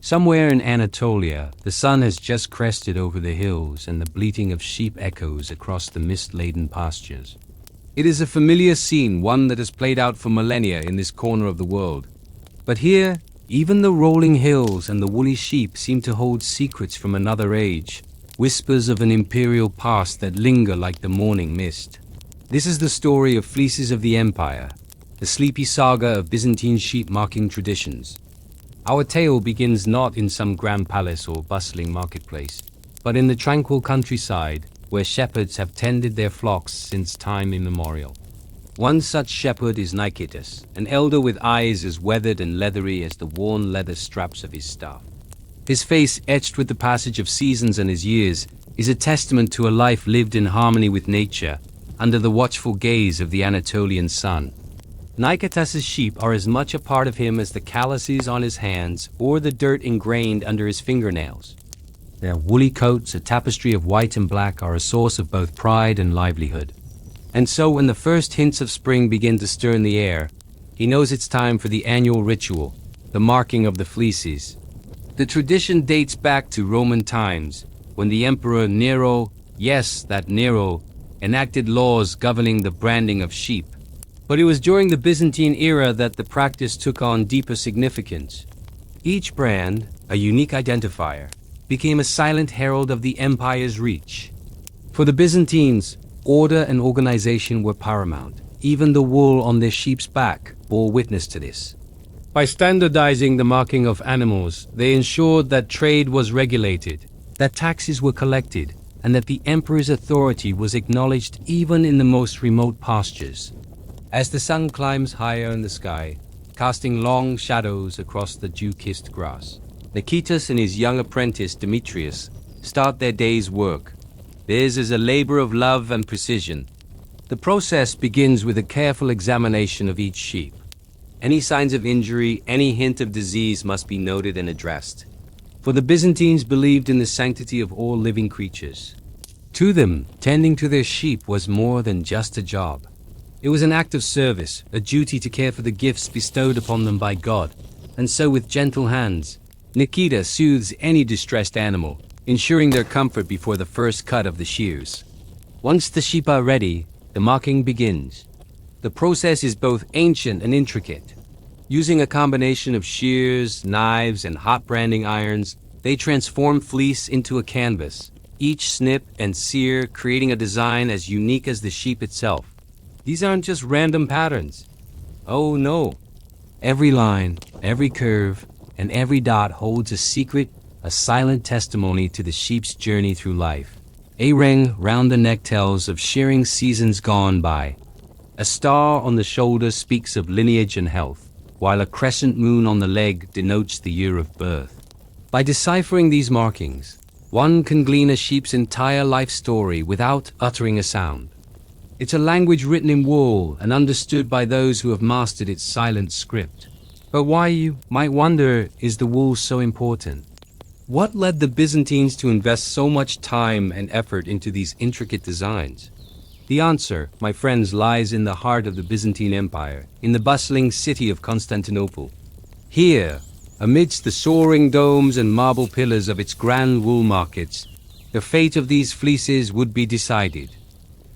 Somewhere in Anatolia, the sun has just crested over the hills and the bleating of sheep echoes across the mist-laden pastures. It is a familiar scene, one that has played out for millennia in this corner of the world. But here, even the rolling hills and the woolly sheep seem to hold secrets from another age, whispers of an imperial past that linger like the morning mist. This is the story of Fleeces of the Empire, the sleepy saga of Byzantine sheep-marking traditions. Our tale begins not in some grand palace or bustling marketplace, but in the tranquil countryside where shepherds have tended their flocks since time immemorial. One such shepherd is Nicetas, an elder with eyes as weathered and leathery as the worn leather straps of his staff. His face, etched with the passage of seasons and his years, is a testament to a life lived in harmony with nature, under the watchful gaze of the Anatolian sun. Nicetas's sheep are as much a part of him as the calluses on his hands or the dirt ingrained under his fingernails. Their woolly coats, a tapestry of white and black, are a source of both pride and livelihood. And so when the first hints of spring begin to stir in the air, he knows it's time for the annual ritual, the marking of the fleeces. The tradition dates back to Roman times, when the Emperor Nero, yes, that Nero, enacted laws governing the branding of sheep. But it was during the Byzantine era that the practice took on deeper significance. Each brand, a unique identifier, became a silent herald of the empire's reach. For the Byzantines, order and organization were paramount. Even the wool on their sheep's back bore witness to this. By standardizing the marking of animals, they ensured that trade was regulated, that taxes were collected, and that the emperor's authority was acknowledged even in the most remote pastures. As the sun climbs higher in the sky, casting long shadows across the dew-kissed grass, Nicetas and his young apprentice Demetrius start their day's work. Theirs is a labor of love and precision. The process begins with a careful examination of each sheep. Any signs of injury, any hint of disease must be noted and addressed. For the Byzantines believed in the sanctity of all living creatures. To them, tending to their sheep was more than just a job. It was an act of service, a duty to care for the gifts bestowed upon them by God. And so with gentle hands, Nicetas soothes any distressed animal, ensuring their comfort before the first cut of the shears. Once the sheep are ready, the marking begins. The process is both ancient and intricate. Using a combination of shears, knives, and hot branding irons, they transform fleece into a canvas, each snip and sear creating a design as unique as the sheep itself. These aren't just random patterns. Oh no. Every line, every curve, and every dot holds a secret, a silent testimony to the sheep's journey through life. A ring round the neck tells of shearing seasons gone by. A star on the shoulder speaks of lineage and health, while a crescent moon on the leg denotes the year of birth. By deciphering these markings, one can glean a sheep's entire life story without uttering a sound. It's a language written in wool and understood by those who have mastered its silent script. But why, you might wonder, is the wool so important? What led the Byzantines to invest so much time and effort into these intricate designs? The answer, my friends, lies in the heart of the Byzantine Empire, in the bustling city of Constantinople. Here, amidst the soaring domes and marble pillars of its grand wool markets, the fate of these fleeces would be decided.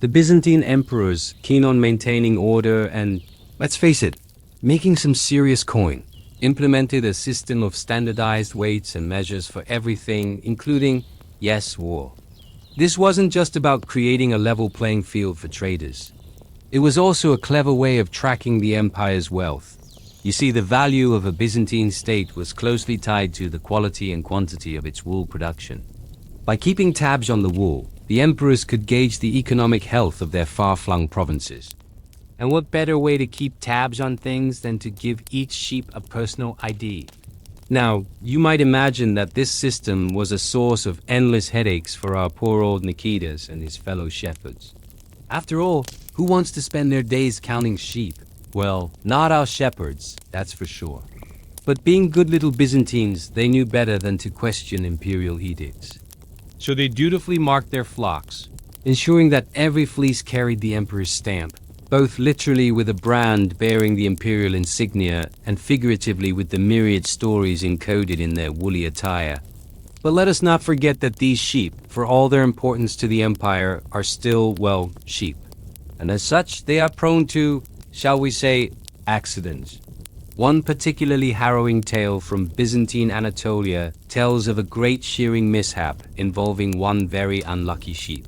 The Byzantine emperors, keen on maintaining order and, let's face it, making some serious coin, implemented a system of standardized weights and measures for everything, including, yes, wool. This wasn't just about creating a level playing field for traders. It was also a clever way of tracking the empire's wealth. You see, the value of a Byzantine state was closely tied to the quality and quantity of its wool production. By keeping tabs on the wool, the emperors could gauge the economic health of their far-flung provinces. And what better way to keep tabs on things than to give each sheep a personal ID? Now, you might imagine that this system was a source of endless headaches for our poor old Nicetas and his fellow shepherds. After all, who wants to spend their days counting sheep? Well, not our shepherds, that's for sure. But being good little Byzantines, they knew better than to question imperial edicts. So they dutifully marked their flocks, ensuring that every fleece carried the emperor's stamp, both literally with a brand bearing the imperial insignia and figuratively with the myriad stories encoded in their woolly attire. But let us not forget that these sheep, for all their importance to the empire, are still, well, sheep. And as such, they are prone to, shall we say, accidents. One particularly harrowing tale from Byzantine Anatolia tells of a great shearing mishap involving one very unlucky sheep.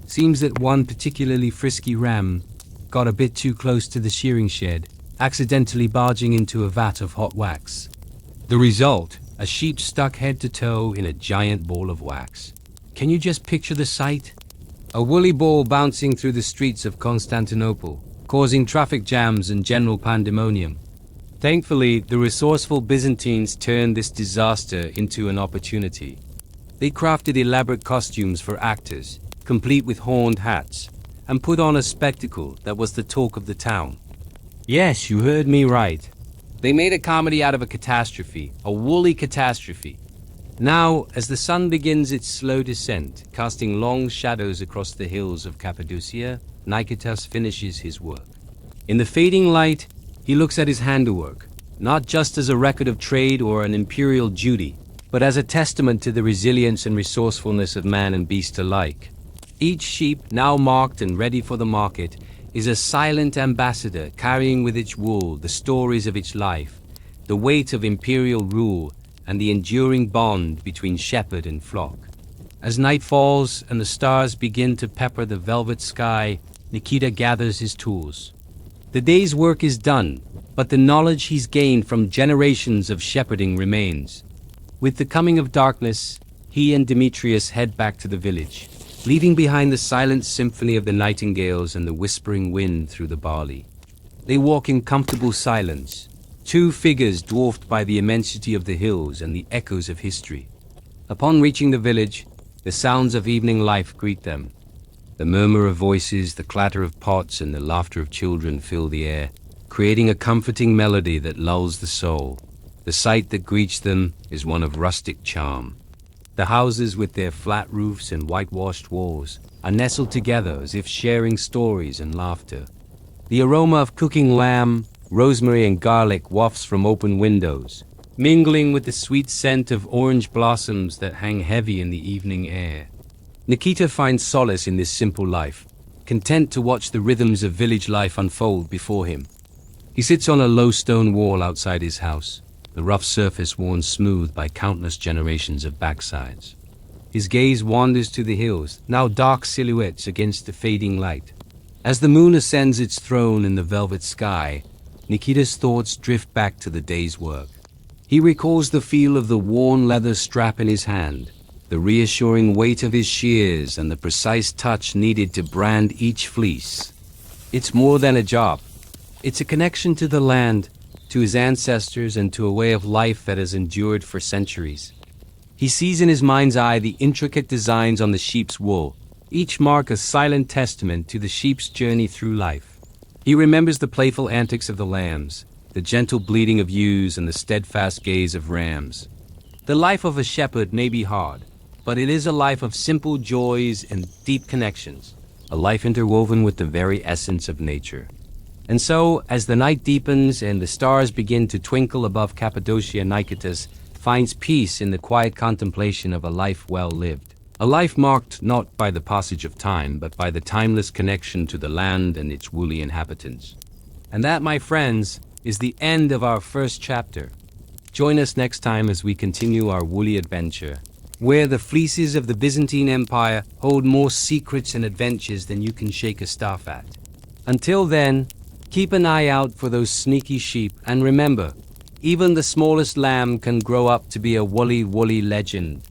Seems that one particularly frisky ram got a bit too close to the shearing shed, accidentally barging into a vat of hot wax. The result, a sheep stuck head to toe in a giant ball of wax. Can you just picture the sight? A woolly ball bouncing through the streets of Constantinople, causing traffic jams and general pandemonium. Thankfully, the resourceful Byzantines turned this disaster into an opportunity. They crafted elaborate costumes for actors, complete with horned hats, and put on a spectacle that was the talk of the town. Yes, you heard me right. They made a comedy out of a catastrophe, a woolly catastrophe. Now, as the sun begins its slow descent, casting long shadows across the hills of Cappadocia, Nicetas finishes his work. In the fading light, he looks at his handiwork, not just as a record of trade or an imperial duty, but as a testament to the resilience and resourcefulness of man and beast alike. Each sheep, now marked and ready for the market, is a silent ambassador carrying with its wool the stories of its life, the weight of imperial rule, and the enduring bond between shepherd and flock. As night falls and the stars begin to pepper the velvet sky, Nikita gathers his tools. The day's work is done, but the knowledge he's gained from generations of shepherding remains. With the coming of darkness, he and Demetrius head back to the village, leaving behind the silent symphony of the nightingales and the whispering wind through the barley. They walk in comfortable silence, two figures dwarfed by the immensity of the hills and the echoes of history. Upon reaching the village, the sounds of evening life greet them. The murmur of voices, the clatter of pots, and the laughter of children fill the air, creating a comforting melody that lulls the soul. The sight that greets them is one of rustic charm. The houses, with their flat roofs and whitewashed walls, are nestled together as if sharing stories and laughter. The aroma of cooking lamb, rosemary, and garlic wafts from open windows, mingling with the sweet scent of orange blossoms that hang heavy in the evening air. Nikita finds solace in this simple life, content to watch the rhythms of village life unfold before him. He sits on a low stone wall outside his house, the rough surface worn smooth by countless generations of backsides. His gaze wanders to the hills, now dark silhouettes against the fading light. As the moon ascends its throne in the velvet sky, Nikita's thoughts drift back to the day's work. He recalls the feel of the worn leather strap in his hand, the reassuring weight of his shears, and the precise touch needed to brand each fleece. It's more than a job. It's a connection to the land, to his ancestors, and to a way of life that has endured for centuries. He sees in his mind's eye the intricate designs on the sheep's wool, each mark a silent testament to the sheep's journey through life. He remembers the playful antics of the lambs, the gentle bleating of ewes, and the steadfast gaze of rams. The life of a shepherd may be hard, but it is a life of simple joys and deep connections, a life interwoven with the very essence of nature. And so, as the night deepens and the stars begin to twinkle above Cappadocia, Nicetas finds peace in the quiet contemplation of a life well lived. A life marked not by the passage of time, but by the timeless connection to the land and its woolly inhabitants. And that, my friends, is the end of our first chapter. Join us next time as we continue our woolly adventure, where the fleeces of the Byzantine Empire hold more secrets and adventures than you can shake a staff at. Until then, keep an eye out for those sneaky sheep, and remember, even the smallest lamb can grow up to be a woolly legend.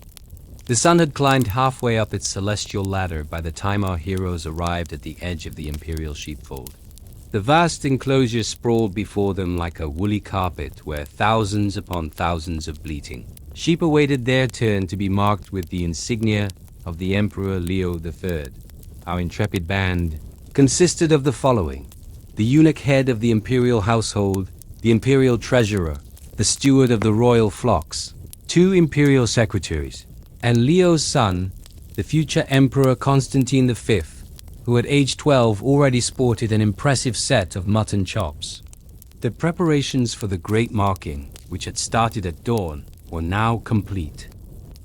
The sun had climbed halfway up its celestial ladder by the time our heroes arrived at the edge of the imperial sheepfold. The vast enclosure sprawled before them like a woolly carpet where thousands upon thousands of bleating sheep awaited their turn to be marked with the insignia of the Emperor Leo III. Our intrepid band consisted of the following: the eunuch head of the imperial household, the imperial treasurer, the steward of the royal flocks, 2 imperial secretaries, and Leo's son, the future Emperor Constantine V, who at age 12 already sported an impressive set of mutton chops. The preparations for the great marking, which had started at dawn, were now complete.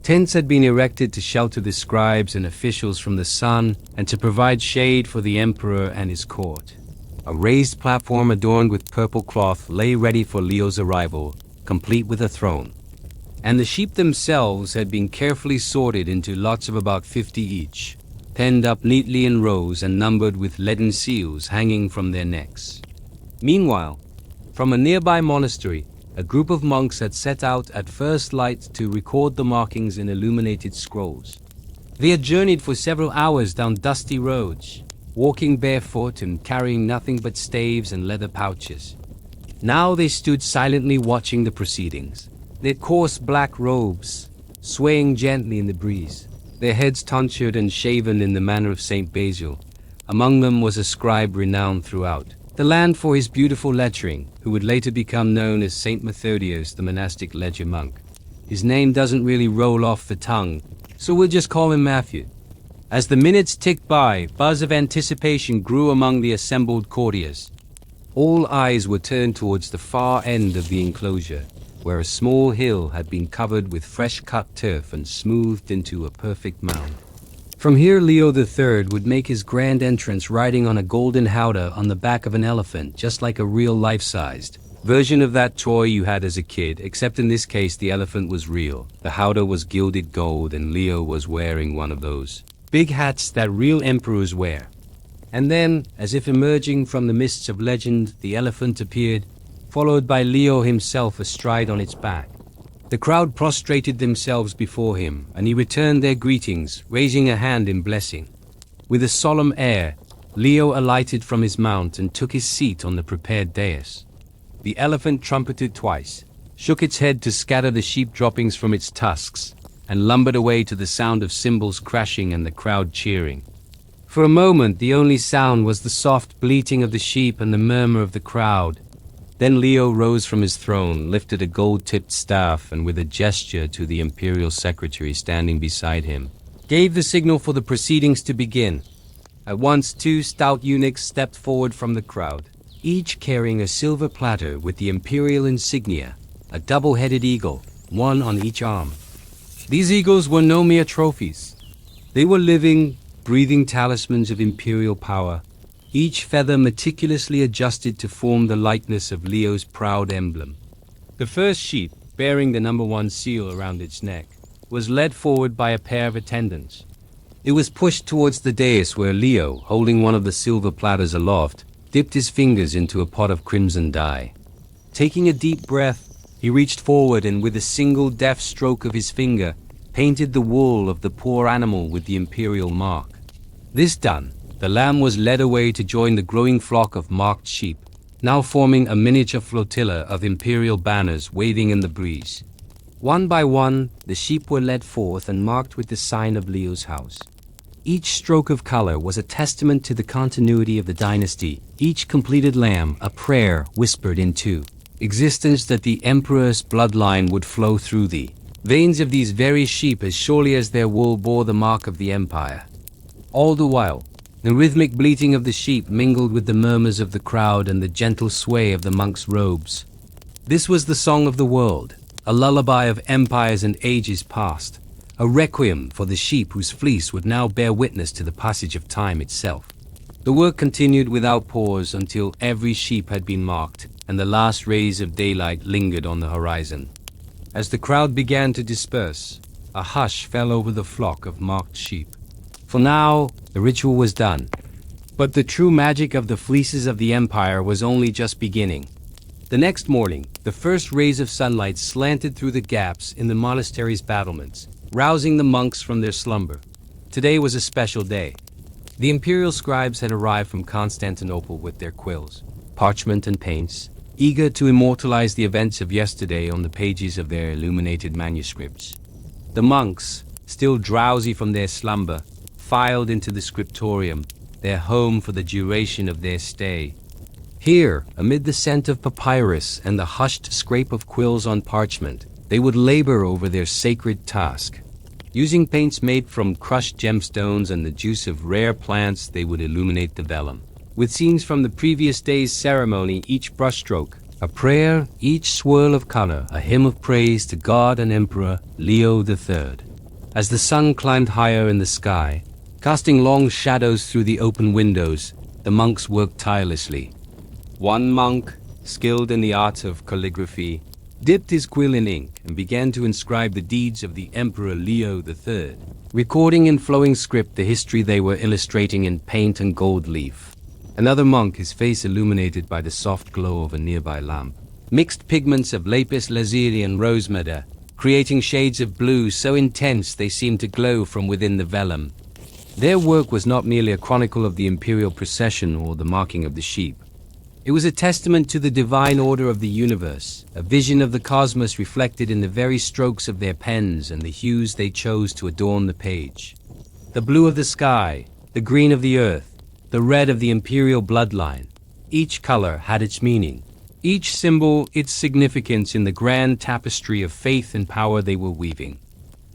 Tents had been erected to shelter the scribes and officials from the sun and to provide shade for the emperor and his court. A raised platform adorned with purple cloth lay ready for Leo's arrival, complete with a throne. And the sheep themselves had been carefully sorted into lots of about 50 each, penned up neatly in rows and numbered with leaden seals hanging from their necks. Meanwhile, from a nearby monastery, a group of monks had set out at first light to record the markings in illuminated scrolls. They had journeyed for several hours down dusty roads, walking barefoot and carrying nothing but staves and leather pouches. Now they stood silently watching the proceedings, their coarse black robes swaying gently in the breeze, their heads tonsured and shaven in the manner of Saint Basil. Among them was a scribe renowned throughout the land for his beautiful lettering, who would later become known as Saint Methodius, the monastic ledger monk. His name doesn't really roll off the tongue, so we'll just call him Matthew. As the minutes ticked by, buzz of anticipation grew among the assembled courtiers. All eyes were turned towards the far end of the enclosure, where a small hill had been covered with fresh-cut turf and smoothed into a perfect mound. From here Leo III would make his grand entrance riding on a golden howdah on the back of an elephant, just like a real life-sized version of that toy you had as a kid, except in this case the elephant was real. The howdah was gilded gold and Leo was wearing one of those big hats that real emperors wear. And then, as if emerging from the mists of legend, the elephant appeared, followed by Leo himself astride on its back. The crowd prostrated themselves before him, and he returned their greetings, raising a hand in blessing. With a solemn air, Leo alighted from his mount and took his seat on the prepared dais. The elephant trumpeted twice, shook its head to scatter the sheep droppings from its tusks, and lumbered away to the sound of cymbals crashing and the crowd cheering. For a moment, the only sound was the soft bleating of the sheep and the murmur of the crowd. Then Leo rose from his throne, lifted a gold-tipped staff, and with a gesture to the imperial secretary standing beside him, gave the signal for the proceedings to begin. At once 2 stout eunuchs stepped forward from the crowd, each carrying a silver platter with the imperial insignia, a double-headed eagle, one on each arm. These eagles were no mere trophies. They were living, breathing talismans of imperial power, each feather meticulously adjusted to form the likeness of Leo's proud emblem. The first sheep, bearing the number 1 seal around its neck, was led forward by a pair of attendants. It was pushed towards the dais where Leo, holding one of the silver platters aloft, dipped his fingers into a pot of crimson dye. Taking a deep breath, he reached forward and with a single deft stroke of his finger, painted the wool of the poor animal with the imperial mark. This done, the lamb was led away to join the growing flock of marked sheep, now forming a miniature flotilla of imperial banners waving in the breeze. One by one, the sheep were led forth and marked with the sign of Leo's house. Each stroke of color was a testament to the continuity of the dynasty, each completed lamb a prayer whispered into existence that the emperor's bloodline would flow through the veins of these very sheep as surely as their wool bore the mark of the empire. All the while, the rhythmic bleating of the sheep mingled with the murmurs of the crowd and the gentle sway of the monks' robes. This was the song of the world, a lullaby of empires and ages past, a requiem for the sheep whose fleece would now bear witness to the passage of time itself. The work continued without pause until every sheep had been marked and the last rays of daylight lingered on the horizon. As the crowd began to disperse, a hush fell over the flock of marked sheep. For now, the ritual was done. But the true magic of the fleeces of the empire was only just beginning. The next morning, the first rays of sunlight slanted through the gaps in the monastery's battlements, rousing the monks from their slumber. Today was a special day. The imperial scribes had arrived from Constantinople with their quills, parchment and paints, eager to immortalize the events of yesterday on the pages of their illuminated manuscripts. The monks, still drowsy from their slumber, filed into the scriptorium, their home for the duration of their stay. Here, amid the scent of papyrus and the hushed scrape of quills on parchment, they would labor over their sacred task. Using paints made from crushed gemstones and the juice of rare plants, they would illuminate the vellum. With scenes from the previous day's ceremony, each brushstroke a prayer, each swirl of color a hymn of praise to God and Emperor Leo III. As the sun climbed higher in the sky, casting long shadows through the open windows, the monks worked tirelessly. One monk, skilled in the art of calligraphy, dipped his quill in ink and began to inscribe the deeds of the Emperor Leo III, recording in flowing script the history they were illustrating in paint and gold leaf. Another monk, his face illuminated by the soft glow of a nearby lamp, mixed pigments of lapis lazuli and rose madder, creating shades of blue so intense they seemed to glow from within the vellum. Their work was not merely a chronicle of the imperial procession or the marking of the sheep. It was a testament to the divine order of the universe, a vision of the cosmos reflected in the very strokes of their pens and the hues they chose to adorn the page. The blue of the sky, the green of the earth, the red of the imperial bloodline. Each color had its meaning, each symbol its significance in the grand tapestry of faith and power they were weaving.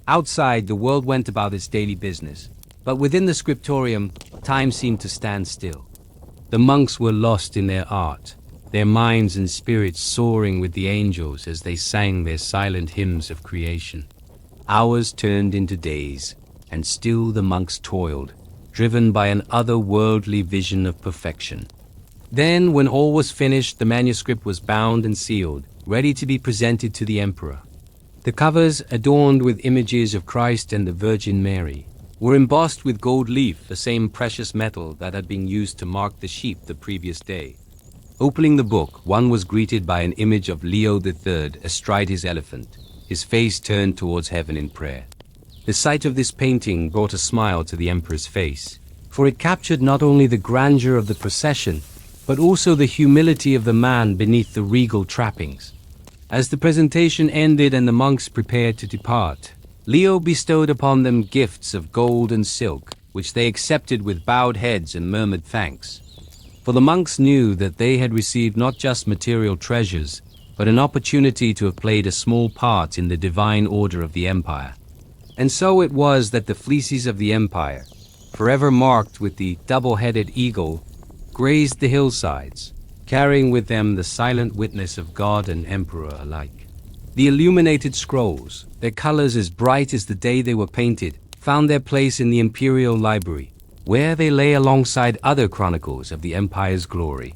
Outside, the world went about its daily business, but within the scriptorium, time seemed to stand still. The monks were lost in their art, their minds and spirits soaring with the angels as they sang their silent hymns of creation. Hours turned into days, and still the monks toiled, driven by an otherworldly vision of perfection. Then, when all was finished, the manuscript was bound and sealed, ready to be presented to the emperor. The covers, adorned with images of Christ and the Virgin Mary, were embossed with gold leaf, the same precious metal that had been used to mark the sheep the previous day. Opening the book, one was greeted by an image of Leo III astride his elephant, his face turned towards heaven in prayer. The sight of this painting brought a smile to the emperor's face, for it captured not only the grandeur of the procession, but also the humility of the man beneath the regal trappings. As the presentation ended and the monks prepared to depart, Leo bestowed upon them gifts of gold and silk, which they accepted with bowed heads and murmured thanks. For the monks knew that they had received not just material treasures, but an opportunity to have played a small part in the divine order of the empire. And so it was that the Fleeces of the empire, forever marked with the double-headed eagle, grazed the hillsides, carrying with them the silent witness of God and emperor alike. The illuminated scrolls, their colors as bright as the day they were painted, found their place in the imperial library, where they lay alongside other chronicles of the empire's glory.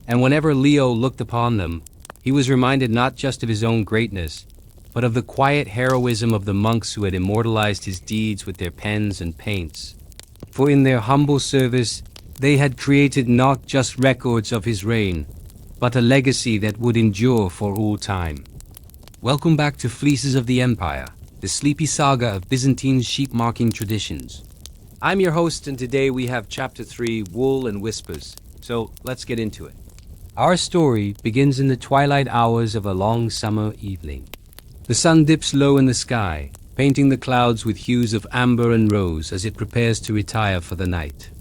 And whenever Leo looked upon them, he was reminded not just of his own greatness, but of the quiet heroism of the monks who had immortalized his deeds with their pens and paints. For in their humble service, they had created not just records of his reign, but a legacy that would endure for all time. Welcome back to Fleeces of the Empire, the sleepy saga of Byzantine sheep-marking traditions. I'm your host, and today we have Chapter 3, Wool and Whispers, so let's get into it. Our story begins in the twilight hours of a long summer evening. The sun dips low in the sky, painting the clouds with hues of amber and rose as it prepares to retire for the night.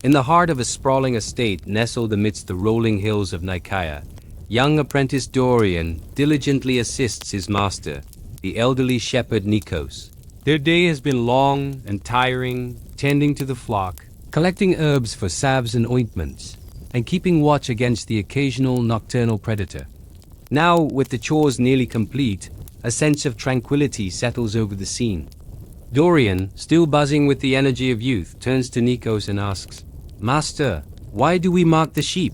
In the heart of a sprawling estate nestled amidst the rolling hills of Nicaea, young apprentice Dorian diligently assists his master, the elderly shepherd Nikos. Their day has been long and tiring, tending to the flock, collecting herbs for salves and ointments, and keeping watch against the occasional nocturnal predator. Now, with the chores nearly complete, a sense of tranquility settles over the scene. Dorian, still buzzing with the energy of youth, turns to Nikos and asks, "Master, why do we mark the sheep?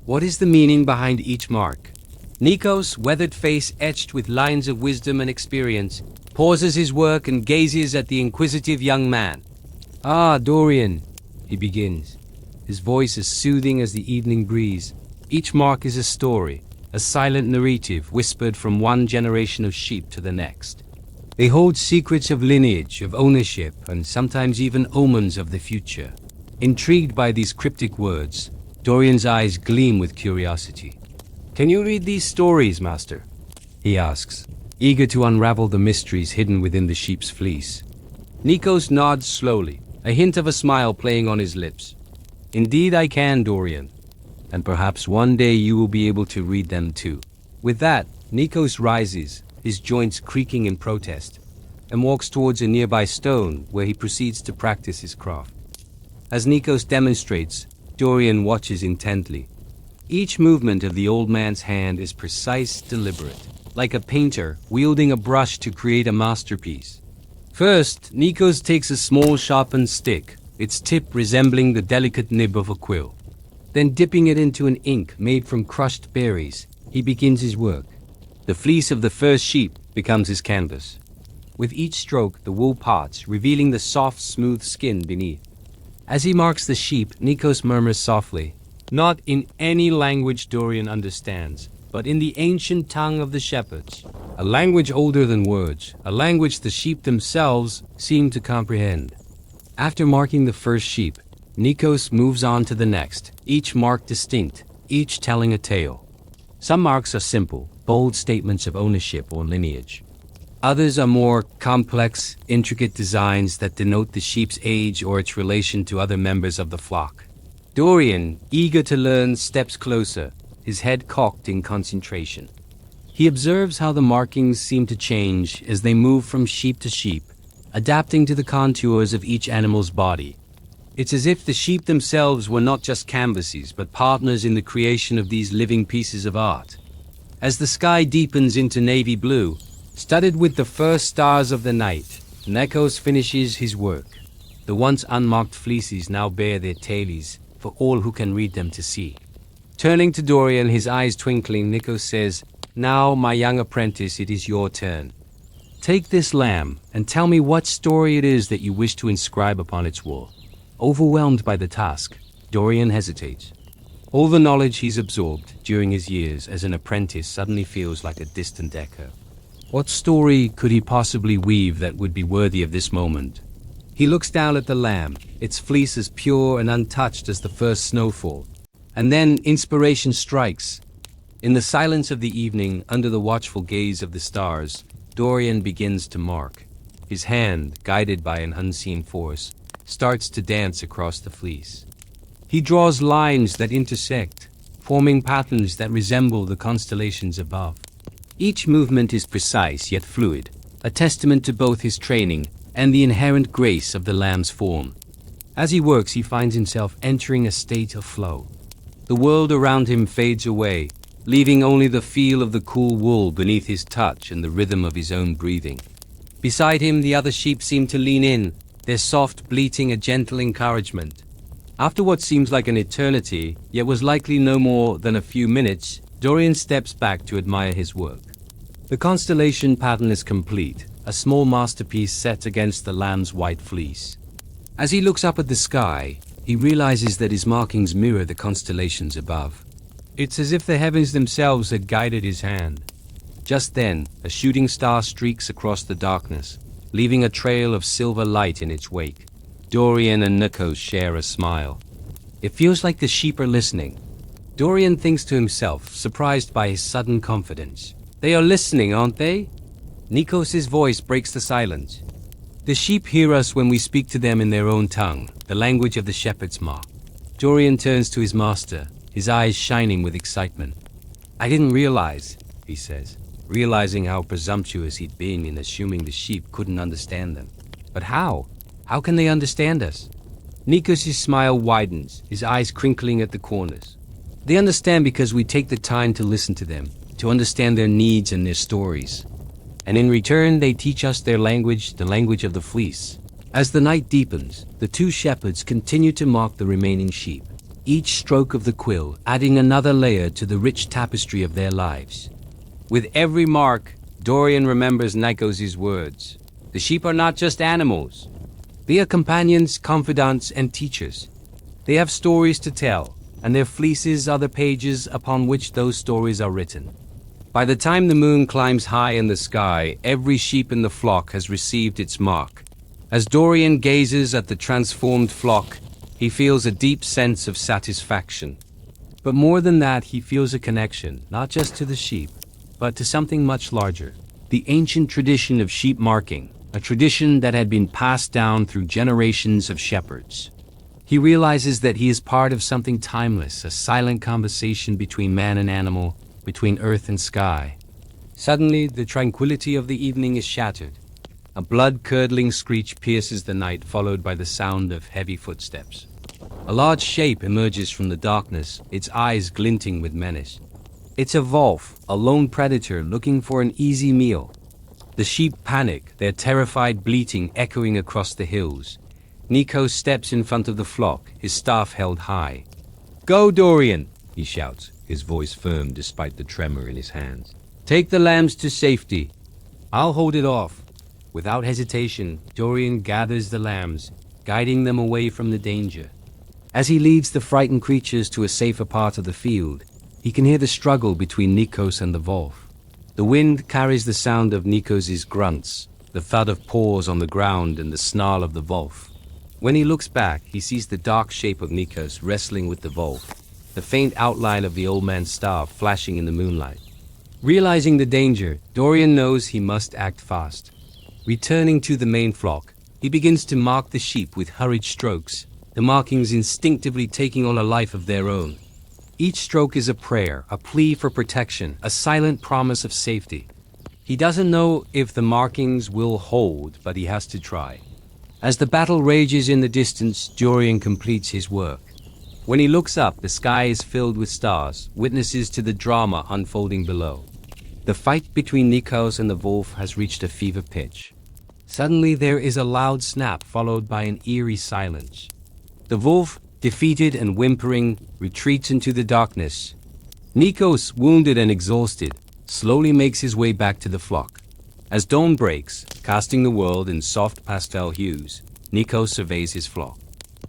What is the meaning behind each mark?" Nikos, weathered face etched with lines of wisdom and experience, pauses his work and gazes at the inquisitive young man. "Ah, Dorian," he begins, his voice as soothing as the evening breeze. "Each mark is a story, a silent narrative whispered from one generation of sheep to the next. They hold secrets of lineage, of ownership, and sometimes even omens of the future." Intrigued by these cryptic words, Dorian's eyes gleam with curiosity. "Can you read these stories, master?" he asks, eager to unravel the mysteries hidden within the sheep's fleece. Nikos nods slowly, a hint of a smile playing on his lips. "Indeed I can, Dorian, and perhaps one day you will be able to read them too." With that, Nikos rises, his joints creaking in protest. and walks towards a nearby stone where he proceeds to practice his craft. As Nikos demonstrates, Dorian watches intently. Each movement of the old man's hand is precise, deliberate, like a painter wielding a brush to create a masterpiece. First, Nikos takes a small sharpened stick, its tip resembling the delicate nib of a quill. Then dipping it into an ink made from crushed berries, he begins his work. The fleece of the first sheep becomes his canvas. With each stroke, the wool parts, revealing the soft, smooth skin beneath. As he marks the sheep, Nikos murmurs softly, not in any language Dorian understands, but in the ancient tongue of the shepherds, a language older than words, a language the sheep themselves seem to comprehend. After marking the first sheep, Nikos moves on to the next, each mark distinct, each telling a tale. Some marks are simple, bold statements of ownership or lineage. Others are more complex, intricate designs that denote the sheep's age or its relation to other members of the flock. Dorian, eager to learn, steps closer, his head cocked in concentration. He observes how the markings seem to change as they move from sheep to sheep, adapting to the contours of each animal's body. It's as if the sheep themselves were not just canvases, but partners in the creation of these living pieces of art. As the sky deepens into navy blue, studded with the first stars of the night, Nikos finishes his work. The once unmarked fleeces now bear their tailies for all who can read them to see. Turning to Dorian, his eyes twinkling, Nikos says, "Now, my young apprentice, it is your turn. Take this lamb and tell me what story it is that you wish to inscribe upon its wall." Overwhelmed by the task, Dorian hesitates. All the knowledge he's absorbed during his years as an apprentice suddenly feels like a distant echo. What story could he possibly weave that would be worthy of this moment? He looks down at the lamb, its fleece as pure and untouched as the first snowfall. And then inspiration strikes. In the silence of the evening, under the watchful gaze of the stars, Dorian begins to mark. His hand, guided by an unseen force, starts to dance across the fleece. He draws lines that intersect, forming patterns that resemble the constellations above. Each movement is precise yet fluid, a testament to both his training and the inherent grace of the lamb's form. As he works, he finds himself entering a state of flow. The world around him fades away, leaving only the feel of the cool wool beneath his touch and the rhythm of his own breathing. Beside him, the other sheep seem to lean in, their soft bleating a gentle encouragement. After what seems like an eternity, yet was likely no more than a few minutes, Dorian steps back to admire his work. The constellation pattern is complete, a small masterpiece set against the lamb's white fleece. As he looks up at the sky, he realizes that his markings mirror the constellations above. It's as if the heavens themselves had guided his hand. Just then, a shooting star streaks across the darkness, leaving a trail of silver light in its wake. Dorian and Nikos share a smile. It feels like the sheep are listening. Dorian thinks to himself, surprised by his sudden confidence. They are listening, aren't they? Nikos' voice breaks the silence. The sheep hear us when we speak to them in their own tongue, the language of the shepherd's mark. Dorian turns to his master, his eyes shining with excitement. "I didn't realize," he says, realizing how presumptuous he'd been in assuming the sheep couldn't understand them. "But how? How can they understand us?" Nikos' smile widens, his eyes crinkling at the corners. "They understand because we take the time to listen to them, to understand their needs and their stories. And in return, they teach us their language, the language of the fleece." As the night deepens, the two shepherds continue to mark the remaining sheep, each stroke of the quill adding another layer to the rich tapestry of their lives. With every mark, Dorian remembers Nikos' words. The sheep are not just animals. They are companions, confidants, and teachers. They have stories to tell, and their fleeces are the pages upon which those stories are written. By the time the moon climbs high in the sky, every sheep in the flock has received its mark. As Dorian gazes at the transformed flock, he feels a deep sense of satisfaction. But more than that, he feels a connection, not just to the sheep, but to something much larger. The ancient tradition of sheep marking, a tradition that had been passed down through generations of shepherds. He realizes that he is part of something timeless, a silent conversation between man and animal, between earth and sky. Suddenly, the tranquility of the evening is shattered. A blood-curdling screech pierces the night, followed by the sound of heavy footsteps. A large shape emerges from the darkness, its eyes glinting with menace. It's a wolf, a lone predator looking for an easy meal. The sheep panic, their terrified bleating echoing across the hills. Nico steps in front of the flock, his staff held high. "Go, Dorian!" he shouts, his voice firm despite the tremor in his hands. "Take the lambs to safety. I'll hold it off." Without hesitation, Dorian gathers the lambs, guiding them away from the danger. As he leads the frightened creatures to a safer part of the field, he can hear the struggle between Nikos and the wolf. The wind carries the sound of Nikos' grunts, the thud of paws on the ground and the snarl of the wolf. When he looks back, he sees the dark shape of Nikos wrestling with the wolf, the faint outline of the old man's staff flashing in the moonlight. Realizing the danger, Dorian knows he must act fast. Returning to the main flock, he begins to mark the sheep with hurried strokes, the markings instinctively taking on a life of their own. Each stroke is a prayer, a plea for protection, a silent promise of safety. He doesn't know if the markings will hold, but he has to try. As the battle rages in the distance, Dorian completes his work. When he looks up, the sky is filled with stars, witnesses to the drama unfolding below. The fight between Nikos and the wolf has reached a fever pitch. Suddenly there is a loud snap followed by an eerie silence. The wolf, defeated and whimpering, retreats into the darkness. Nikos, wounded and exhausted, slowly makes his way back to the flock. As dawn breaks, casting the world in soft pastel hues, Nikos surveys his flock.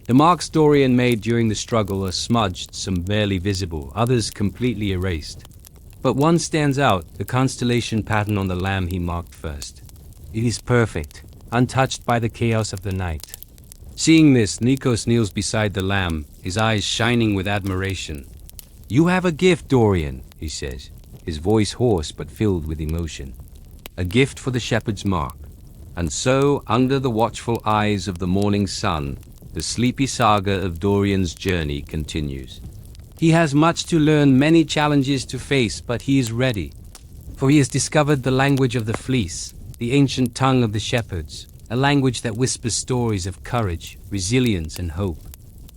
The marks Dorian made during the struggle are smudged, some barely visible, others completely erased. But one stands out, the constellation pattern on the lamb he marked first. It is perfect, untouched by the chaos of the night. Seeing this, Nikos kneels beside the lamb, his eyes shining with admiration. "You have a gift, Dorian," he says, his voice hoarse but filled with emotion. A gift for the shepherd's mark. And so, under the watchful eyes of the morning sun, the sleepy saga of Dorian's journey continues. He has much to learn, many challenges to face, but he is ready. For he has discovered the language of the fleece, the ancient tongue of the shepherds, a language that whispers stories of courage, resilience, and hope.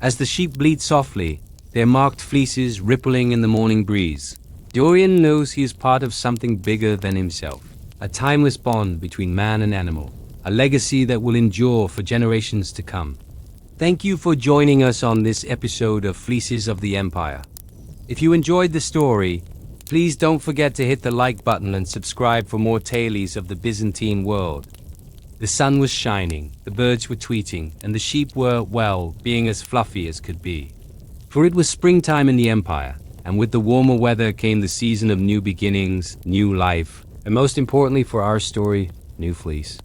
As the sheep bleat softly, their marked fleeces rippling in the morning breeze, Dorian knows he is part of something bigger than himself, a timeless bond between man and animal, a legacy that will endure for generations to come. Thank you for joining us on this episode of Fleeces of the Empire. If you enjoyed the story, please don't forget to hit the like button and subscribe for more tales of the Byzantine world. The sun was shining, the birds were tweeting, and the sheep were, well, being as fluffy as could be. For it was springtime in the Empire, and with the warmer weather came the season of new beginnings, new life, and most importantly for our story, new fleece.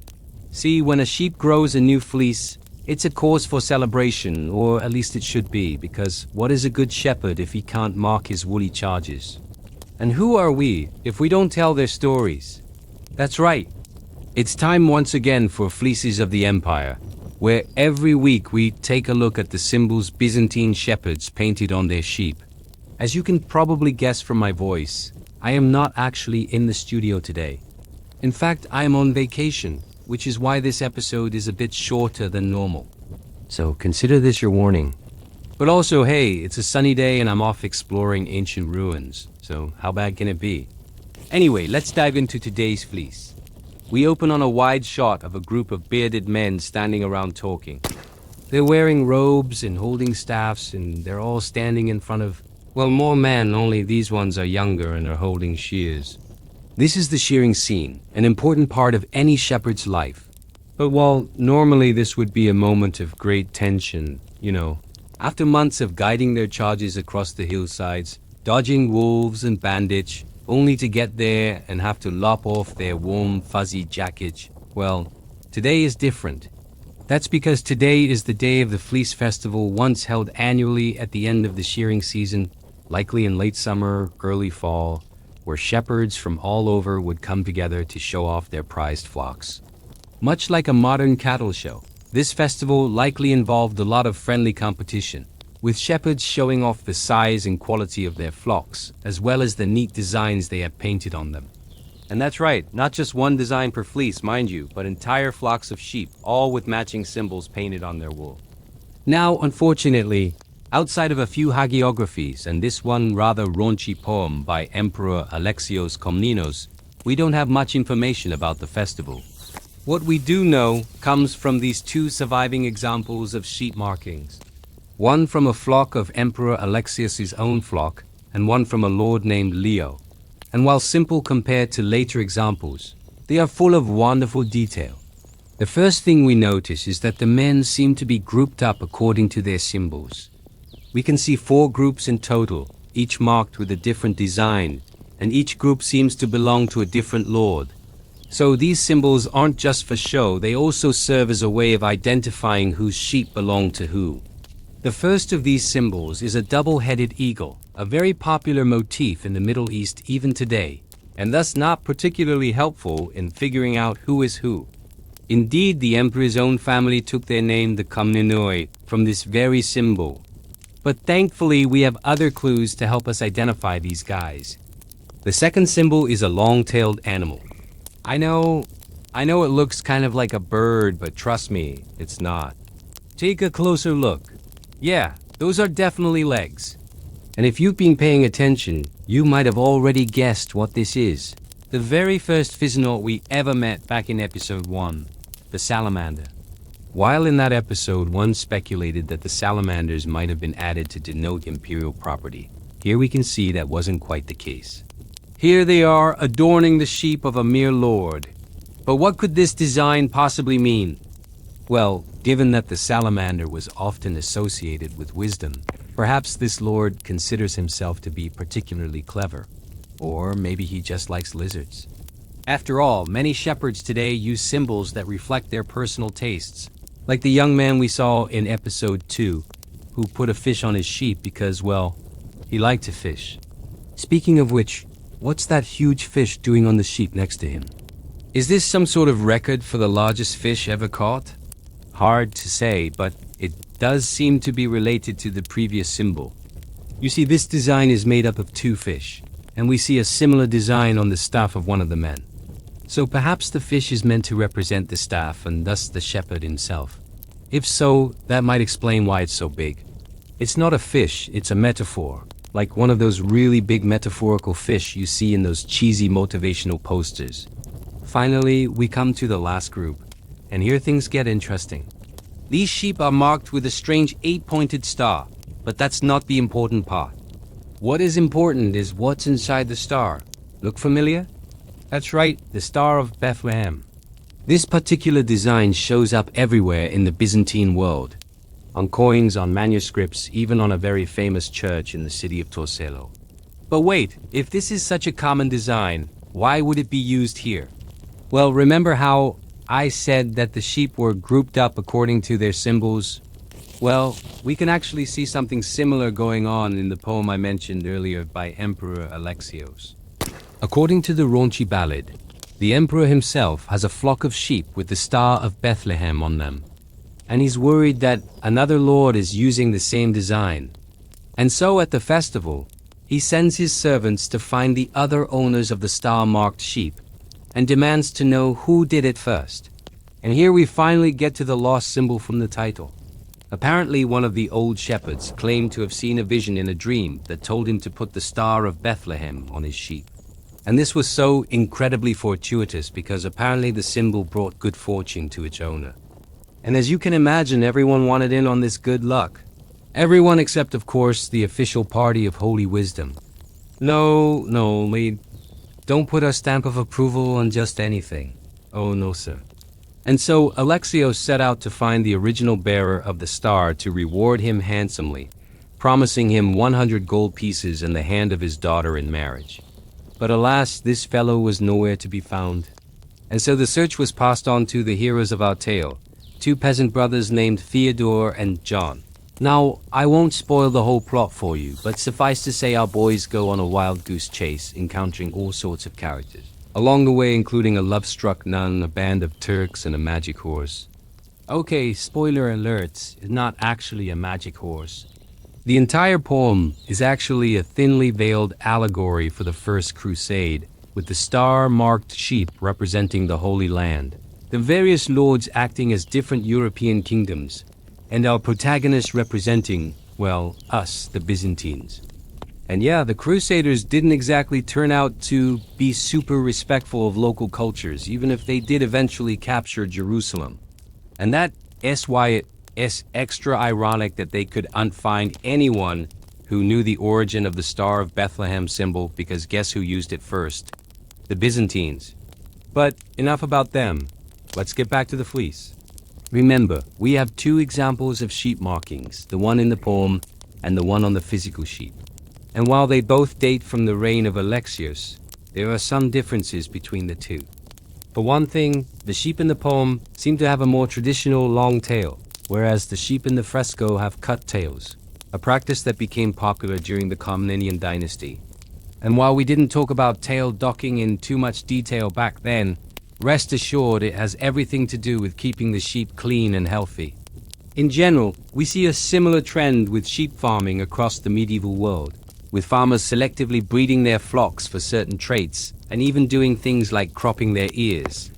See, when a sheep grows a new fleece, it's a cause for celebration, or at least it should be, because what is a good shepherd if he can't mark his woolly charges? And who are we if we don't tell their stories? That's right. It's time once again for Fleeces of the Empire, where every week we take a look at the symbols Byzantine shepherds painted on their sheep. As you can probably guess from my voice, I am not actually in the studio today. In fact, I am on vacation, which is why this episode is a bit shorter than normal. So consider this your warning. But also, hey, it's a sunny day and I'm off exploring ancient ruins, so how bad can it be? Anyway, let's dive into today's fleece. We open on a wide shot of a group of bearded men standing around talking. They're wearing robes and holding staffs, and they're all standing in front of, well, more men, only these ones are younger and are holding shears. This is the shearing scene, an important part of any shepherd's life. But while normally this would be a moment of great tension, after months of guiding their charges across the hillsides, dodging wolves and bandits, only to get there and have to lop off their warm, fuzzy jackets, well, today is different. That's because today is the day of the Fleece Festival, once held annually at the end of the shearing season, likely in late summer, early fall, where shepherds from all over would come together to show off their prized flocks. Much like a modern cattle show, this festival likely involved a lot of friendly competition, with shepherds showing off the size and quality of their flocks, as well as the neat designs they had painted on them. And that's right, not just one design per fleece, mind you, but entire flocks of sheep, all with matching symbols painted on their wool. Now, unfortunately, outside of a few hagiographies and this one rather raunchy poem by Emperor Alexios Komnenos, we don't have much information about the festival. What we do know comes from these two surviving examples of sheep markings. One from a flock of Emperor Alexios' own flock, and one from a lord named Leo. And while simple compared to later examples, they are full of wonderful detail. The first thing we notice is that the men seem to be grouped up according to their symbols. We can see 4 groups in total, each marked with a different design, and each group seems to belong to a different lord. So these symbols aren't just for show, they also serve as a way of identifying whose sheep belong to who. The first of these symbols is a double-headed eagle, a very popular motif in the Middle East even today, and thus not particularly helpful in figuring out who is who. Indeed, the emperor's own family took their name, the Komnenoi, from this very symbol. But thankfully, we have other clues to help us identify these guys. The second symbol is a long-tailed animal. I know it looks kind of like a bird, but trust me, it's not. Take a closer look. Yeah, those are definitely legs. And if you've been paying attention, you might have already guessed what this is. The very first physionaut we ever met back in episode 1, the salamander. While in that episode, one speculated that the salamanders might have been added to denote imperial property. Here we can see that wasn't quite the case. Here they are, adorning the sheep of a mere lord. But what could this design possibly mean? Well, given that the salamander was often associated with wisdom, perhaps this lord considers himself to be particularly clever. Or maybe he just likes lizards. After all, many shepherds today use symbols that reflect their personal tastes, like the young man we saw in episode 2, who put a fish on his sheep because, well, he liked to fish. Speaking of which, what's that huge fish doing on the sheep next to him? Is this some sort of record for the largest fish ever caught? Hard to say, but it does seem to be related to the previous symbol. You see, this design is made up of 2 fish, and we see a similar design on the staff of one of the men. So perhaps the fish is meant to represent the staff and thus the shepherd himself. If so, that might explain why it's so big. It's not a fish, it's a metaphor, like one of those really big metaphorical fish you see in those cheesy motivational posters. Finally, we come to the last group, and here things get interesting. These sheep are marked with a strange 8-pointed star, but that's not the important part. What is important is what's inside the star. Look familiar? That's right, the Star of Bethlehem. This particular design shows up everywhere in the Byzantine world. On coins, on manuscripts, even on a very famous church in the city of Torcello. But wait, if this is such a common design, why would it be used here? Well, remember how I said that the sheep were grouped up according to their symbols? Well, we can actually see something similar going on in the poem I mentioned earlier by Emperor Alexios. According to the raunchy ballad, the emperor himself has a flock of sheep with the Star of Bethlehem on them. And he's worried that another lord is using the same design. And so at the festival, he sends his servants to find the other owners of the star-marked sheep and demands to know who did it first. And here we finally get to the lost symbol from the title. Apparently one of the old shepherds claimed to have seen a vision in a dream that told him to put the Star of Bethlehem on his sheep. And this was so incredibly fortuitous because apparently the symbol brought good fortune to its owner. And as you can imagine, everyone wanted in on this good luck. Everyone except, of course, the official party of Holy Wisdom. No, don't put a stamp of approval on just anything. Oh, no, sir. And so Alexios set out to find the original bearer of the star to reward him handsomely, promising him 100 gold pieces and the hand of his daughter in marriage. But alas, this fellow was nowhere to be found. And so the search was passed on to the heroes of our tale, 2 peasant brothers named Theodore and John. Now, I won't spoil the whole plot for you, but suffice to say our boys go on a wild goose chase, encountering all sorts of characters. Along the way, including a love-struck nun, a band of Turks, and a magic horse. Okay, spoiler alert, it's not actually a magic horse. The entire poem is actually a thinly veiled allegory for the First Crusade, with the star-marked sheep representing the Holy Land, the various lords acting as different European kingdoms, and our protagonists representing, well, us, the Byzantines. And yeah, the Crusaders didn't exactly turn out to be super respectful of local cultures, even if they did eventually capture Jerusalem. And that is why it is extra ironic that they could unfind anyone who knew the origin of the Star of Bethlehem symbol, because guess who used it first? The Byzantines. But enough about them. Let's get back to the fleece. Remember, we have two examples of sheep markings, the one in the poem and the one on the physical sheep. And while they both date from the reign of Alexios, there are some differences between the two. For one thing, the sheep in the poem seem to have a more traditional long tail, whereas the sheep in the fresco have cut tails, a practice that became popular during the Comnenian dynasty. And while we didn't talk about tail docking in too much detail back then, rest assured it has everything to do with keeping the sheep clean and healthy. In general, we see a similar trend with sheep farming across the medieval world, with farmers selectively breeding their flocks for certain traits, and even doing things like cropping their ears.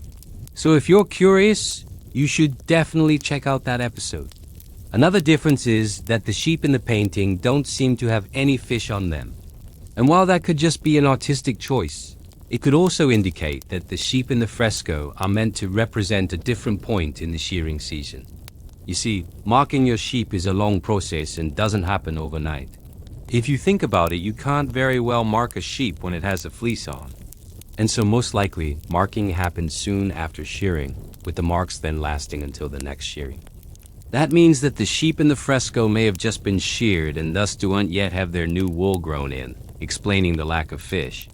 So if you're curious, you should definitely check out that episode. Another difference is that the sheep in the painting don't seem to have any fish on them. And while that could just be an artistic choice, it could also indicate that the sheep in the fresco are meant to represent a different point in the shearing season. You see, marking your sheep is a long process and doesn't happen overnight. If you think about it, you can't very well mark a sheep when it has a fleece on. And so most likely, marking happens soon after shearing, with the marks then lasting until the next shearing. That means that the sheep in the fresco may have just been sheared and thus don't yet have their new wool grown in, explaining the lack of fish.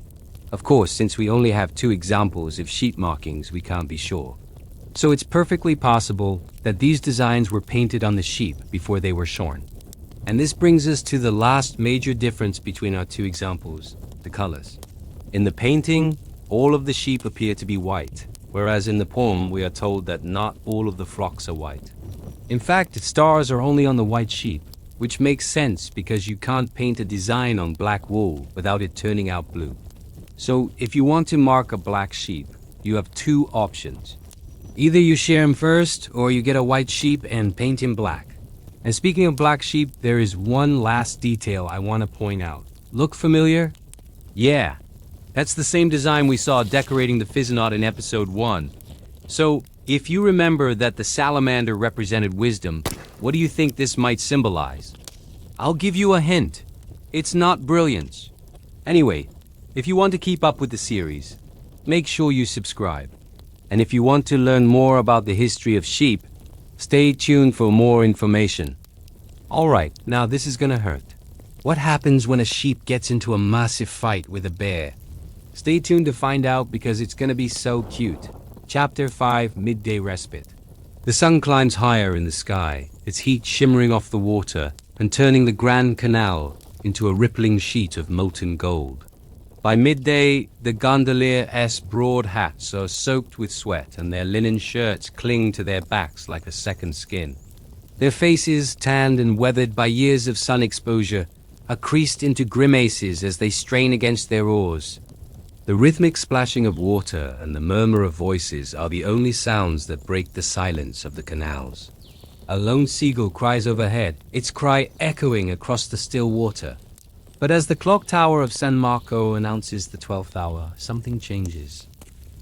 Of course, since we only have two examples of sheep markings, we can't be sure. So it's perfectly possible that these designs were painted on the sheep before they were shorn. And this brings us to the last major difference between our two examples, the colors. In the painting, all of the sheep appear to be white, whereas in the poem we are told that not all of the flocks are white. In fact, stars are only on the white sheep, which makes sense because you can't paint a design on black wool without it turning out blue. So if you want to mark a black sheep, you have two options. Either you shear him first, or you get a white sheep and paint him black. And speaking of black sheep, there is one last detail I want to point out. Look familiar? Yeah, that's the same design we saw decorating the Physinod in episode 1. So, if you remember that the salamander represented wisdom, what do you think this might symbolize? I'll give you a hint. It's not brilliance. Anyway, if you want to keep up with the series, make sure you subscribe. And if you want to learn more about the history of sheep, stay tuned for more information. Alright, now this is gonna hurt. What happens when a sheep gets into a massive fight with a bear? Stay tuned to find out because it's gonna be so cute. Chapter 5, Midday Respite. The sun climbs higher in the sky, its heat shimmering off the water and turning the Grand Canal into a rippling sheet of molten gold. By midday, the gondoliers' broad hats are soaked with sweat and their linen shirts cling to their backs like a second skin. Their faces, tanned and weathered by years of sun exposure, are creased into grimaces as they strain against their oars. The rhythmic splashing of water and the murmur of voices are the only sounds that break the silence of the canals. A lone seagull cries overhead, its cry echoing across the still water. But as the clock tower of San Marco announces the 12th hour, something changes.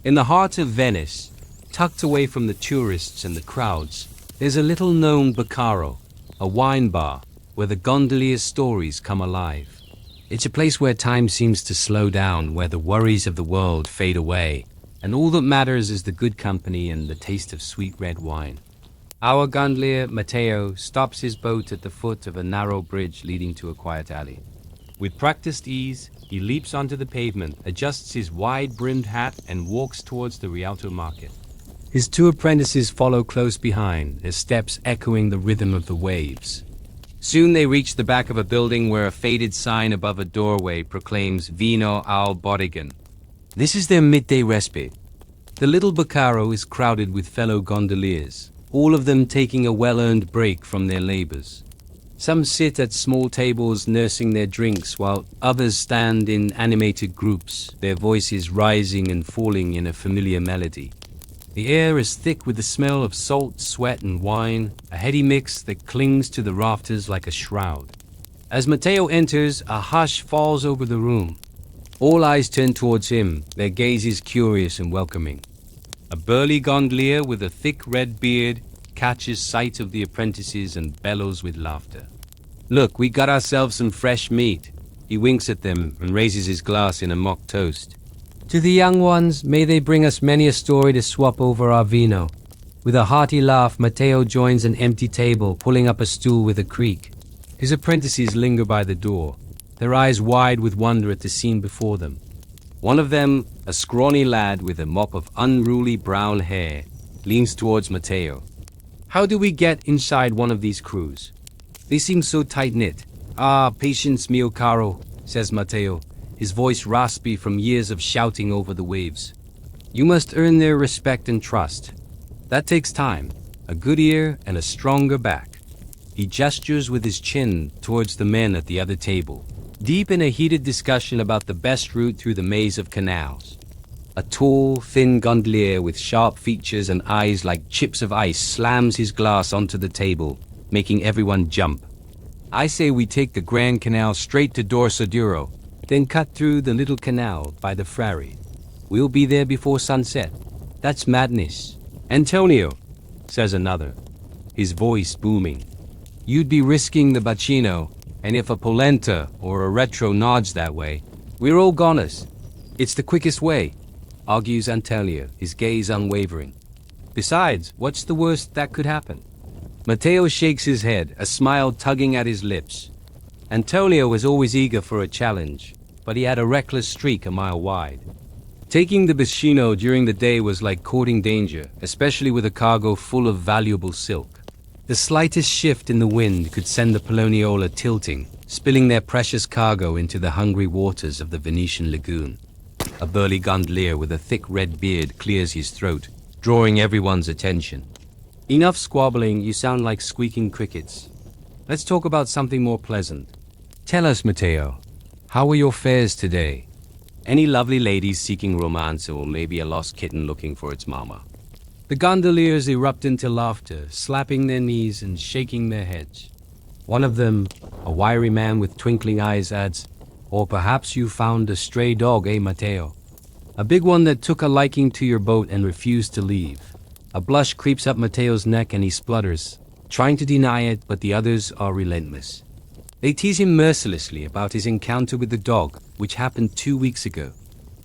In the heart of Venice, tucked away from the tourists and the crowds, there's a little known Boccaro, a wine bar where the gondoliers' stories come alive. It's a place where time seems to slow down, where the worries of the world fade away, and all that matters is the good company and the taste of sweet red wine. Our gondolier, Matteo, stops his boat at the foot of a narrow bridge leading to a quiet alley. With practiced ease, he leaps onto the pavement, adjusts his wide-brimmed hat, and walks towards the Rialto market. His two apprentices follow close behind, their steps echoing the rhythm of the waves. Soon they reach the back of a building where a faded sign above a doorway proclaims Vino al Bodigan. This is their midday respite. The little Boccaro is crowded with fellow gondoliers, all of them taking a well-earned break from their labors. Some sit at small tables nursing their drinks, while others stand in animated groups, their voices rising and falling in a familiar melody. The air is thick with the smell of salt, sweat, and wine, a heady mix that clings to the rafters like a shroud. As Matteo enters, a hush falls over the room. All eyes turn towards him, their gazes curious and welcoming. A burly gondolier with a thick red beard catches sight of the apprentices and bellows with laughter. "Look, we got ourselves some fresh meat." He winks at them and raises his glass in a mock toast. "To the young ones, may they bring us many a story to swap over our vino." With a hearty laugh, Matteo joins an empty table, pulling up a stool with a creak. His apprentices linger by the door, their eyes wide with wonder at the scene before them. One of them, a scrawny lad with a mop of unruly brown hair, leans towards Matteo. "How do we get inside one of these crews? They seem so tight-knit." "Ah, patience, mio caro," says Matteo, his voice raspy from years of shouting over the waves. "You must earn their respect and trust. That takes time, a good ear and a stronger back." He gestures with his chin towards the men at the other table, deep in a heated discussion about the best route through the maze of canals. A tall, thin gondolier with sharp features and eyes like chips of ice slams his glass onto the table, making everyone jump. "I say we take the Grand Canal straight to Dorsoduro, then cut through the little canal by the Frari. We'll be there before sunset." "That's madness." "Antonio," says another, his voice booming, "you'd be risking the bacino, and if a polenta or a retro nods that way, we're all goners." "It's the quickest way," argues Antonio, his gaze unwavering. "Besides, what's the worst that could happen?" Matteo shakes his head, a smile tugging at his lips. Antonio was always eager for a challenge, but he had a reckless streak a mile wide. Taking the bacino during the day was like courting danger, especially with a cargo full of valuable silk. The slightest shift in the wind could send the Poloniola tilting, spilling their precious cargo into the hungry waters of the Venetian lagoon. A burly gondolier with a thick red beard clears his throat, drawing everyone's attention. "Enough squabbling, you sound like squeaking crickets. Let's talk about something more pleasant. Tell us, Matteo, how were your fares today? Any lovely ladies seeking romance, or maybe a lost kitten looking for its mama?" The gondoliers erupt into laughter, slapping their knees and shaking their heads. One of them, a wiry man with twinkling eyes, adds, "Or perhaps you found a stray dog, eh, Matteo? A big one that took a liking to your boat and refused to leave." A blush creeps up Matteo's neck and he splutters, trying to deny it, but the others are relentless. They tease him mercilessly about his encounter with the dog, which happened 2 weeks ago.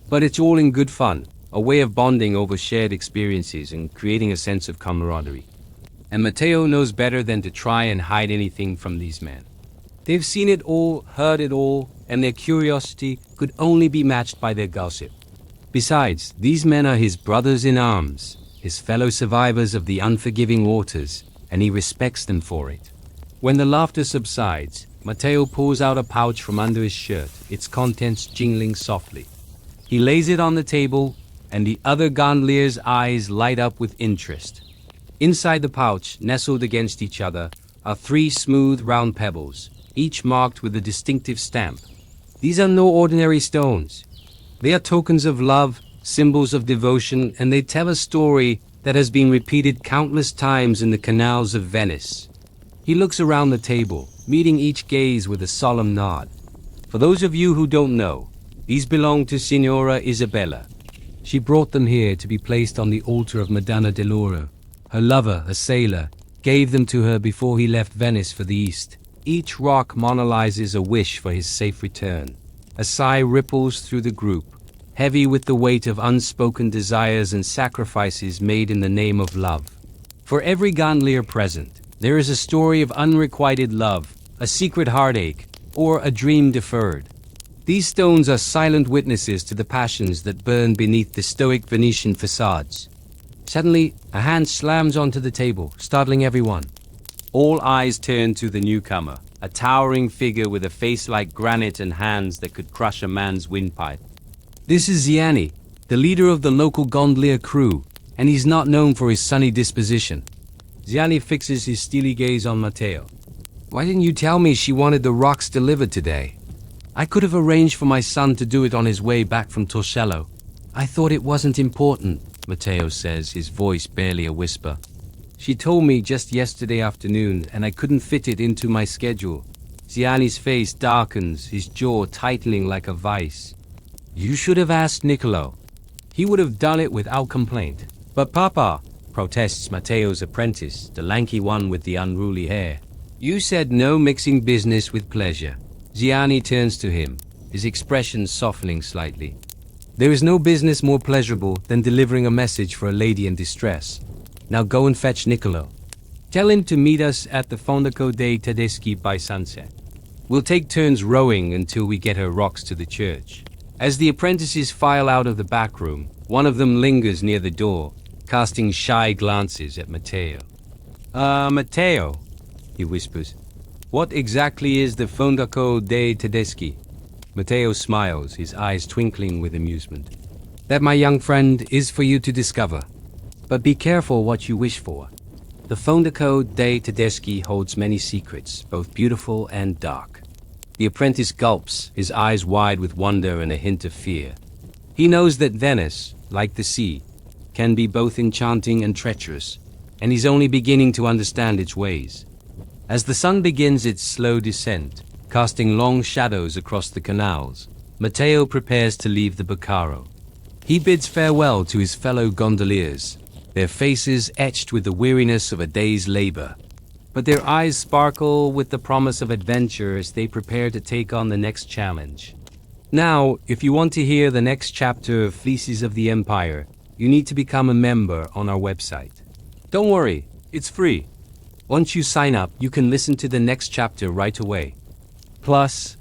But it's all in good fun, a way of bonding over shared experiences and creating a sense of camaraderie. And Matteo knows better than to try and hide anything from these men. They've seen it all, heard it all, and their curiosity could only be matched by their gossip. Besides, these men are his brothers in arms, his fellow survivors of the unforgiving waters, and he respects them for it. When the laughter subsides, Matteo pulls out a pouch from under his shirt, its contents jingling softly. He lays it on the table, and the other gondolier's eyes light up with interest. Inside the pouch, nestled against each other, are 3 smooth, round pebbles, each marked with a distinctive stamp. These are no ordinary stones. They are tokens of love, symbols of devotion, and they tell a story that has been repeated countless times in the canals of Venice. He looks around the table, meeting each gaze with a solemn nod. "For those of you who don't know, these belong to Signora Isabella. She brought them here to be placed on the altar of Madonna dell'Oro. Her lover, a sailor, gave them to her before he left Venice for the east. Each rock monolozes a wish for his safe return. A sigh ripples through the group, heavy with the weight of unspoken desires and sacrifices made in the name of love. For every gondolier present, there is a story of unrequited love, a secret heartache, or a dream deferred. These stones are silent witnesses to the passions that burn beneath the stoic Venetian facades." Suddenly, a hand slams onto the table, startling everyone. All eyes turn to the newcomer, a towering figure with a face like granite and hands that could crush a man's windpipe. This is Ziani, the leader of the local gondolier crew, and he's not known for his sunny disposition. Ziani fixes his steely gaze on Matteo. Why didn't you tell me she wanted the rocks delivered today? I could have arranged for my son to do it on his way back from Torcello. I thought it wasn't important, Matteo says, his voice barely a whisper. She told me just yesterday afternoon, and I couldn't fit it into my schedule. Ziani's face darkens, his jaw tightening like a vice. You should have asked Niccolo. He would have done it without complaint. But Papa, protests Matteo's apprentice, the lanky one with the unruly hair. You said no mixing business with pleasure. Ziani turns to him, his expression softening slightly. There is no business more pleasurable than delivering a message for a lady in distress. Now go and fetch Niccolo. Tell him to meet us at the Fondaco dei Tedeschi by sunset. We'll take turns rowing until we get her rocks to the church. As the apprentices file out of the back room, one of them lingers near the door, casting shy glances at Matteo. Matteo, he whispers. What exactly is the Fondaco dei Tedeschi? Matteo smiles, his eyes twinkling with amusement. That, my young friend, is for you to discover. But be careful what you wish for. The Fondaco dei Tedeschi holds many secrets, both beautiful and dark. The apprentice gulps, his eyes wide with wonder and a hint of fear. He knows that Venice, like the sea, can be both enchanting and treacherous, and he's only beginning to understand its ways. As the sun begins its slow descent, casting long shadows across the canals, Matteo prepares to leave the Boccaro. He bids farewell to his fellow gondoliers, their faces etched with the weariness of a day's labor. But their eyes sparkle with the promise of adventure as they prepare to take on the next challenge. Now, if you want to hear the next chapter of Fleeces of the Empire, you need to become a member on our website. Don't worry, it's free. Once you sign up, you can listen to the next chapter right away. Plus,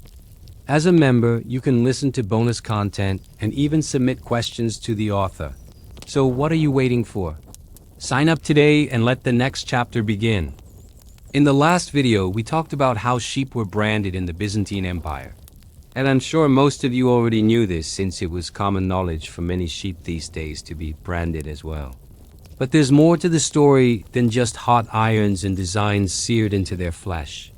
as a member, you can listen to bonus content and even submit questions to the author. So what are you waiting for? Sign up today and let the next chapter begin. In the last video, we talked about how sheep were branded in the Byzantine Empire. And I'm sure most of you already knew this, since it was common knowledge for many sheep these days to be branded as well. But there's more to the story than just hot irons and designs seared into their flesh.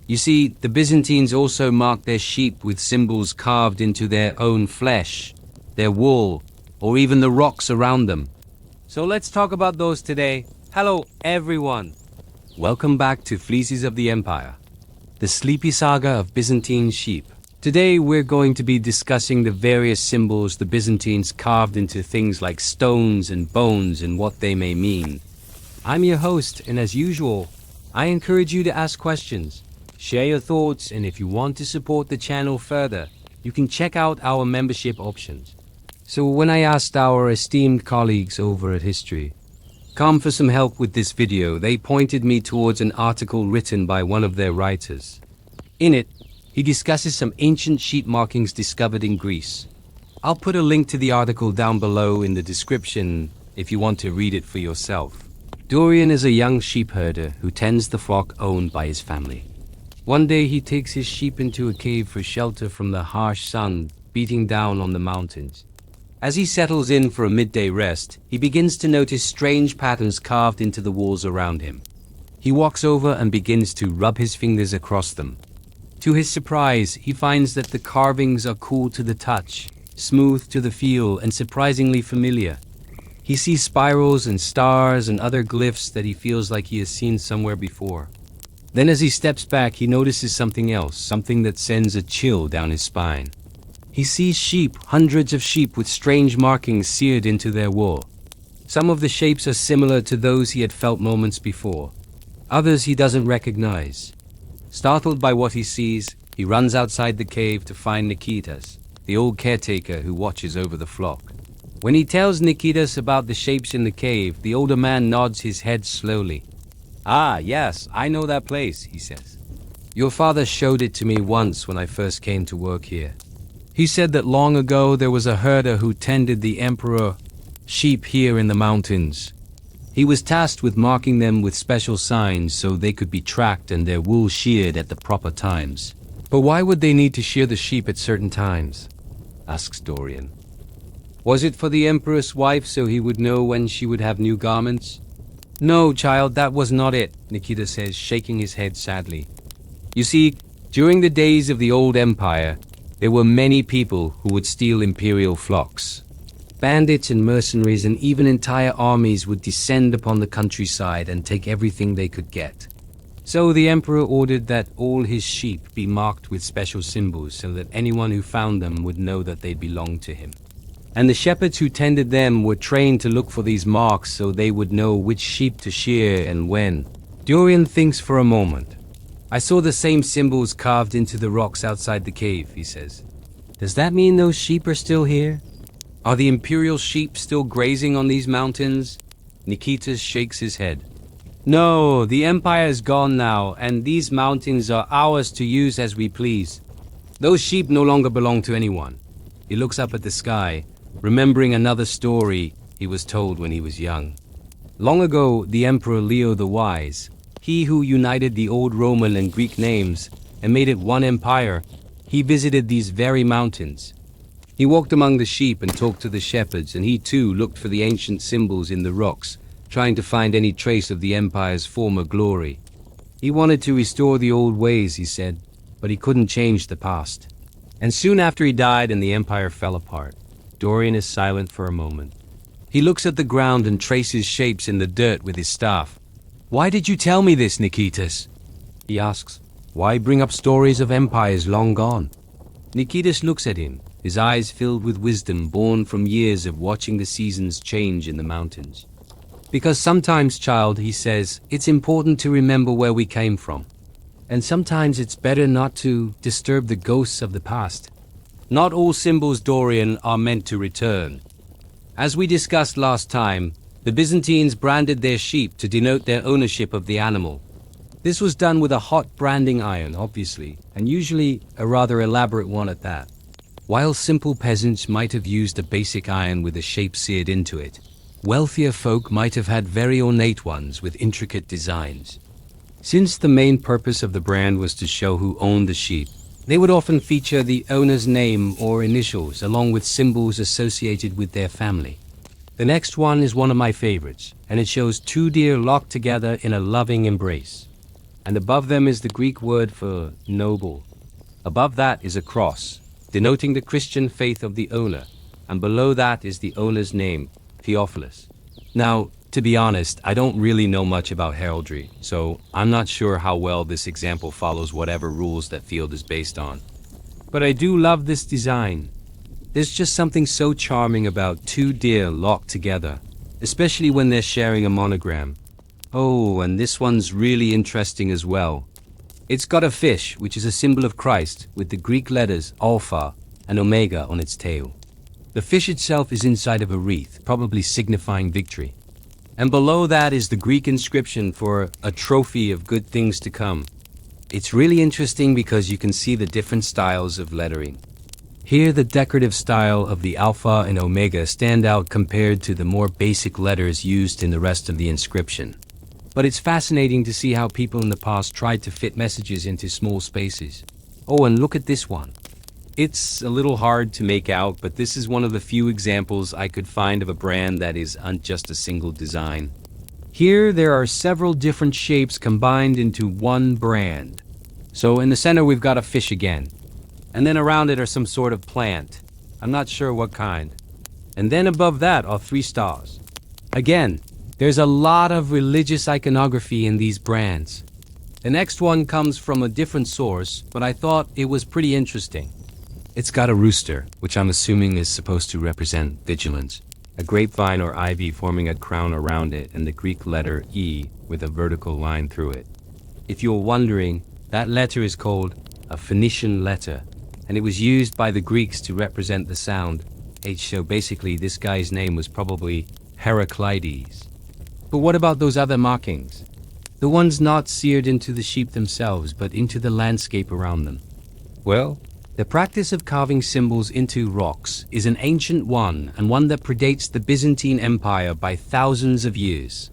You see, the Byzantines also marked their sheep with symbols carved into their own flesh, their wool, or even the rocks around them. So let's talk about those today. Hello, everyone. Welcome back to Fleeces of the Empire, the sleepy saga of Byzantine sheep. Today we're going to be discussing the various symbols the Byzantines carved into things like stones and bones and what they may mean. I'm your host, and as usual, I encourage you to ask questions, share your thoughts, and if you want to support the channel further, you can check out our membership options. So when I asked our esteemed colleagues over at History come for some help with this video, they pointed me towards an article written by one of their writers. In it, he discusses some ancient sheep markings discovered in Greece. I'll put a link to the article down below in the description if you want to read it for yourself. Dorian is a young sheep herder who tends the flock owned by his family. One day he takes his sheep into a cave for shelter from the harsh sun beating down on the mountains. As he settles in for a midday rest, he begins to notice strange patterns carved into the walls around him. He walks over and begins to rub his fingers across them. To his surprise, he finds that the carvings are cool to the touch, smooth to the feel, and surprisingly familiar. He sees spirals and stars and other glyphs that he feels like he has seen somewhere before. Then as he steps back, he notices something else, something that sends a chill down his spine. He sees sheep, hundreds of sheep with strange markings seared into their wool. Some of the shapes are similar to those he had felt moments before. Others he doesn't recognize. Startled by what he sees, he runs outside the cave to find Nikitas, the old caretaker who watches over the flock. When he tells Nikitas about the shapes in the cave, the older man nods his head slowly. Ah, yes, I know that place, he says. Your father showed it to me once when I first came to work here. He said that long ago there was a herder who tended the emperor sheep here in the mountains. He was tasked with marking them with special signs so they could be tracked and their wool sheared at the proper times. But why would they need to shear the sheep at certain times? Asks Dorian. Was it for the emperor's wife so he would know when she would have new garments? No, child, that was not it, Nikita says, shaking his head sadly. You see, during the days of the old empire, there were many people who would steal imperial flocks. Bandits and mercenaries and even entire armies would descend upon the countryside and take everything they could get. So the emperor ordered that all his sheep be marked with special symbols so that anyone who found them would know that they belonged to him. And the shepherds who tended them were trained to look for these marks so they would know which sheep to shear and when. Dorian thinks for a moment. I saw the same symbols carved into the rocks outside the cave, he says. Does that mean those sheep are still here? Are the imperial sheep still grazing on these mountains? Nikitas shakes his head. No, the empire is gone now, and these mountains are ours to use as we please. Those sheep no longer belong to anyone. He looks up at the sky, remembering another story he was told when he was young. Long ago, the Emperor Leo the Wise, he who united the old Roman and Greek names and made it one empire, he visited these very mountains. He walked among the sheep and talked to the shepherds, and he too looked for the ancient symbols in the rocks, trying to find any trace of the empire's former glory. He wanted to restore the old ways, he said, but he couldn't change the past. And soon after he died and the empire fell apart. Dorian is silent for a moment. He looks at the ground and traces shapes in the dirt with his staff. Why did you tell me this, Nikitas? He asks. Why bring up stories of empires long gone? Nikitas looks at him, his eyes filled with wisdom born from years of watching the seasons change in the mountains. Because sometimes, child, he says, it's important to remember where we came from. And sometimes it's better not to disturb the ghosts of the past. Not all symbols, Dorian, are meant to return. As we discussed last time, the Byzantines branded their sheep to denote their ownership of the animal. This was done with a hot branding iron, obviously, and usually a rather elaborate one at that. While simple peasants might have used a basic iron with a shape seared into it, wealthier folk might have had very ornate ones with intricate designs. Since the main purpose of the brand was to show who owned the sheep, they would often feature the owner's name or initials along with symbols associated with their family. The next one is one of my favorites, and it shows two deer locked together in a loving embrace. And above them is the Greek word for noble. Above that is a cross, denoting the Christian faith of the owner, and below that is the owner's name, Theophilus. Now, to be honest, I don't really know much about heraldry, so I'm not sure how well this example follows whatever rules that field is based on. But I do love this design. There's just something so charming about two deer locked together, especially when they're sharing a monogram. Oh, and this one's really interesting as well. It's got a fish, which is a symbol of Christ, with the Greek letters Alpha and Omega on its tail. The fish itself is inside of a wreath, probably signifying victory. And below that is the Greek inscription for a trophy of good things to come. It's really interesting because you can see the different styles of lettering. Here, the decorative style of the Alpha and Omega stand out compared to the more basic letters used in the rest of the inscription. But it's fascinating to see how people in the past tried to fit messages into small spaces. Oh, and look at this one. It's a little hard to make out, but this is one of the few examples I could find of a brand that is just a single design. Here, there are several different shapes combined into one brand. So in the center, we've got a fish again. And then around it are some sort of plant. I'm not sure what kind. And then above that are 3 stars. Again, there's a lot of religious iconography in these brands. The next one comes from a different source, but I thought it was pretty interesting. It's got a rooster, which I'm assuming is supposed to represent vigilance, a grapevine or ivy forming a crown around it, and the Greek letter E with a vertical line through it. If you're wondering, that letter is called a Phoenician letter, and it was used by the Greeks to represent the sound H. So basically, this guy's name was probably Heraclides. But what about those other markings? The ones not seared into the sheep themselves, but into the landscape around them. Well, the practice of carving symbols into rocks is an ancient one, and one that predates the Byzantine Empire by thousands of years.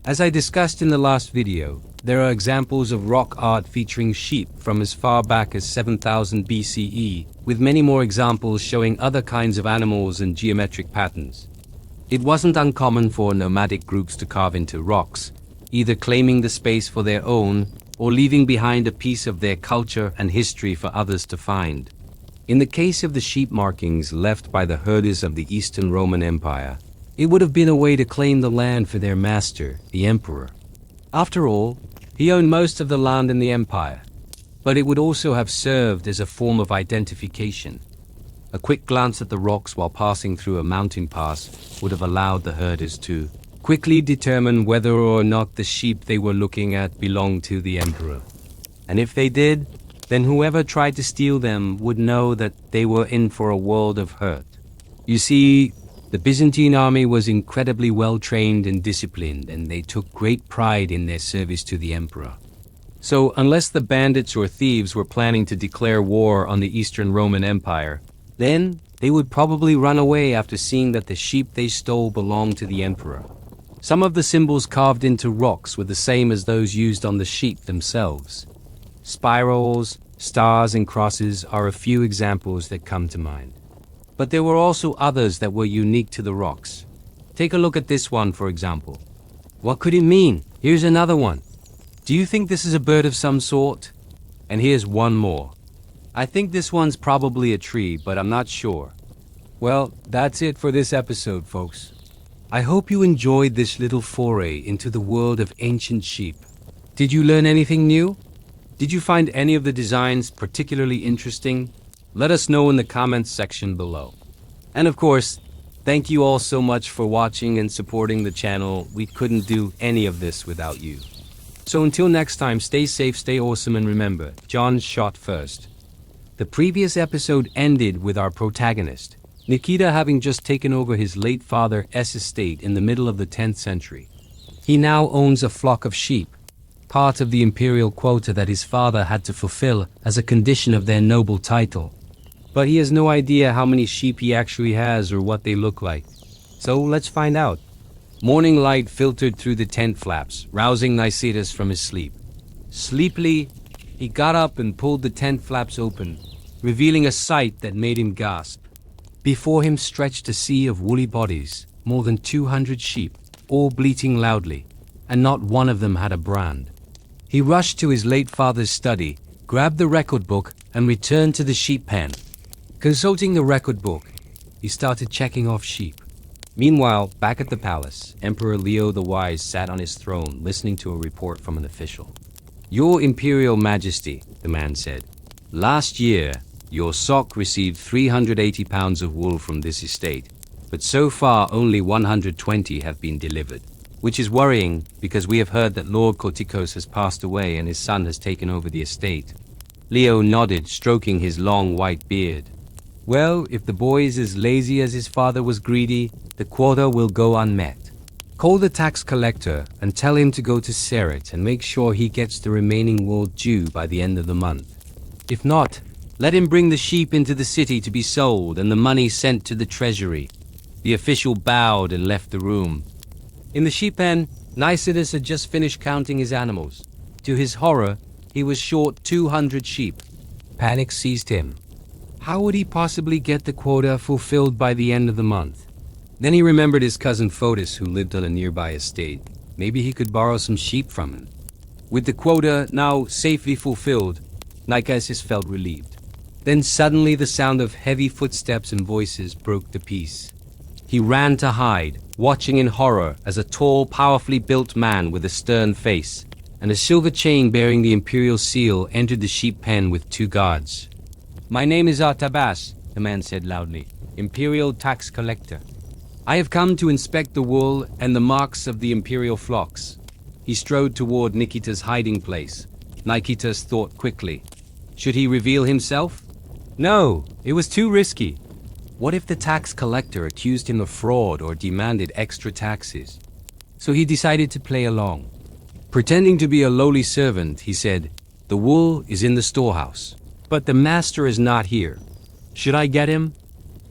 As I discussed in the last video, there are examples of rock art featuring sheep from as far back as 7000 BCE, with many more examples showing other kinds of animals and geometric patterns. It wasn't uncommon for nomadic groups to carve into rocks, either claiming the space for their own or leaving behind a piece of their culture and history for others to find. In the case of the sheep markings left by the herders of the Eastern Roman Empire, it would have been a way to claim the land for their master, the emperor. After all, he owned most of the land in the empire, but it would also have served as a form of identification. A quick glance at the rocks while passing through a mountain pass would have allowed the herders to quickly determine whether or not the sheep they were looking at belonged to the emperor. And if they did, then whoever tried to steal them would know that they were in for a world of hurt. You see, the Byzantine army was incredibly well trained and disciplined, and they took great pride in their service to the emperor. So, unless the bandits or thieves were planning to declare war on the Eastern Roman Empire, then they would probably run away after seeing that the sheep they stole belonged to the emperor. Some of the symbols carved into rocks were the same as those used on the sheep themselves. Spirals, stars, and crosses are a few examples that come to mind. But there were also others that were unique to the rocks. Take a look at this one, for example. What could it mean? Here's another one. Do you think this is a bird of some sort? And here's one more. I think this one's probably a tree, but I'm not sure. Well, that's it for this episode, folks. I hope you enjoyed this little foray into the world of ancient sheep. Did you learn anything new? Did you find any of the designs particularly interesting? Let us know in the comments section below. And of course, thank you all so much for watching and supporting the channel. We couldn't do any of this without you. So until next time, stay safe, stay awesome, and remember, John shot first. The previous episode ended with our protagonist, Nikita, having just taken over his late father's estate in the middle of the 10th century. He now owns a flock of sheep, part of the imperial quota that his father had to fulfill as a condition of their noble title. But he has no idea how many sheep he actually has or what they look like. So let's find out. Morning light filtered through the tent flaps, rousing Nicetas from his sleep. Sleepily, he got up and pulled the tent flaps open, revealing a sight that made him gasp. Before him stretched a sea of woolly bodies, more than 200 sheep, all bleating loudly, and not one of them had a brand. He rushed to his late father's study, grabbed the record book, and returned to the sheep pen. Consulting the record book, he started checking off sheep. Meanwhile, back at the palace, Emperor Leo the Wise sat on his throne, listening to a report from an official. "Your Imperial Majesty," the man said, "last year, your sock received 380 pounds of wool from this estate, but so far only 120 have been delivered, which is worrying because we have heard that Lord Kotikos has passed away and his son has taken over the estate." Leo nodded, stroking his long white beard. "Well, if the boy is as lazy as his father was greedy, the quota will go unmet. Call the tax collector and tell him to go to Seret and make sure he gets the remaining wool due by the end of the month. If not, let him bring the sheep into the city to be sold and the money sent to the treasury." The official bowed and left the room. In the sheep pen, Nicetas had just finished counting his animals. To his horror, he was short 200 sheep. Panic seized him. How would he possibly get the quota fulfilled by the end of the month? Then he remembered his cousin Fotis, who lived on a nearby estate. Maybe he could borrow some sheep from him. With the quota now safely fulfilled, Nicetas felt relieved. Then suddenly the sound of heavy footsteps and voices broke the peace. He ran to hide, watching in horror as a tall, powerfully built man with a stern face and a silver chain bearing the imperial seal entered the sheep pen with 2 guards. "My name is Artabas," the man said loudly, "Imperial tax collector. I have come to inspect the wool and the marks of the imperial flocks." He strode toward Nikita's hiding place. Nicetas thought quickly. Should he reveal himself? No, it was too risky. What if the tax collector accused him of fraud or demanded extra taxes? So he decided to play along. Pretending to be a lowly servant, he said, "The wool is in the storehouse, but the master is not here. Should I get him?"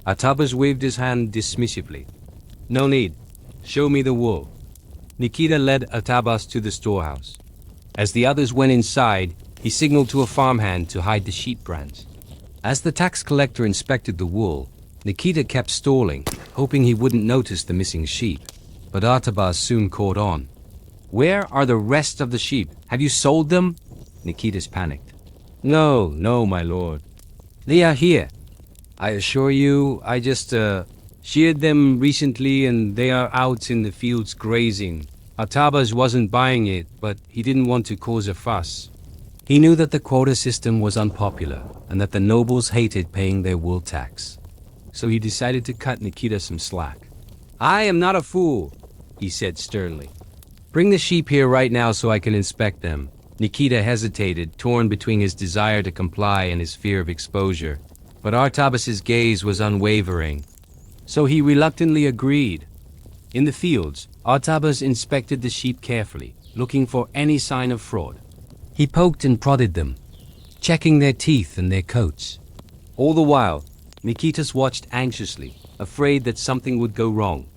Artabas waved his hand dismissively. "No need. Show me the wool." Nikita led Artabas to the storehouse. As the others went inside, he signaled to a farmhand to hide the sheep brands. As the tax collector inspected the wool, Nikita kept stalling, hoping he wouldn't notice the missing sheep. But Artabas soon caught on. "Where are the rest of the sheep? Have you sold them?" Nikitas panicked. No, no, my lord. They are here. I assure you, I just sheared them recently and they are out in the fields grazing. Artabas wasn't buying it, but he didn't want to cause a fuss. He knew that the quota system was unpopular and that the nobles hated paying their wool tax. So he decided to cut Nikita some slack. I am not a fool, he said sternly. Bring the sheep here right now so I can inspect them. Nikita hesitated, torn between his desire to comply and his fear of exposure. But Artabas's gaze was unwavering, so he reluctantly agreed. In the fields, Artabas inspected the sheep carefully, looking for any sign of fraud. He poked and prodded them, checking their teeth and their coats. All the while, Nikitas watched anxiously, afraid that something would go wrong.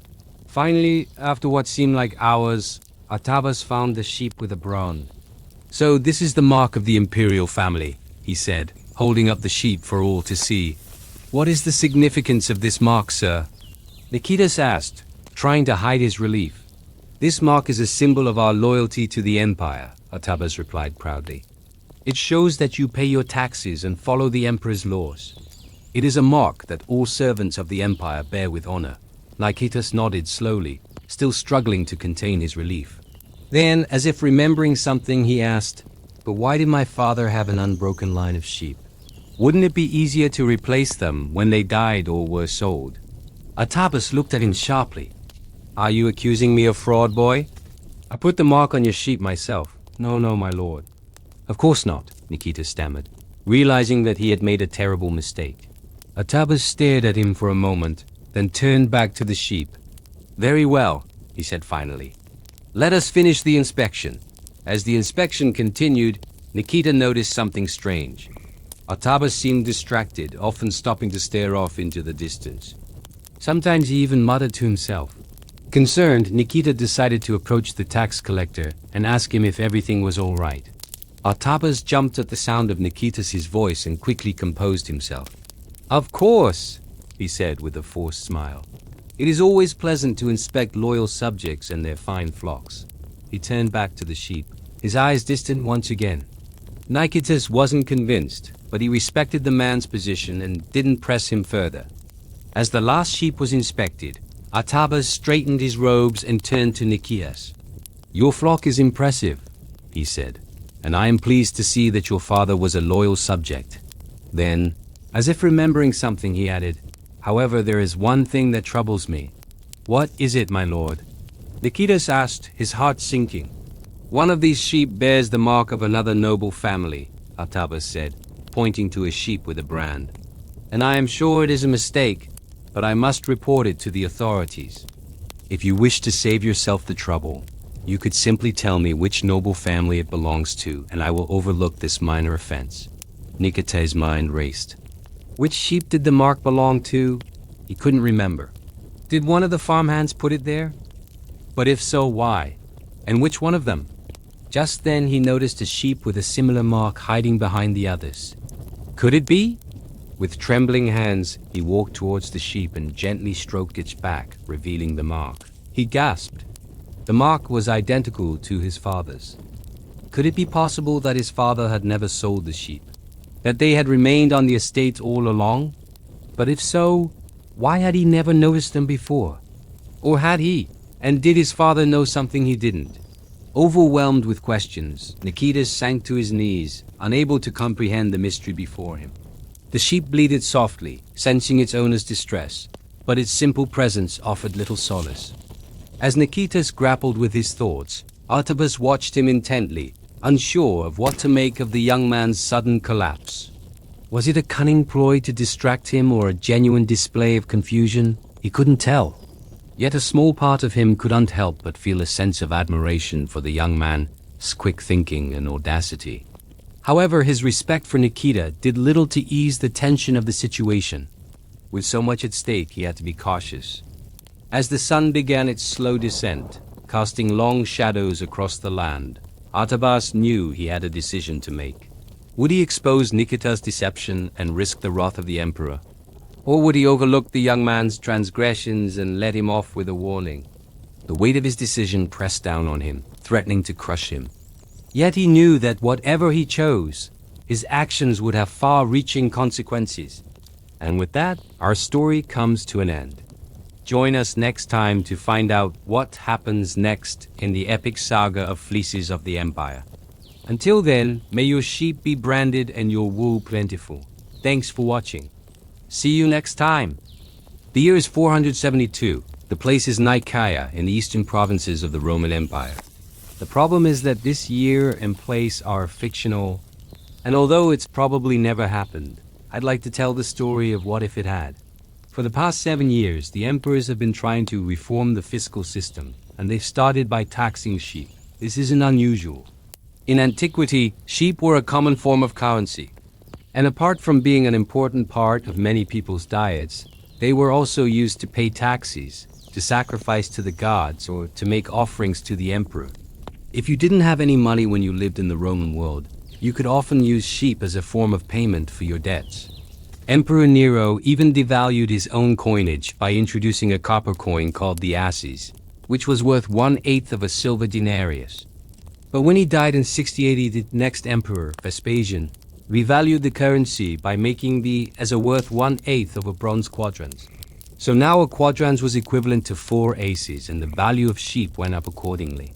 Finally, after what seemed like hours, Artabas found the sheep with a brand. So this is the mark of the imperial family, he said, holding up the sheep for all to see. What is the significance of this mark, sir? Nikitas asked, trying to hide his relief. This mark is a symbol of our loyalty to the empire, Artabas replied proudly. It shows that you pay your taxes and follow the emperor's laws. It is a mark that all servants of the empire bear with honor. Nikitas nodded slowly, still struggling to contain his relief. Then, as if remembering something, he asked, but why did my father have an unbroken line of sheep? Wouldn't it be easier to replace them when they died or were sold? Artabas looked at him sharply. Are you accusing me of fraud, boy? I put the mark on your sheep myself. No, my lord. Of course not, Nikita stammered, realizing that he had made a terrible mistake. Artabas stared at him for a moment, then turned back to the sheep. Very well, he said finally. Let us finish the inspection. As the inspection continued, Nikita noticed something strange. Artabas seemed distracted, often stopping to stare off into the distance. Sometimes he even muttered to himself. Concerned, Nikita decided to approach the tax collector and ask him if everything was all right. Artabas jumped at the sound of Nikitas' voice and quickly composed himself. Of course, he said with a forced smile. It is always pleasant to inspect loyal subjects and their fine flocks. He turned back to the sheep, his eyes distant once again. Nikitas wasn't convinced, but he respected the man's position and didn't press him further. As the last sheep was inspected, Artabas straightened his robes and turned to Nikitas. Your flock is impressive, he said, and I am pleased to see that your father was a loyal subject. Then, as if remembering something, he added, however, there is one thing that troubles me. What is it, my lord? Nikitas asked, his heart sinking. One of these sheep bears the mark of another noble family, Artabas said, pointing to a sheep with a brand. And I am sure it is a mistake, but I must report it to the authorities. If you wish to save yourself the trouble, you could simply tell me which noble family it belongs to, and I will overlook this minor offense. Nikita's mind raced. Which sheep did the mark belong to? He couldn't remember. Did one of the farmhands put it there? But if so, why? And which one of them? Just then he noticed a sheep with a similar mark hiding behind the others. Could it be? With trembling hands, he walked towards the sheep and gently stroked its back, revealing the mark. He gasped. The mark was identical to his father's. Could it be possible that his father had never sold the sheep? That they had remained on the estate all along? But if so, why had he never noticed them before? Or had he? And did his father know something he didn't? Overwhelmed with questions, Nikitas sank to his knees, unable to comprehend the mystery before him. The sheep bleated softly, sensing its owner's distress, but its simple presence offered little solace. As Nikitas grappled with his thoughts, Artabas watched him intently, unsure of what to make of the young man's sudden collapse. Was it a cunning ploy to distract him or a genuine display of confusion? He couldn't tell. Yet a small part of him couldn't help but feel a sense of admiration for the young man's quick thinking and audacity. However, his respect for Nikita did little to ease the tension of the situation. With so much at stake, he had to be cautious. As the sun began its slow descent, casting long shadows across the land, Artabas knew he had a decision to make. Would he expose Nikita's deception and risk the wrath of the emperor? Or would he overlook the young man's transgressions and let him off with a warning? The weight of his decision pressed down on him, threatening to crush him. Yet he knew that whatever he chose, his actions would have far-reaching consequences. And with that, our story comes to an end. Join us next time to find out what happens next in the epic saga of Fleeces of the Empire. Until then, may your sheep be branded and your wool plentiful. Thanks for watching. See you next time. The year is 472. The place is Nicaea in the eastern provinces of the Roman Empire. The problem is that this year and place are fictional, and although it's probably never happened, I'd like to tell the story of what if it had. For the past 7 years, the emperors have been trying to reform the fiscal system, and they've started by taxing sheep. This isn't unusual. In antiquity, sheep were a common form of currency, and apart from being an important part of many people's diets, they were also used to pay taxes, to sacrifice to the gods, or to make offerings to the emperor. If you didn't have any money when you lived in the Roman world, you could often use sheep as a form of payment for your debts. Emperor Nero even devalued his own coinage by introducing a copper coin called the asses, which was worth 1/8 of a silver denarius. But when he died in 60 AD, the next emperor, Vespasian, revalued the currency by making the as a worth 1/8 of a bronze quadrans. So now a quadrans was equivalent to 4 aces, and the value of sheep went up accordingly.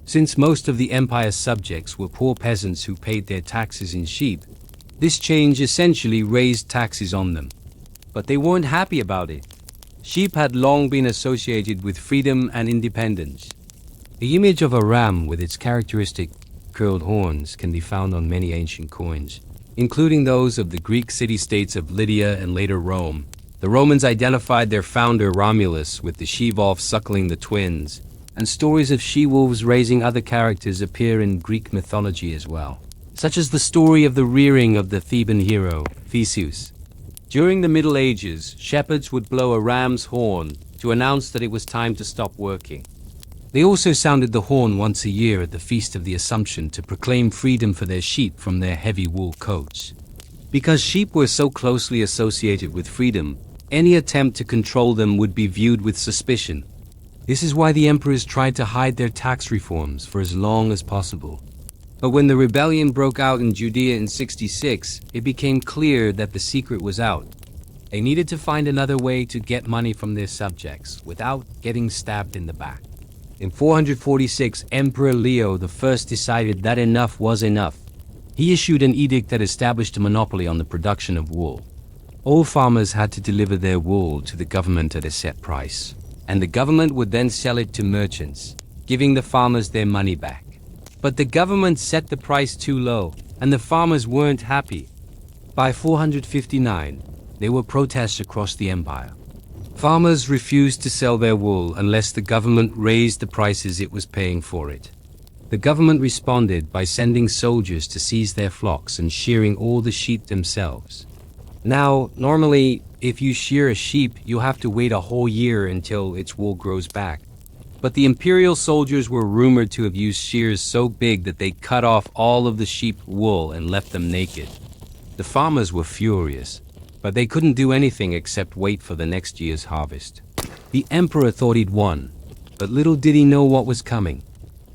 Since most of the empire's subjects were poor peasants who paid their taxes in sheep, this change essentially raised taxes on them. But they weren't happy about it. Sheep had long been associated with freedom and independence. The image of a ram with its characteristic curled horns can be found on many ancient coins, including those of the Greek city-states of Lydia and later Rome. The Romans identified their founder Romulus with the she-wolf suckling the twins, and stories of she-wolves raising other characters appear in Greek mythology as well, such as the story of the rearing of the Theban hero, Theseus. During the Middle Ages, shepherds would blow a ram's horn to announce that it was time to stop working. They also sounded the horn once a year at the Feast of the Assumption to proclaim freedom for their sheep from their heavy wool coats. Because sheep were so closely associated with freedom, any attempt to control them would be viewed with suspicion. This is why the emperors tried to hide their tax reforms for as long as possible. But when the rebellion broke out in Judea in 66, it became clear that the secret was out. They needed to find another way to get money from their subjects without getting stabbed in the back. In 446, Emperor Leo I decided that enough was enough. He issued an edict that established a monopoly on the production of wool. All farmers had to deliver their wool to the government at a set price, and the government would then sell it to merchants, giving the farmers their money back. But the government set the price too low, and the farmers weren't happy. By 459, there were protests across the empire. Farmers refused to sell their wool unless the government raised the prices it was paying for it. The government responded by sending soldiers to seize their flocks and shearing all the sheep themselves. Now, normally, if you shear a sheep, you have to wait a whole year until its wool grows back. But the imperial soldiers were rumored to have used shears so big that they cut off all of the sheep wool and left them naked. The farmers were furious, but they couldn't do anything except wait for the next year's harvest. The emperor thought he'd won, but little did he know what was coming.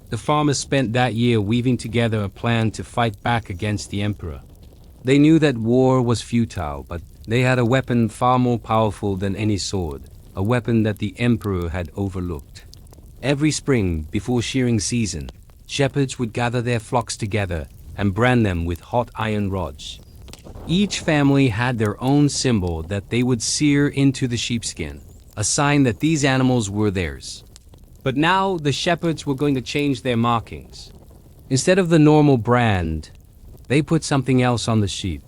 The farmers spent that year weaving together a plan to fight back against the emperor. They knew that war was futile, but they had a weapon far more powerful than any sword, a weapon that the emperor had overlooked. Every spring, before shearing season, shepherds would gather their flocks together and brand them with hot iron rods. Each family had their own symbol that they would sear into the sheepskin, a sign that these animals were theirs. But now the shepherds were going to change their markings. Instead of the normal brand, they put something else on the sheep.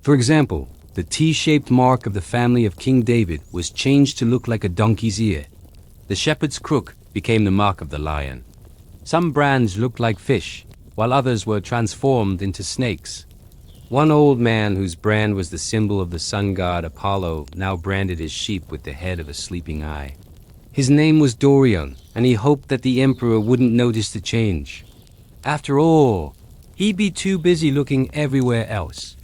For example, the T-shaped mark of the family of King David was changed to look like a donkey's ear. The shepherd's crook became the mark of the lion. Some brands looked like fish, while others were transformed into snakes. One old man whose brand was the symbol of the sun god Apollo now branded his sheep with the head of a sleeping eye. His name was Dorion, and he hoped that the emperor wouldn't notice the change. After all, he'd be too busy looking everywhere else.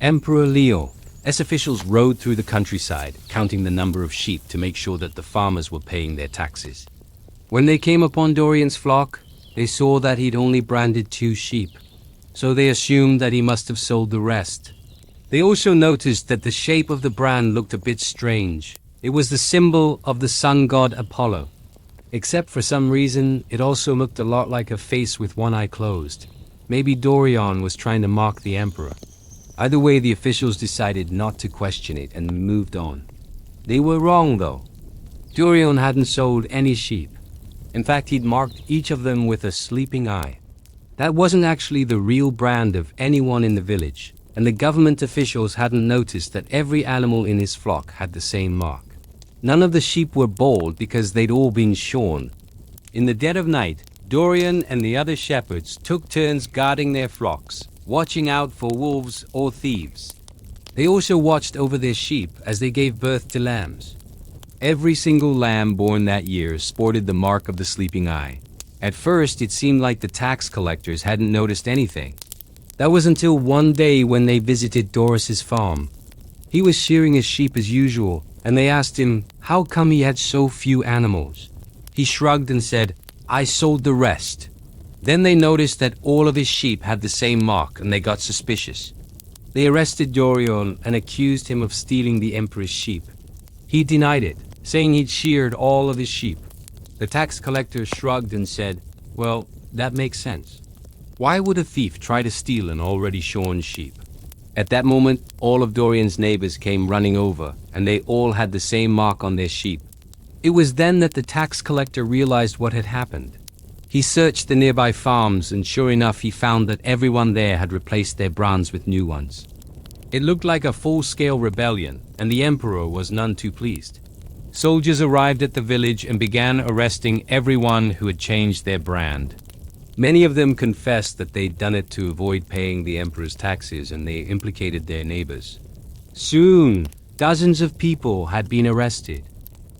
Emperor Leo, as officials rode through the countryside, counting the number of sheep to make sure that the farmers were paying their taxes. When they came upon Dorion's flock, They saw that he'd only branded 2 sheep, so they assumed that he must have sold the rest. They also noticed that the shape of the brand looked a bit strange. It was the symbol of the sun god Apollo. Except for some reason, it also looked a lot like a face with one eye closed. Maybe Dorian was trying to mock the emperor. Either way, the officials decided not to question it and moved on. They were wrong, though. Dorian hadn't sold any sheep. In fact, he'd marked each of them with a sleeping eye. That wasn't actually the real brand of anyone in the village, and the government officials hadn't noticed that every animal in his flock had the same mark. None of the sheep were bald because they'd all been shorn. In the dead of night, Dorian and the other shepherds took turns guarding their flocks, watching out for wolves or thieves. They also watched over their sheep as they gave birth to lambs. Every single lamb born that year sported the mark of the sleeping eye. At first, it seemed like the tax collectors hadn't noticed anything. That was until one day when they visited Doris's farm. He was shearing his sheep as usual, and they asked him how come he had so few animals. He shrugged and said, "I sold the rest." Then they noticed that all of his sheep had the same mark, and they got suspicious. They arrested Dorian and accused him of stealing the emperor's sheep. He denied it, saying he'd sheared all of his sheep. The tax collector shrugged and said, "Well, that makes sense. Why would a thief try to steal an already shorn sheep?" At that moment, all of Dorian's neighbors came running over, and they all had the same mark on their sheep. It was then that the tax collector realized what had happened. He searched the nearby farms, and sure enough, he found that everyone there had replaced their brands with new ones. It looked like a full-scale rebellion, and the emperor was none too pleased. Soldiers arrived at the village and began arresting everyone who had changed their brand. Many of them confessed that they'd done it to avoid paying the emperor's taxes, and they implicated their neighbors. Soon, dozens of people had been arrested.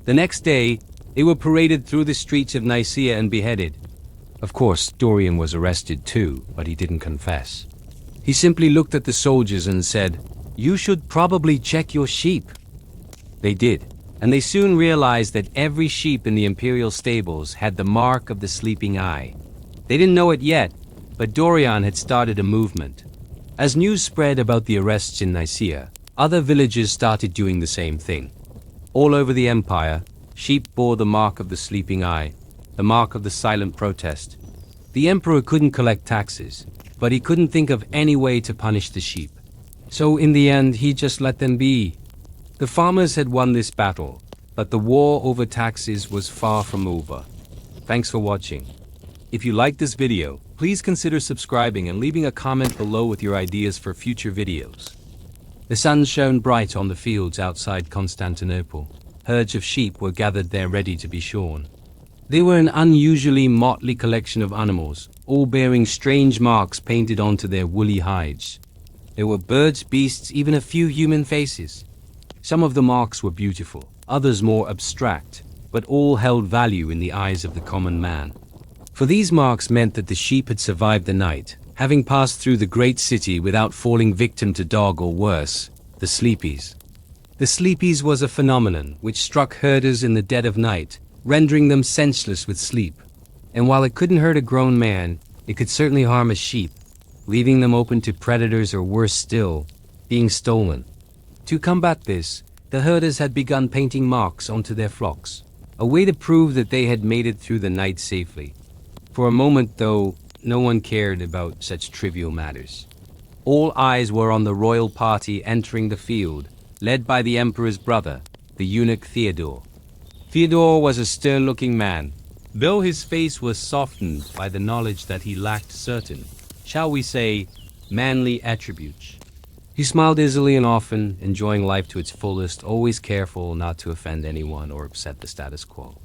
The next day, they were paraded through the streets of Nicaea and beheaded. Of course, Dorian was arrested too, but he didn't confess. He simply looked at the soldiers and said, "You should probably check your sheep." They did, and they soon realized that every sheep in the imperial stables had the mark of the sleeping eye. They didn't know it yet, but Dorian had started a movement. As news spread about the arrests in Nicaea, other villages started doing the same thing. All over the empire, sheep bore the mark of the sleeping eye, the mark of the silent protest. The emperor couldn't collect taxes, but he couldn't think of any way to punish the sheep. So in the end, he just let them be. The farmers had won this battle, but the war over taxes was far from over. Thanks for watching. If you liked this video, please consider subscribing and leaving a comment below with your ideas for future videos. The sun shone bright on the fields outside Constantinople. Herds of sheep were gathered there ready to be shorn. They were an unusually motley collection of animals, all bearing strange marks painted onto their woolly hides. There were birds, beasts, even a few human faces. Some of the marks were beautiful, others more abstract, but all held value in the eyes of the common man. For these marks meant that the sheep had survived the night, having passed through the great city without falling victim to dog or worse, the sleepies. The sleepies was a phenomenon which struck herders in the dead of night, rendering them senseless with sleep. And while it couldn't hurt a grown man, it could certainly harm a sheep, leaving them open to predators or worse still, being stolen. To combat this, the herders had begun painting marks onto their flocks, a way to prove that they had made it through the night safely. For a moment, though, no one cared about such trivial matters. All eyes were on the royal party entering the field, led by the emperor's brother, the eunuch Theodore. Theodore was a stern-looking man, though his face was softened by the knowledge that he lacked certain, shall we say, manly attributes. He smiled easily and often, enjoying life to its fullest, always careful not to offend anyone or upset the status quo.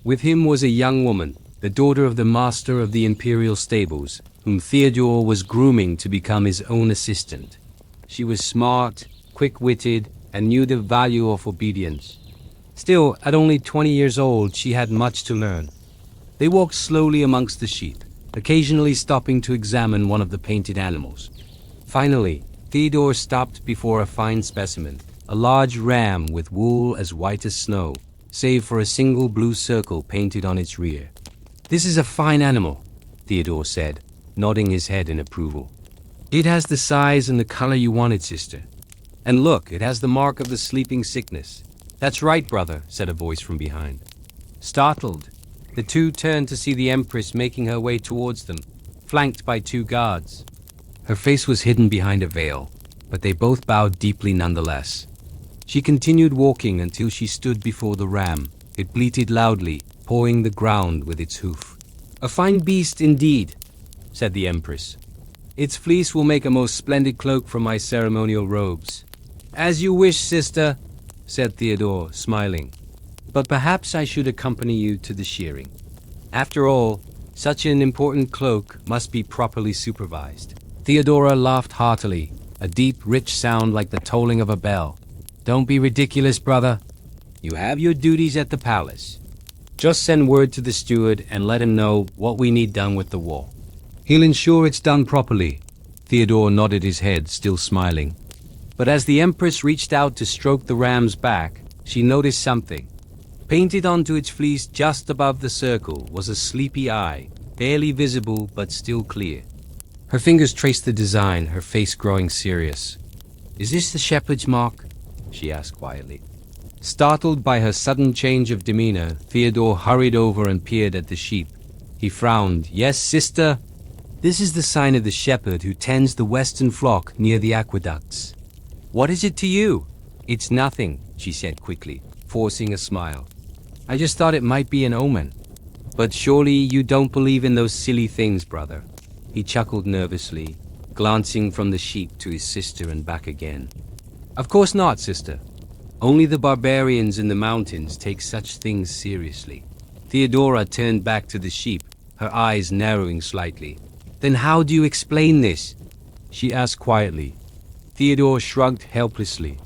With him was a young woman, the daughter of the master of the imperial stables, whom Theodore was grooming to become his own assistant. She was smart, quick-witted, and knew the value of obedience. Still, at only 20 years old, she had much to learn. They walked slowly amongst the sheep, occasionally stopping to examine one of the painted animals. Finally, Theodore stopped before a fine specimen, a large ram with wool as white as snow, save for a single blue circle painted on its rear. "This is a fine animal," Theodore said, nodding his head in approval. It has the size and the color you wanted, sister. And look, it has the mark of the sleeping sickness. That's right, brother, said a voice from behind. Startled, the two turned to see the Empress making her way towards them, flanked by two guards. Her face was hidden behind a veil, but they both bowed deeply nonetheless. She continued walking until she stood before the ram. It bleated loudly, pawing the ground with its hoof. A fine beast indeed, said the Empress. Its fleece will make a most splendid cloak for my ceremonial robes. As you wish, sister, said Theodore, smiling. But perhaps I should accompany you to the shearing. After all, such an important cloak must be properly supervised. Theodora laughed heartily, a deep, rich sound like the tolling of a bell. Don't be ridiculous, brother. You have your duties at the palace. Just send word to the steward and let him know what we need done with the wall. He'll ensure it's done properly. Theodore nodded his head, still smiling. But as the Empress reached out to stroke the ram's back, she noticed something. Painted onto its fleece just above the circle was a sleepy eye, barely visible but still clear. Her fingers traced the design, her face growing serious. Is this the shepherd's mark? She asked quietly. Startled by her sudden change of demeanor, Theodore hurried over and peered at the sheep. He frowned. Yes, sister? This is the sign of the shepherd who tends the western flock near the aqueducts. What is it to you? It's nothing, she said quickly, forcing a smile. I just thought it might be an omen. But surely you don't believe in those silly things, brother. He chuckled nervously, glancing from the sheep to his sister and back again. Of course not, sister. Only the barbarians in the mountains take such things seriously. Theodora turned back to the sheep, her eyes narrowing slightly. Then how do you explain this? She asked quietly. Theodore shrugged helplessly.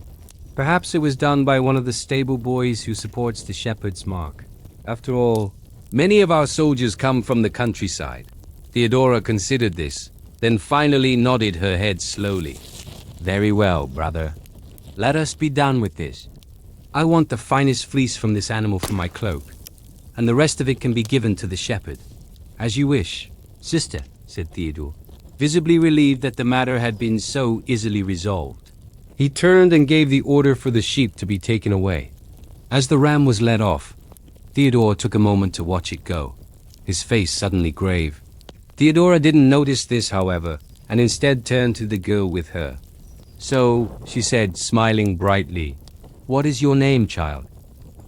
Perhaps it was done by one of the stable boys who supports the shepherd's mark. After all, many of our soldiers come from the countryside. Theodora considered this, then finally nodded her head slowly. Very well, brother. Let us be done with this. I want the finest fleece from this animal for my cloak, and the rest of it can be given to the shepherd. As you wish, sister, said Theodore, visibly relieved that the matter had been so easily resolved. He turned and gave the order for the sheep to be taken away. As the ram was led off, Theodore took a moment to watch it go, his face suddenly grave. Theodora didn't notice this, however, and instead turned to the girl with her. So, she said, smiling brightly, what is your name, child?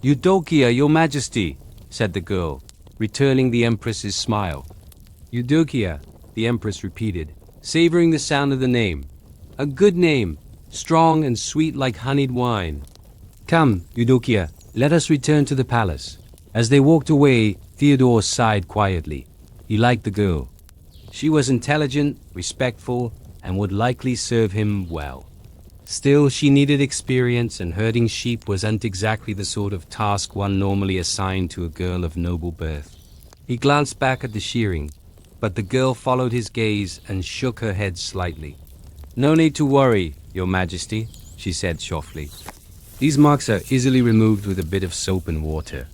Eudokia, your majesty, said the girl, returning the Empress's smile. Eudokia, the Empress repeated, savoring the sound of the name. A good name, strong and sweet like honeyed wine. Come, Eudokia, let us return to the palace. As they walked away, Theodore sighed quietly. He liked the girl. She was intelligent, respectful, and would likely serve him well. Still, she needed experience, and herding sheep wasn't exactly the sort of task one normally assigned to a girl of noble birth. He glanced back at the shearing, but the girl followed his gaze and shook her head slightly. No need to worry, Your Majesty, she said softly. These marks are easily removed with a bit of soap and water.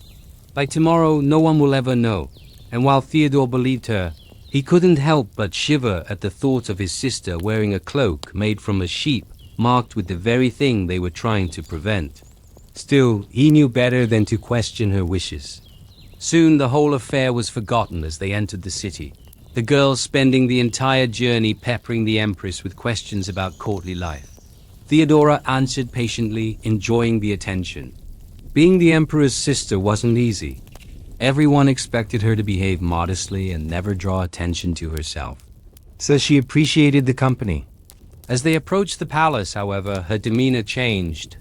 By tomorrow, no one will ever know, and while Theodore believed her, he couldn't help but shiver at the thought of his sister wearing a cloak made from a sheep marked with the very thing they were trying to prevent. Still, he knew better than to question her wishes. Soon the whole affair was forgotten as they entered the city, the girls spending the entire journey peppering the Empress with questions about courtly life. Theodora answered patiently, enjoying the attention. Being the Emperor's sister wasn't easy. Everyone expected her to behave modestly and never draw attention to herself. So she appreciated the company. As they approached the palace, however, her demeanor changed.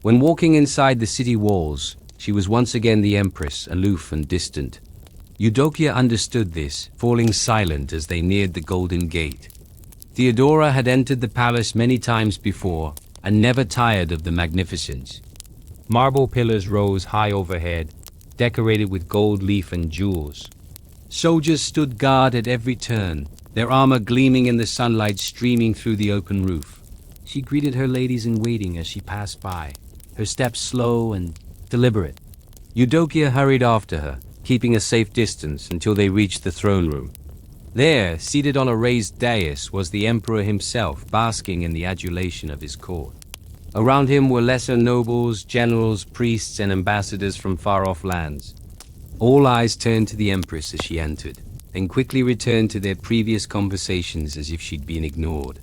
When walking inside the city walls, she was once again the Empress, aloof and distant. Eudokia understood this, falling silent as they neared the Golden Gate. Theodora had entered the palace many times before and never tired of the magnificence. Marble pillars rose high overhead, decorated with gold leaf and jewels. Soldiers stood guard at every turn, their armor gleaming in the sunlight streaming through the open roof. She greeted her ladies-in-waiting as she passed by, her steps slow and deliberate. Eudokia hurried after her, keeping a safe distance until they reached the throne room. There, seated on a raised dais, was the emperor himself, basking in the adulation of his court. Around him were lesser nobles, generals, priests, and ambassadors from far-off lands. All eyes turned to the empress as she entered, then quickly returned to their previous conversations as if she'd been ignored.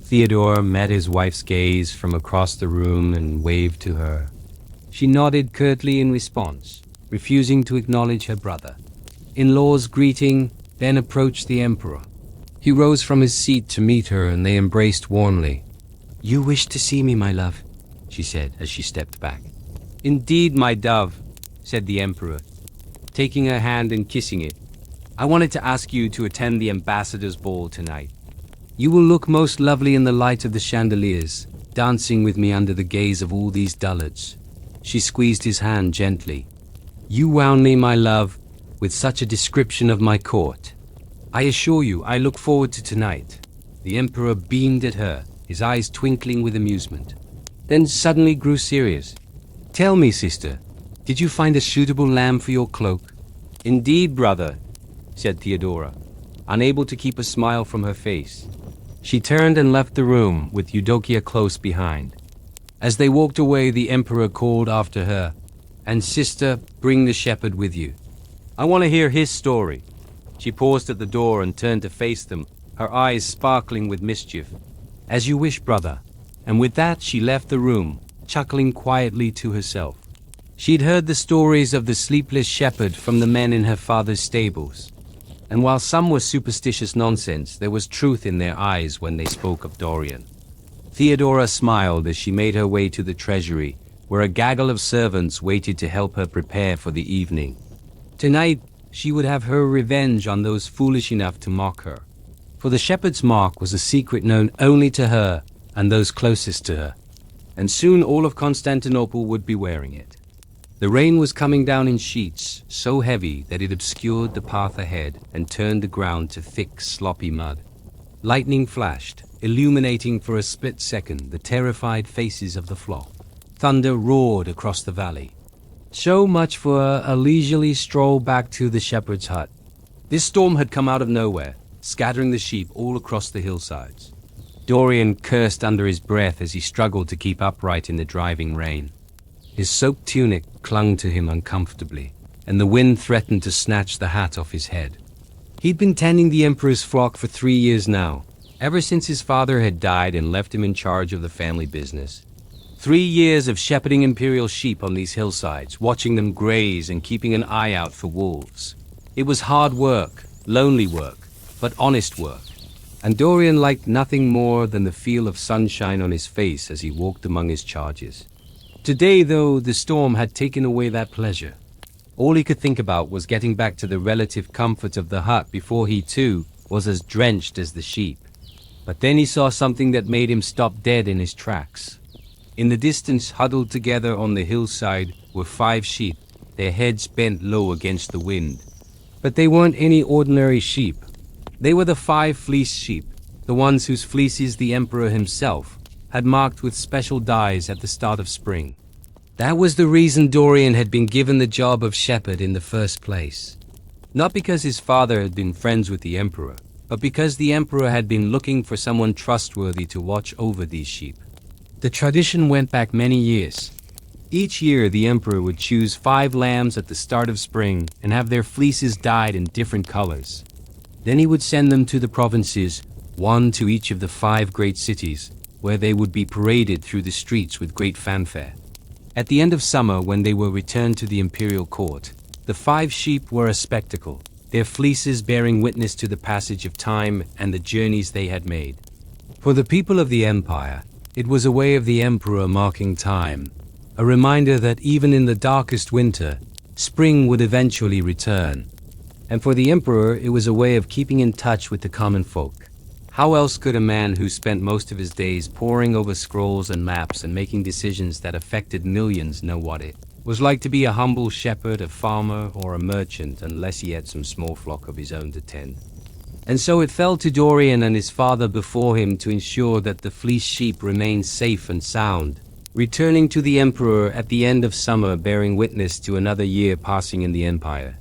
Theodore met his wife's gaze from across the room and waved to her. She nodded curtly in response, refusing to acknowledge her brother. In-law's greeting then approached the emperor. He rose from his seat to meet her, and they embraced warmly. "You wish to see me, my love," she said as she stepped back. "Indeed, my dove," said the emperor, taking her hand and kissing it. "I wanted to ask you to attend the ambassador's ball tonight. You will look most lovely in the light of the chandeliers, dancing with me under the gaze of all these dullards." She squeezed his hand gently. "You wound me, my love, with such a description of my court. I assure you, I look forward to tonight." The emperor beamed at her, his eyes twinkling with amusement, then suddenly grew serious. "Tell me, sister, did you find a suitable lamb for your cloak?" "Indeed, brother," said Theodora, unable to keep a smile from her face. She turned and left the room, with Eudokia close behind. As they walked away, the emperor called after her, "And sister, bring the shepherd with you. I want to hear his story." She paused at the door and turned to face them, her eyes sparkling with mischief. "As you wish, brother." And with that she left the room, chuckling quietly to herself. She'd heard the stories of the sleepless shepherd from the men in her father's stables, and while some were superstitious nonsense, there was truth in their eyes when they spoke of Dorian. Theodora smiled as she made her way to the treasury, where a gaggle of servants waited to help her prepare for the evening. Tonight, she would have her revenge on those foolish enough to mock her. For the shepherd's mark was a secret known only to her and those closest to her, and soon all of Constantinople would be wearing it. The rain was coming down in sheets, so heavy that it obscured the path ahead and turned the ground to thick, sloppy mud. Lightning flashed, illuminating for a split second the terrified faces of the flock. Thunder roared across the valley. So much for a leisurely stroll back to the shepherd's hut. This storm had come out of nowhere, scattering the sheep all across the hillsides. Dorian cursed under his breath as he struggled to keep upright in the driving rain. His soaked tunic clung to him uncomfortably, and the wind threatened to snatch the hat off his head. He'd been tending the emperor's flock for 3 years now, ever since his father had died and left him in charge of the family business. 3 years of shepherding imperial sheep on these hillsides, watching them graze and keeping an eye out for wolves. It was hard work, lonely work, but honest work, and Dorian liked nothing more than the feel of sunshine on his face as he walked among his charges. Today, though, the storm had taken away that pleasure. All he could think about was getting back to the relative comfort of the hut before he, too, was as drenched as the sheep. But then he saw something that made him stop dead in his tracks. In the distance, huddled together on the hillside, were 5 sheep, their heads bent low against the wind. But they weren't any ordinary sheep. They were the 5 fleece sheep, the ones whose fleeces the emperor himself had marked with special dyes at the start of spring. That was the reason Dorian had been given the job of shepherd in the first place. Not because his father had been friends with the emperor, but because the emperor had been looking for someone trustworthy to watch over these sheep. The tradition went back many years. Each year the emperor would choose 5 lambs at the start of spring and have their fleeces dyed in different colors. Then he would send them to the provinces, one to each of the 5 great cities, where they would be paraded through the streets with great fanfare. At the end of summer, when they were returned to the imperial court, the 5 sheep were a spectacle, their fleeces bearing witness to the passage of time and the journeys they had made. For the people of the empire, it was a way of the emperor marking time, a reminder that even in the darkest winter, spring would eventually return. And for the emperor, it was a way of keeping in touch with the common folk. How else could a man who spent most of his days poring over scrolls and maps and making decisions that affected millions know what it was like to be a humble shepherd, a farmer, or a merchant, unless he had some small flock of his own to tend? And so it fell to Dorian and his father before him to ensure that the fleeced sheep remained safe and sound, returning to the emperor at the end of summer, bearing witness to another year passing in the empire.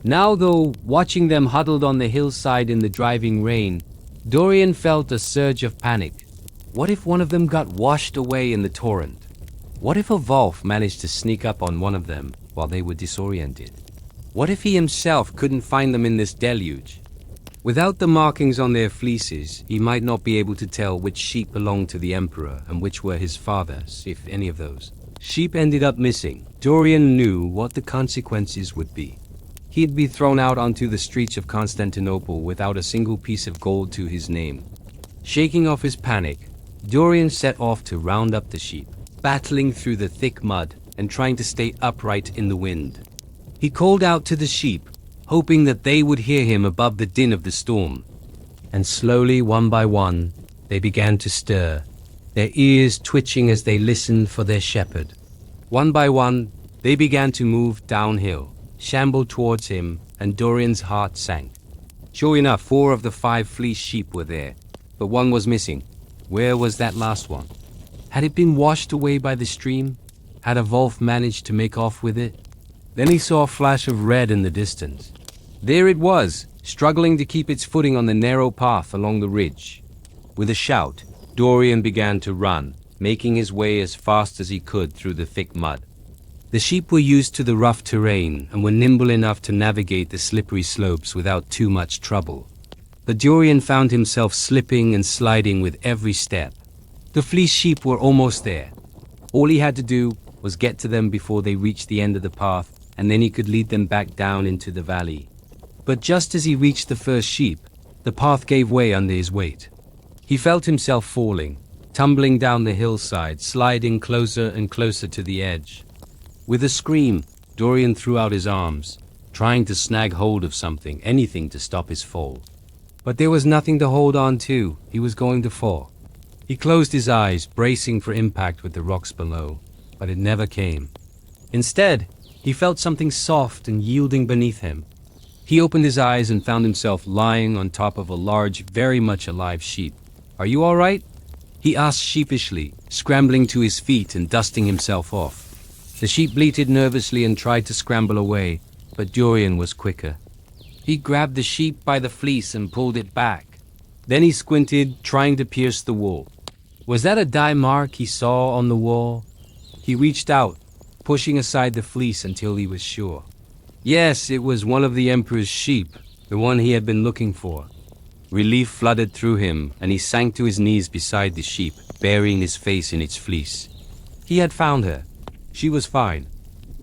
Now though, watching them huddled on the hillside in the driving rain, Dorian felt a surge of panic. What if one of them got washed away in the torrent? What if a wolf managed to sneak up on one of them while they were disoriented? What if he himself couldn't find them in this deluge? Without the markings on their fleeces, he might not be able to tell which sheep belonged to the emperor and which were his father's, if any of those sheep ended up missing. Dorian knew what the consequences would be. He'd be thrown out onto the streets of Constantinople without a single piece of gold to his name. Shaking off his panic, Dorian set off to round up the sheep, battling through the thick mud and trying to stay upright in the wind. He called out to the sheep, hoping that they would hear him above the din of the storm. And slowly, one by one, they began to stir, their ears twitching as they listened for their shepherd. One by one, they began to move downhill, shambled towards him, and Dorian's heart sank. Sure enough, 4 of the 5 fleeced sheep were there, but one was missing. Where was that last one? Had it been washed away by the stream? Had a wolf managed to make off with it? Then he saw a flash of red in the distance. There it was, struggling to keep its footing on the narrow path along the ridge. With a shout, Dorian began to run, making his way as fast as he could through the thick mud. The sheep were used to the rough terrain and were nimble enough to navigate the slippery slopes without too much trouble. But Dorian found himself slipping and sliding with every step. The fleeced sheep were almost there. All he had to do was get to them before they reached the end of the path, and then he could lead them back down into the valley. But just as he reached the first sheep, the path gave way under his weight. He felt himself falling, tumbling down the hillside, sliding closer and closer to the edge. With a scream, Dorian threw out his arms, trying to snag hold of something, anything to stop his fall. But there was nothing to hold on to. He was going to fall. He closed his eyes, bracing for impact with the rocks below, but it never came. Instead, he felt something soft and yielding beneath him. He opened his eyes and found himself lying on top of a large, very much alive sheep. "Are you all right?" he asked sheepishly, scrambling to his feet and dusting himself off. The sheep bleated nervously and tried to scramble away, but Dorian was quicker. He grabbed the sheep by the fleece and pulled it back. Then he squinted, trying to pierce the wool. Was that a dye mark he saw on the wall? He reached out, pushing aside the fleece until he was sure. Yes, it was one of the emperor's sheep, the one he had been looking for. Relief flooded through him, and he sank to his knees beside the sheep, burying his face in its fleece. He had found her. She was fine.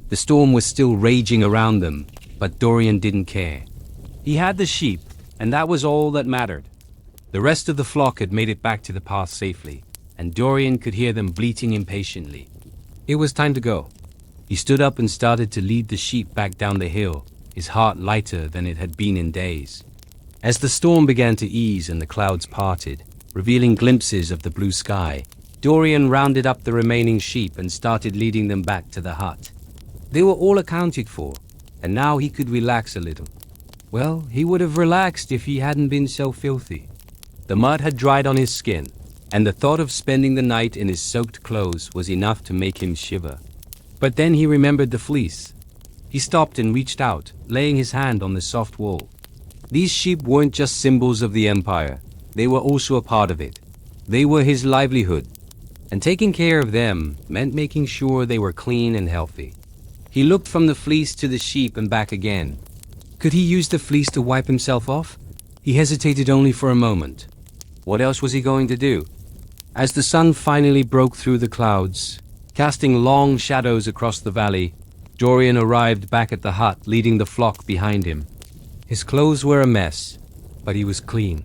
The storm was still raging around them, but Dorian didn't care. He had the sheep, and that was all that mattered. The rest of the flock had made it back to the path safely, and Dorian could hear them bleating impatiently. It was time to go. He stood up and started to lead the sheep back down the hill, his heart lighter than it had been in days. As the storm began to ease and the clouds parted, revealing glimpses of the blue sky, Dorian rounded up the remaining sheep and started leading them back to the hut. They were all accounted for, and now he could relax a little. Well, he would have relaxed if he hadn't been so filthy. The mud had dried on his skin, and the thought of spending the night in his soaked clothes was enough to make him shiver. But then he remembered the fleece. He stopped and reached out, laying his hand on the soft wool. These sheep weren't just symbols of the empire. They were also a part of it. They were his livelihood, and taking care of them meant making sure they were clean and healthy. He looked from the fleece to the sheep and back again. Could he use the fleece to wipe himself off? He hesitated only for a moment. What else was he going to do? As the sun finally broke through the clouds, casting long shadows across the valley, Dorian arrived back at the hut, leading the flock behind him. His clothes were a mess, but he was clean.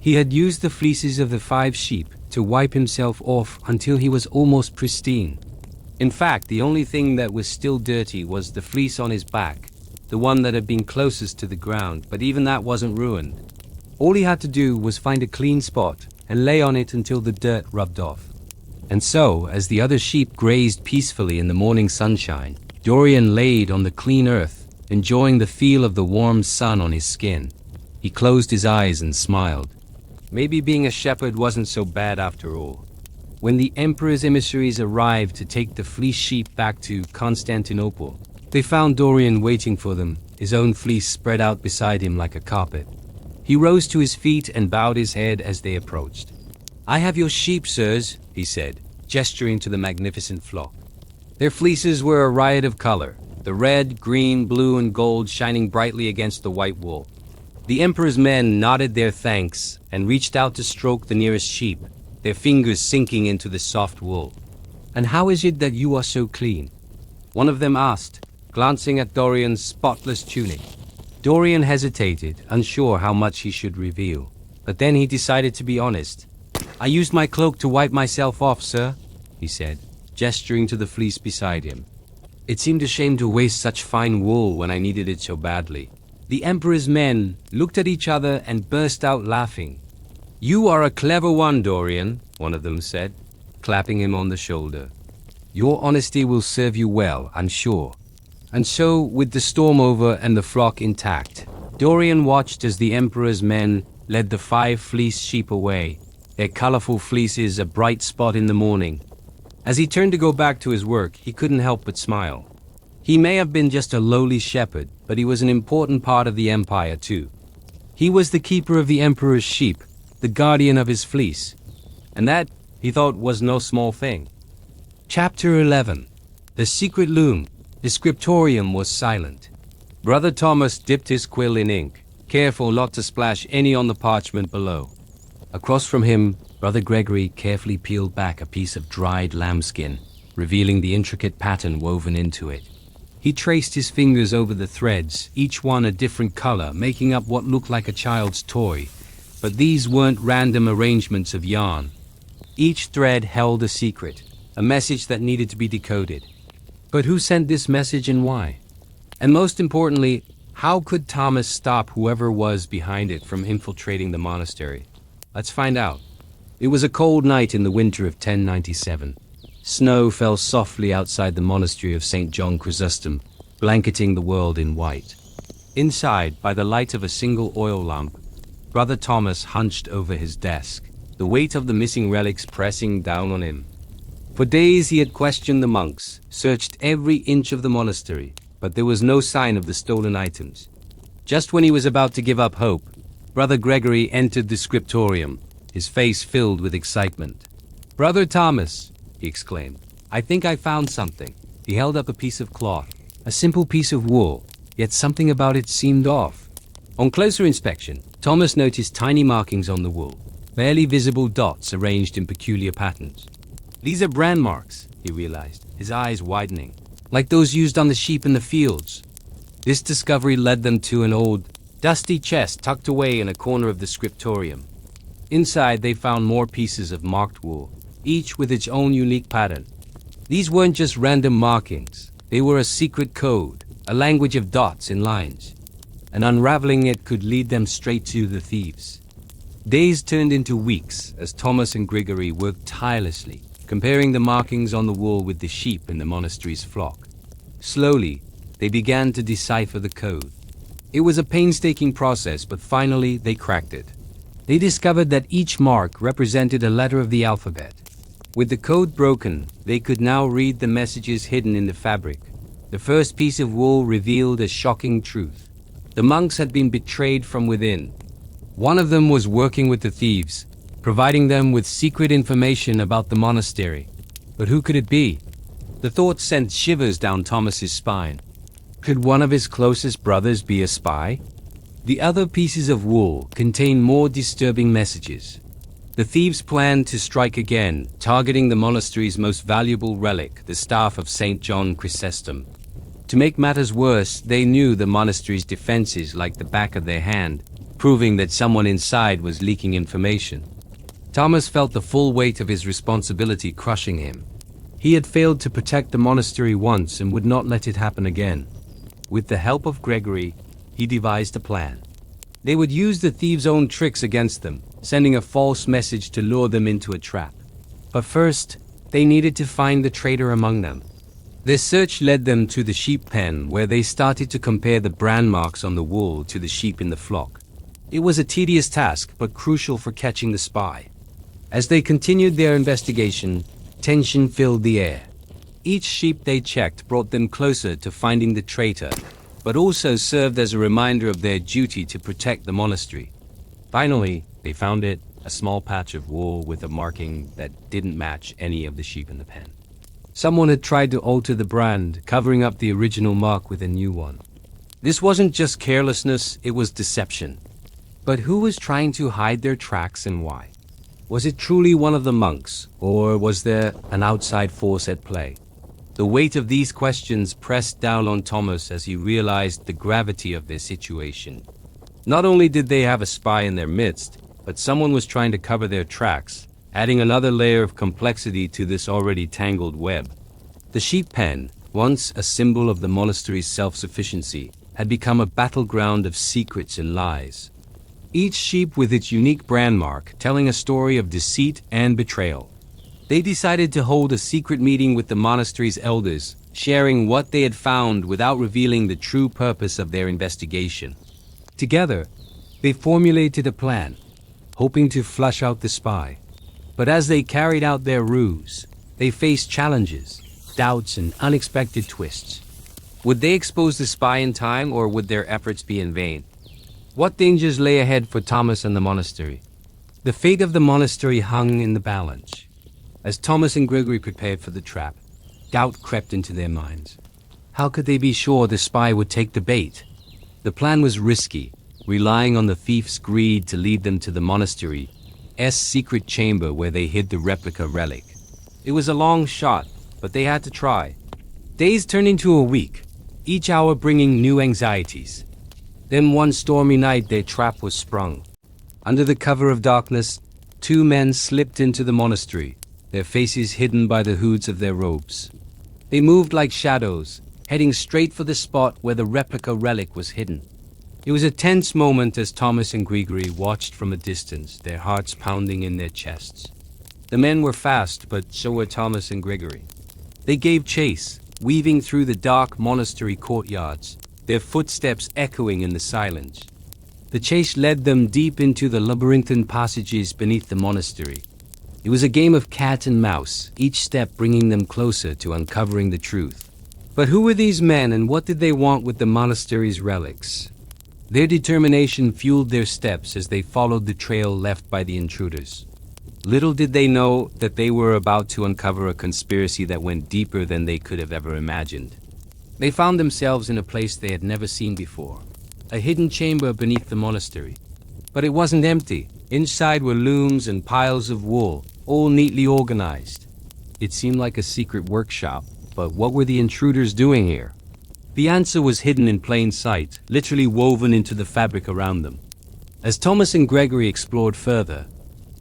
He had used the fleeces of the 5 sheep to wipe himself off until he was almost pristine. In fact, the only thing that was still dirty was the fleece on his back, the one that had been closest to the ground, but even that wasn't ruined. All he had to do was find a clean spot and lay on it until the dirt rubbed off. And so, as the other sheep grazed peacefully in the morning sunshine, Dorian laid on the clean earth, enjoying the feel of the warm sun on his skin. He closed his eyes and smiled. Maybe being a shepherd wasn't so bad after all. When the emperor's emissaries arrived to take the fleeced sheep back to Constantinople, they found Dorian waiting for them, his own fleece spread out beside him like a carpet. He rose to his feet and bowed his head as they approached. "I have your sheep, sirs," he said, gesturing to the magnificent flock. Their fleeces were a riot of color, the red, green, blue, and gold shining brightly against the white wool. The emperor's men nodded their thanks and reached out to stroke the nearest sheep, their fingers sinking into the soft wool. "And how is it that you are so clean?" one of them asked, glancing at Dorian's spotless tunic. Dorian hesitated, unsure how much he should reveal. But then he decided to be honest. "I used my cloak to wipe myself off, sir," he said, gesturing to the fleece beside him. "It seemed a shame to waste such fine wool when I needed it so badly." The emperor's men looked at each other and burst out laughing. "You are a clever one, Dorian," one of them said, clapping him on the shoulder. "Your honesty will serve you well, I'm sure." And so, with the storm over and the flock intact, Dorian watched as the emperor's men led the 5 fleeced sheep away, their colorful fleeces a bright spot in the morning. As he turned to go back to his work, he couldn't help but smile. He may have been just a lowly shepherd, but he was an important part of the empire too. He was the keeper of the emperor's sheep, the guardian of his fleece. And that, he thought, was no small thing. Chapter 11. The Secret Loom. The scriptorium was silent. Brother Thomas dipped his quill in ink, careful not to splash any on the parchment below. Across from him, Brother Gregory carefully peeled back a piece of dried lambskin, revealing the intricate pattern woven into it. He traced his fingers over the threads, each one a different color, making up what looked like a child's toy. But these weren't random arrangements of yarn. Each thread held a secret, a message that needed to be decoded. But who sent this message and why? And most importantly, how could Thomas stop whoever was behind it from infiltrating the monastery? Let's find out. It was a cold night in the winter of 1097. Snow fell softly outside the monastery of St. John Chrysostom, blanketing the world in white. Inside, by the light of a single oil lamp, Brother Thomas hunched over his desk, the weight of the missing relics pressing down on him. For days he had questioned the monks, searched every inch of the monastery, but there was no sign of the stolen items. Just when he was about to give up hope, Brother Gregory entered the scriptorium, his face filled with excitement. "Brother Thomas," he exclaimed, "I think I found something." He held up a piece of cloth, a simple piece of wool, yet something about it seemed off. On closer inspection, Thomas noticed tiny markings on the wool, barely visible dots arranged in peculiar patterns. "These are brand marks," he realized, his eyes widening, "like those used on the sheep in the fields." This discovery led them to an old, dusty chest tucked away in a corner of the scriptorium. Inside, they found more pieces of marked wool, each with its own unique pattern. These weren't just random markings. They were a secret code, a language of dots and lines. And unraveling it could lead them straight to the thieves. Days turned into weeks as Thomas and Gregory worked tirelessly, comparing the markings on the wool with the sheep in the monastery's flock. Slowly, they began to decipher the code. It was a painstaking process, but finally they cracked it. They discovered that each mark represented a letter of the alphabet. With the code broken, they could now read the messages hidden in the fabric. The first piece of wool revealed a shocking truth. The monks had been betrayed from within. One of them was working with the thieves, providing them with secret information about the monastery. But who could it be? The thought sent shivers down Thomas's spine. Could one of his closest brothers be a spy? The other pieces of wool contained more disturbing messages. The thieves planned to strike again, targeting the monastery's most valuable relic, the staff of St. John Chrysostom. To make matters worse, they knew the monastery's defenses like the back of their hand, proving that someone inside was leaking information. Thomas felt the full weight of his responsibility crushing him. He had failed to protect the monastery once and would not let it happen again. With the help of Gregory, he devised a plan. They would use the thieves' own tricks against them, sending a false message to lure them into a trap. But first, they needed to find the traitor among them. Their search led them to the sheep pen, where they started to compare the brand marks on the wool to the sheep in the flock. It was a tedious task, but crucial for catching the spy. As they continued their investigation, tension filled the air. Each sheep they checked brought them closer to finding the traitor, but also served as a reminder of their duty to protect the monastery. Finally, they found it, a small patch of wool with a marking that didn't match any of the sheep in the pen. Someone had tried to alter the brand, covering up the original mark with a new one. This wasn't just carelessness, it was deception. But who was trying to hide their tracks and why? Was it truly one of the monks, or was there an outside force at play? The weight of these questions pressed down on Thomas as he realized the gravity of their situation. Not only did they have a spy in their midst, but someone was trying to cover their tracks, adding another layer of complexity to this already tangled web. The sheep pen, once a symbol of the monastery's self-sufficiency, had become a battleground of secrets and lies. Each sheep with its unique brand mark, telling a story of deceit and betrayal. They decided to hold a secret meeting with the monastery's elders, sharing what they had found without revealing the true purpose of their investigation. Together, they formulated a plan, hoping to flush out the spy. But as they carried out their ruse, they faced challenges, doubts, and unexpected twists. Would they expose the spy in time, or would their efforts be in vain? What dangers lay ahead for Thomas and the monastery? The fate of the monastery hung in the balance. As Thomas and Gregory prepared for the trap, doubt crept into their minds. How could they be sure the spy would take the bait? The plan was risky, relying on the thief's greed to lead them to the monastery's secret chamber where they hid the replica relic. It was a long shot, but they had to try. Days turned into a week, each hour bringing new anxieties. Then one stormy night their trap was sprung. Under the cover of darkness, two men slipped into the monastery, their faces hidden by the hoods of their robes. They moved like shadows, heading straight for the spot where the replica relic was hidden. It was a tense moment as Thomas and Gregory watched from a distance, their hearts pounding in their chests. The men were fast, but so were Thomas and Gregory. They gave chase, weaving through the dark monastery courtyards, their footsteps echoing in the silence. The chase led them deep into the labyrinthine passages beneath the monastery. It was a game of cat and mouse, each step bringing them closer to uncovering the truth. But who were these men, and what did they want with the monastery's relics? Their determination fueled their steps as they followed the trail left by the intruders. Little did they know that they were about to uncover a conspiracy that went deeper than they could have ever imagined. They found themselves in a place they had never seen before, a hidden chamber beneath the monastery. But it wasn't empty. Inside were looms and piles of wool, all neatly organized. It seemed like a secret workshop, but what were the intruders doing here? The answer was hidden in plain sight, literally woven into the fabric around them. As Thomas and Gregory explored further,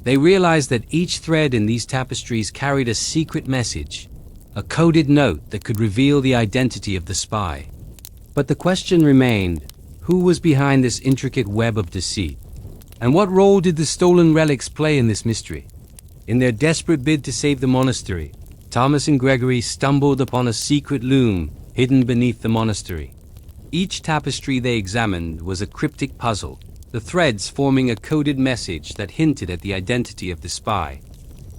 they realized that each thread in these tapestries carried a secret message, a coded note that could reveal the identity of the spy. But the question remained, who was behind this intricate web of deceit? And what role did the stolen relics play in this mystery? In their desperate bid to save the monastery, Thomas and Gregory stumbled upon a secret loom hidden beneath the monastery. Each tapestry they examined was a cryptic puzzle, the threads forming a coded message that hinted at the identity of the spy.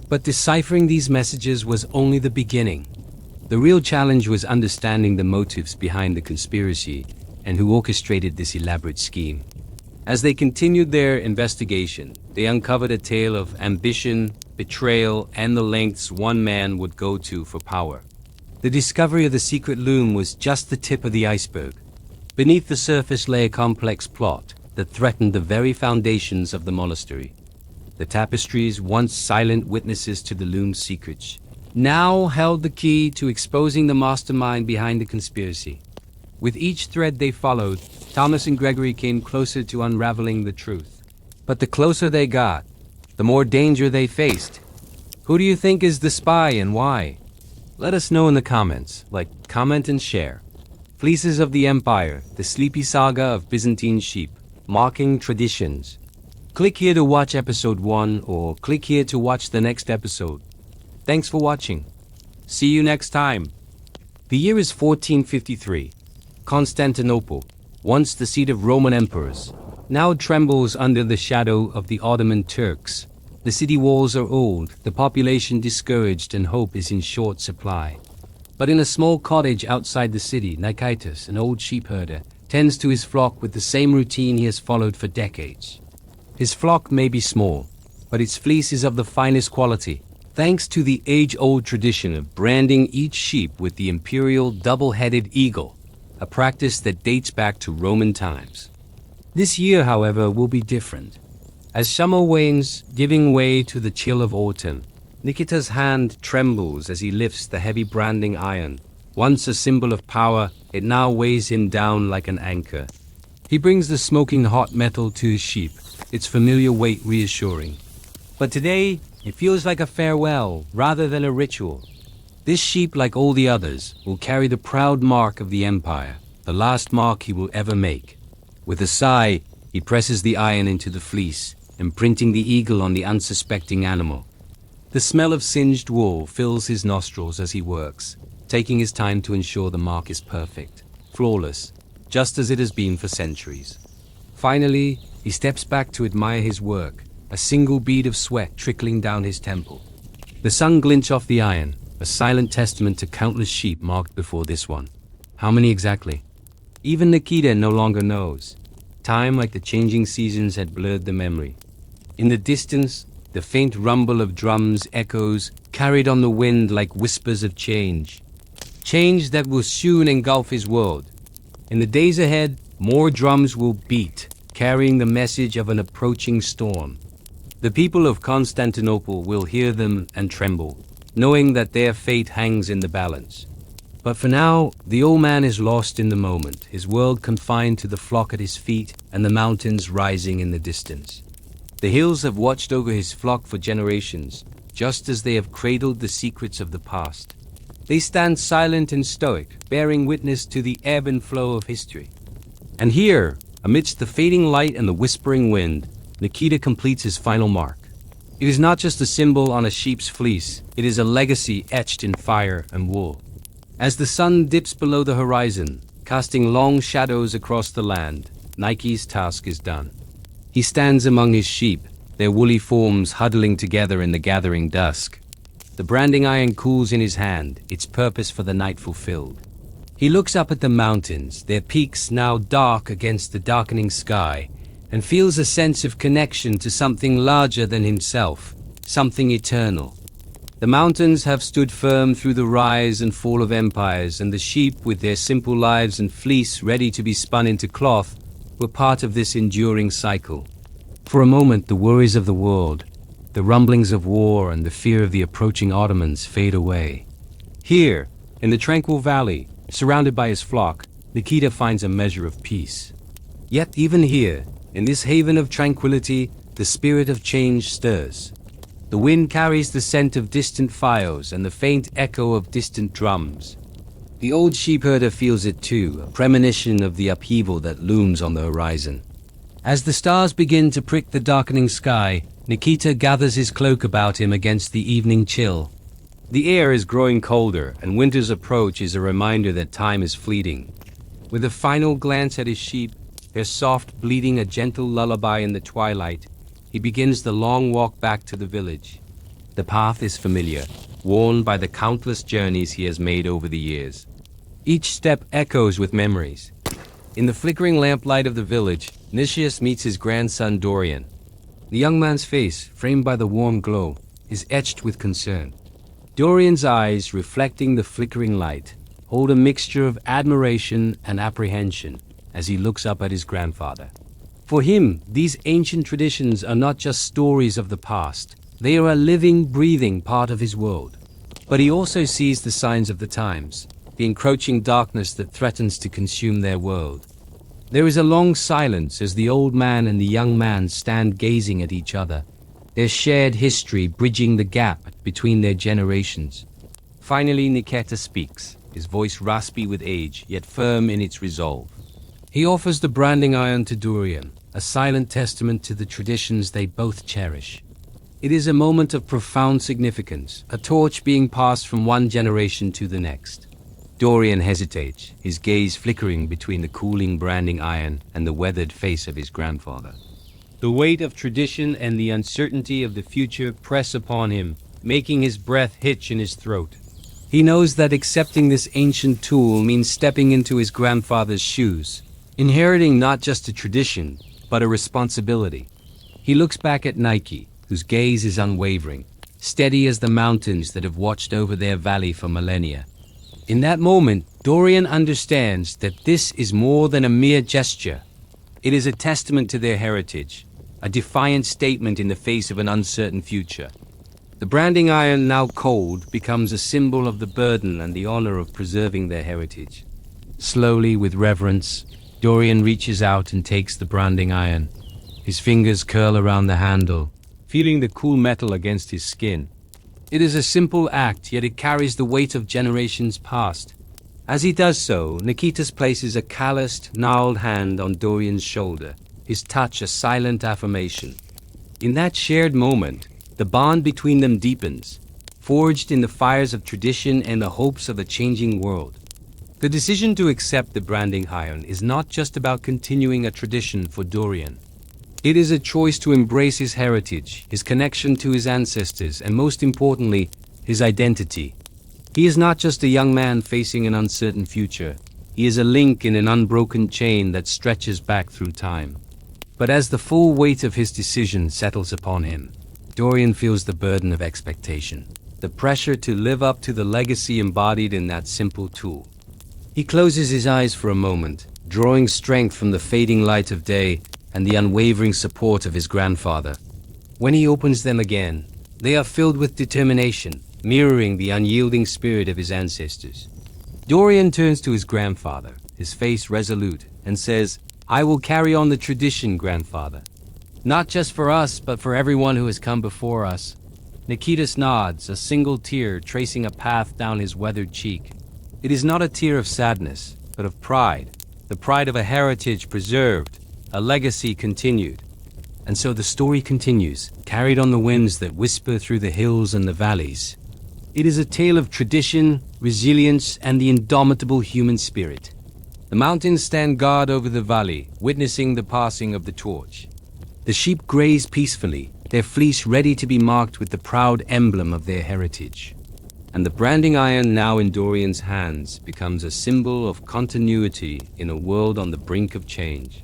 But deciphering these messages was only the beginning. The real challenge was understanding the motives behind the conspiracy and who orchestrated this elaborate scheme. As they continued their investigation, they uncovered a tale of ambition, betrayal, and the lengths one man would go to for power. The discovery of the secret loom was just the tip of the iceberg. Beneath the surface lay a complex plot that threatened the very foundations of the monastery. The tapestries, once silent witnesses to the loom's secrets, now held the key to exposing the mastermind behind the conspiracy. With each thread they followed, Thomas and Gregory came closer to unraveling the truth. But the closer they got, the more danger they faced. Who do you think is the spy and why? Let us know in the comments. Like, comment, and share. Fleeces of the Empire, the sleepy saga of Byzantine sheep, mocking traditions. Click here to watch episode 1, or click here to watch the next episode. Thanks for watching. See you next time. The year is 1453. Constantinople, once the seat of Roman emperors, now trembles under the shadow of the Ottoman Turks. The city walls are old, the population discouraged, and hope is in short supply. But in a small cottage outside the city, Nikitas, an old sheep herder, tends to his flock with the same routine he has followed for decades. His flock may be small, but its fleece is of the finest quality, thanks to the age-old tradition of branding each sheep with the imperial double-headed eagle, a practice that dates back to Roman times. This year, however, will be different. As summer wanes, giving way to the chill of autumn, Nikita's hand trembles as he lifts the heavy branding iron. Once a symbol of power, it now weighs him down like an anchor. He brings the smoking hot metal to his sheep, its familiar weight reassuring. But today, it feels like a farewell rather than a ritual. This sheep, like all the others, will carry the proud mark of the empire, the last mark he will ever make. With a sigh, he presses the iron into the fleece, imprinting the eagle on the unsuspecting animal. The smell of singed wool fills his nostrils as he works, taking his time to ensure the mark is perfect, flawless, just as it has been for centuries. Finally, he steps back to admire his work, a single bead of sweat trickling down his temple. The sun glints off the iron, a silent testament to countless sheep marked before this one. How many exactly? Even Nikita no longer knows. Time, like the changing seasons, had blurred the memory. In the distance, the faint rumble of drums echoes, carried on the wind like whispers of change. Change that will soon engulf his world. In the days ahead, more drums will beat, carrying the message of an approaching storm. The people of Constantinople will hear them and tremble, knowing that their fate hangs in the balance. But for now, the old man is lost in the moment, his world confined to the flock at his feet and the mountains rising in the distance. The hills have watched over his flock for generations, just as they have cradled the secrets of the past. They stand silent and stoic, bearing witness to the ebb and flow of history. And here, amidst the fading light and the whispering wind, Nikita completes his final mark. It is not just a symbol on a sheep's fleece, it is a legacy etched in fire and wool. As the sun dips below the horizon, casting long shadows across the land, Nike's task is done. He stands among his sheep, their woolly forms huddling together in the gathering dusk. The branding iron cools in his hand, its purpose for the night fulfilled. He looks up at the mountains, their peaks now dark against the darkening sky, and feels a sense of connection to something larger than himself, something eternal. The mountains have stood firm through the rise and fall of empires, and the sheep, with their simple lives and fleece ready to be spun into cloth, were part of this enduring cycle. For a moment, the worries of the world, the rumblings of war and the fear of the approaching Ottomans fade away. Here, in the tranquil valley, surrounded by his flock, Nikita finds a measure of peace. Yet even here, in this haven of tranquility, the spirit of change stirs. The wind carries the scent of distant fires and the faint echo of distant drums. The old sheepherder feels it too, a premonition of the upheaval that looms on the horizon. As the stars begin to prick the darkening sky, Nikita gathers his cloak about him against the evening chill. The air is growing colder, and winter's approach is a reminder that time is fleeting. With a final glance at his sheep, their soft bleating a gentle lullaby in the twilight, he begins the long walk back to the village. The path is familiar, worn by the countless journeys he has made over the years. Each step echoes with memories. In the flickering lamplight of the village, Nicias meets his grandson Dorian. The young man's face, framed by the warm glow, is etched with concern. Dorian's eyes, reflecting the flickering light, hold a mixture of admiration and apprehension as he looks up at his grandfather. For him, these ancient traditions are not just stories of the past. They are a living, breathing part of his world. But he also sees the signs of the times, the encroaching darkness that threatens to consume their world. There is a long silence as the old man and the young man stand gazing at each other, their shared history bridging the gap between their generations. Finally, Nikita speaks, his voice raspy with age, yet firm in its resolve. He offers the branding iron to Dorian, a silent testament to the traditions they both cherish. It is a moment of profound significance, a torch being passed from one generation to the next. Dorian hesitates, his gaze flickering between the cooling branding iron and the weathered face of his grandfather. The weight of tradition and the uncertainty of the future press upon him, making his breath hitch in his throat. He knows that accepting this ancient tool means stepping into his grandfather's shoes, inheriting not just a tradition, but a responsibility. He looks back at Nike, whose gaze is unwavering, steady as the mountains that have watched over their valley for millennia. In that moment, Dorian understands that this is more than a mere gesture. It is a testament to their heritage, a defiant statement in the face of an uncertain future. The branding iron, now cold, becomes a symbol of the burden and the honor of preserving their heritage. Slowly, with reverence, Dorian reaches out and takes the branding iron. His fingers curl around the handle, feeling the cool metal against his skin. It is a simple act, yet it carries the weight of generations past. As he does so, Nikitas places a calloused, gnarled hand on Dorian's shoulder, his touch a silent affirmation. In that shared moment, the bond between them deepens, forged in the fires of tradition and the hopes of a changing world. The decision to accept the branding iron is not just about continuing a tradition for Dorian. It is a choice to embrace his heritage, his connection to his ancestors, and most importantly, his identity. He is not just a young man facing an uncertain future. He is a link in an unbroken chain that stretches back through time. But as the full weight of his decision settles upon him, Dorian feels the burden of expectation, the pressure to live up to the legacy embodied in that simple tool. He closes his eyes for a moment, drawing strength from the fading light of day and the unwavering support of his grandfather. When he opens them again, they are filled with determination, mirroring the unyielding spirit of his ancestors. Dorian turns to his grandfather, his face resolute, and says, "I will carry on the tradition, grandfather. Not just for us, but for everyone who has come before us." Nikitas nods, a single tear tracing a path down his weathered cheek. It is not a tear of sadness, but of pride, the pride of a heritage preserved, a legacy continued. And so the story continues, carried on the winds that whisper through the hills and the valleys. It is a tale of tradition, resilience, and the indomitable human spirit. The mountains stand guard over the valley, witnessing the passing of the torch. The sheep graze peacefully, their fleece ready to be marked with the proud emblem of their heritage. And the branding iron now in Dorian's hands becomes a symbol of continuity in a world on the brink of change.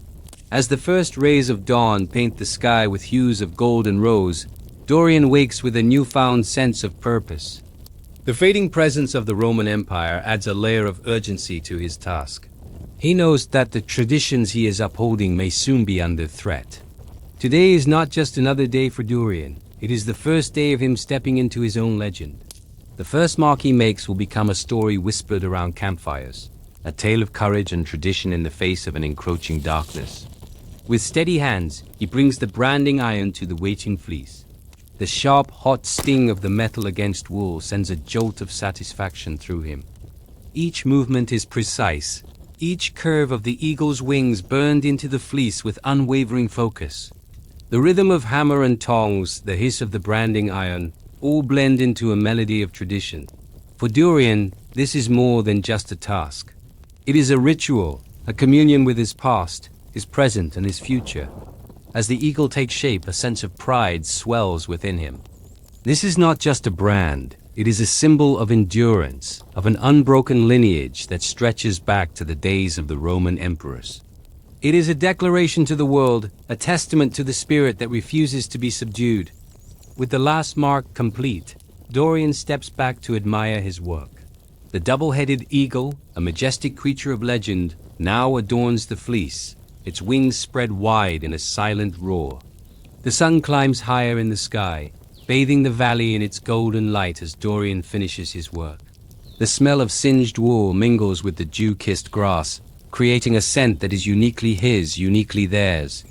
As the first rays of dawn paint the sky with hues of gold and rose, Dorian wakes with a newfound sense of purpose. The fading presence of the Roman Empire adds a layer of urgency to his task. He knows that the traditions he is upholding may soon be under threat. Today is not just another day for Dorian. It is the first day of him stepping into his own legend. The first mark he makes will become a story whispered around campfires, a tale of courage and tradition in the face of an encroaching darkness. With steady hands, he brings the branding iron to the waiting fleece. The sharp, hot sting of the metal against wool sends a jolt of satisfaction through him. Each movement is precise, each curve of the eagle's wings burned into the fleece with unwavering focus. The rhythm of hammer and tongs, the hiss of the branding iron, all blend into a melody of tradition. For Dorian, this is more than just a task. It is a ritual, a communion with his past, his present, and his future. As the eagle takes shape, a sense of pride swells within him. This is not just a brand, it is a symbol of endurance, of an unbroken lineage that stretches back to the days of the Roman emperors. It is a declaration to the world, a testament to the spirit that refuses to be subdued. With the last mark complete, Dorian steps back to admire his work. The double-headed eagle, a majestic creature of legend, now adorns the fleece, its wings spread wide in a silent roar. The sun climbs higher in the sky, bathing the valley in its golden light as Dorian finishes his work. The smell of singed wool mingles with the dew-kissed grass, creating a scent that is uniquely his, uniquely theirs.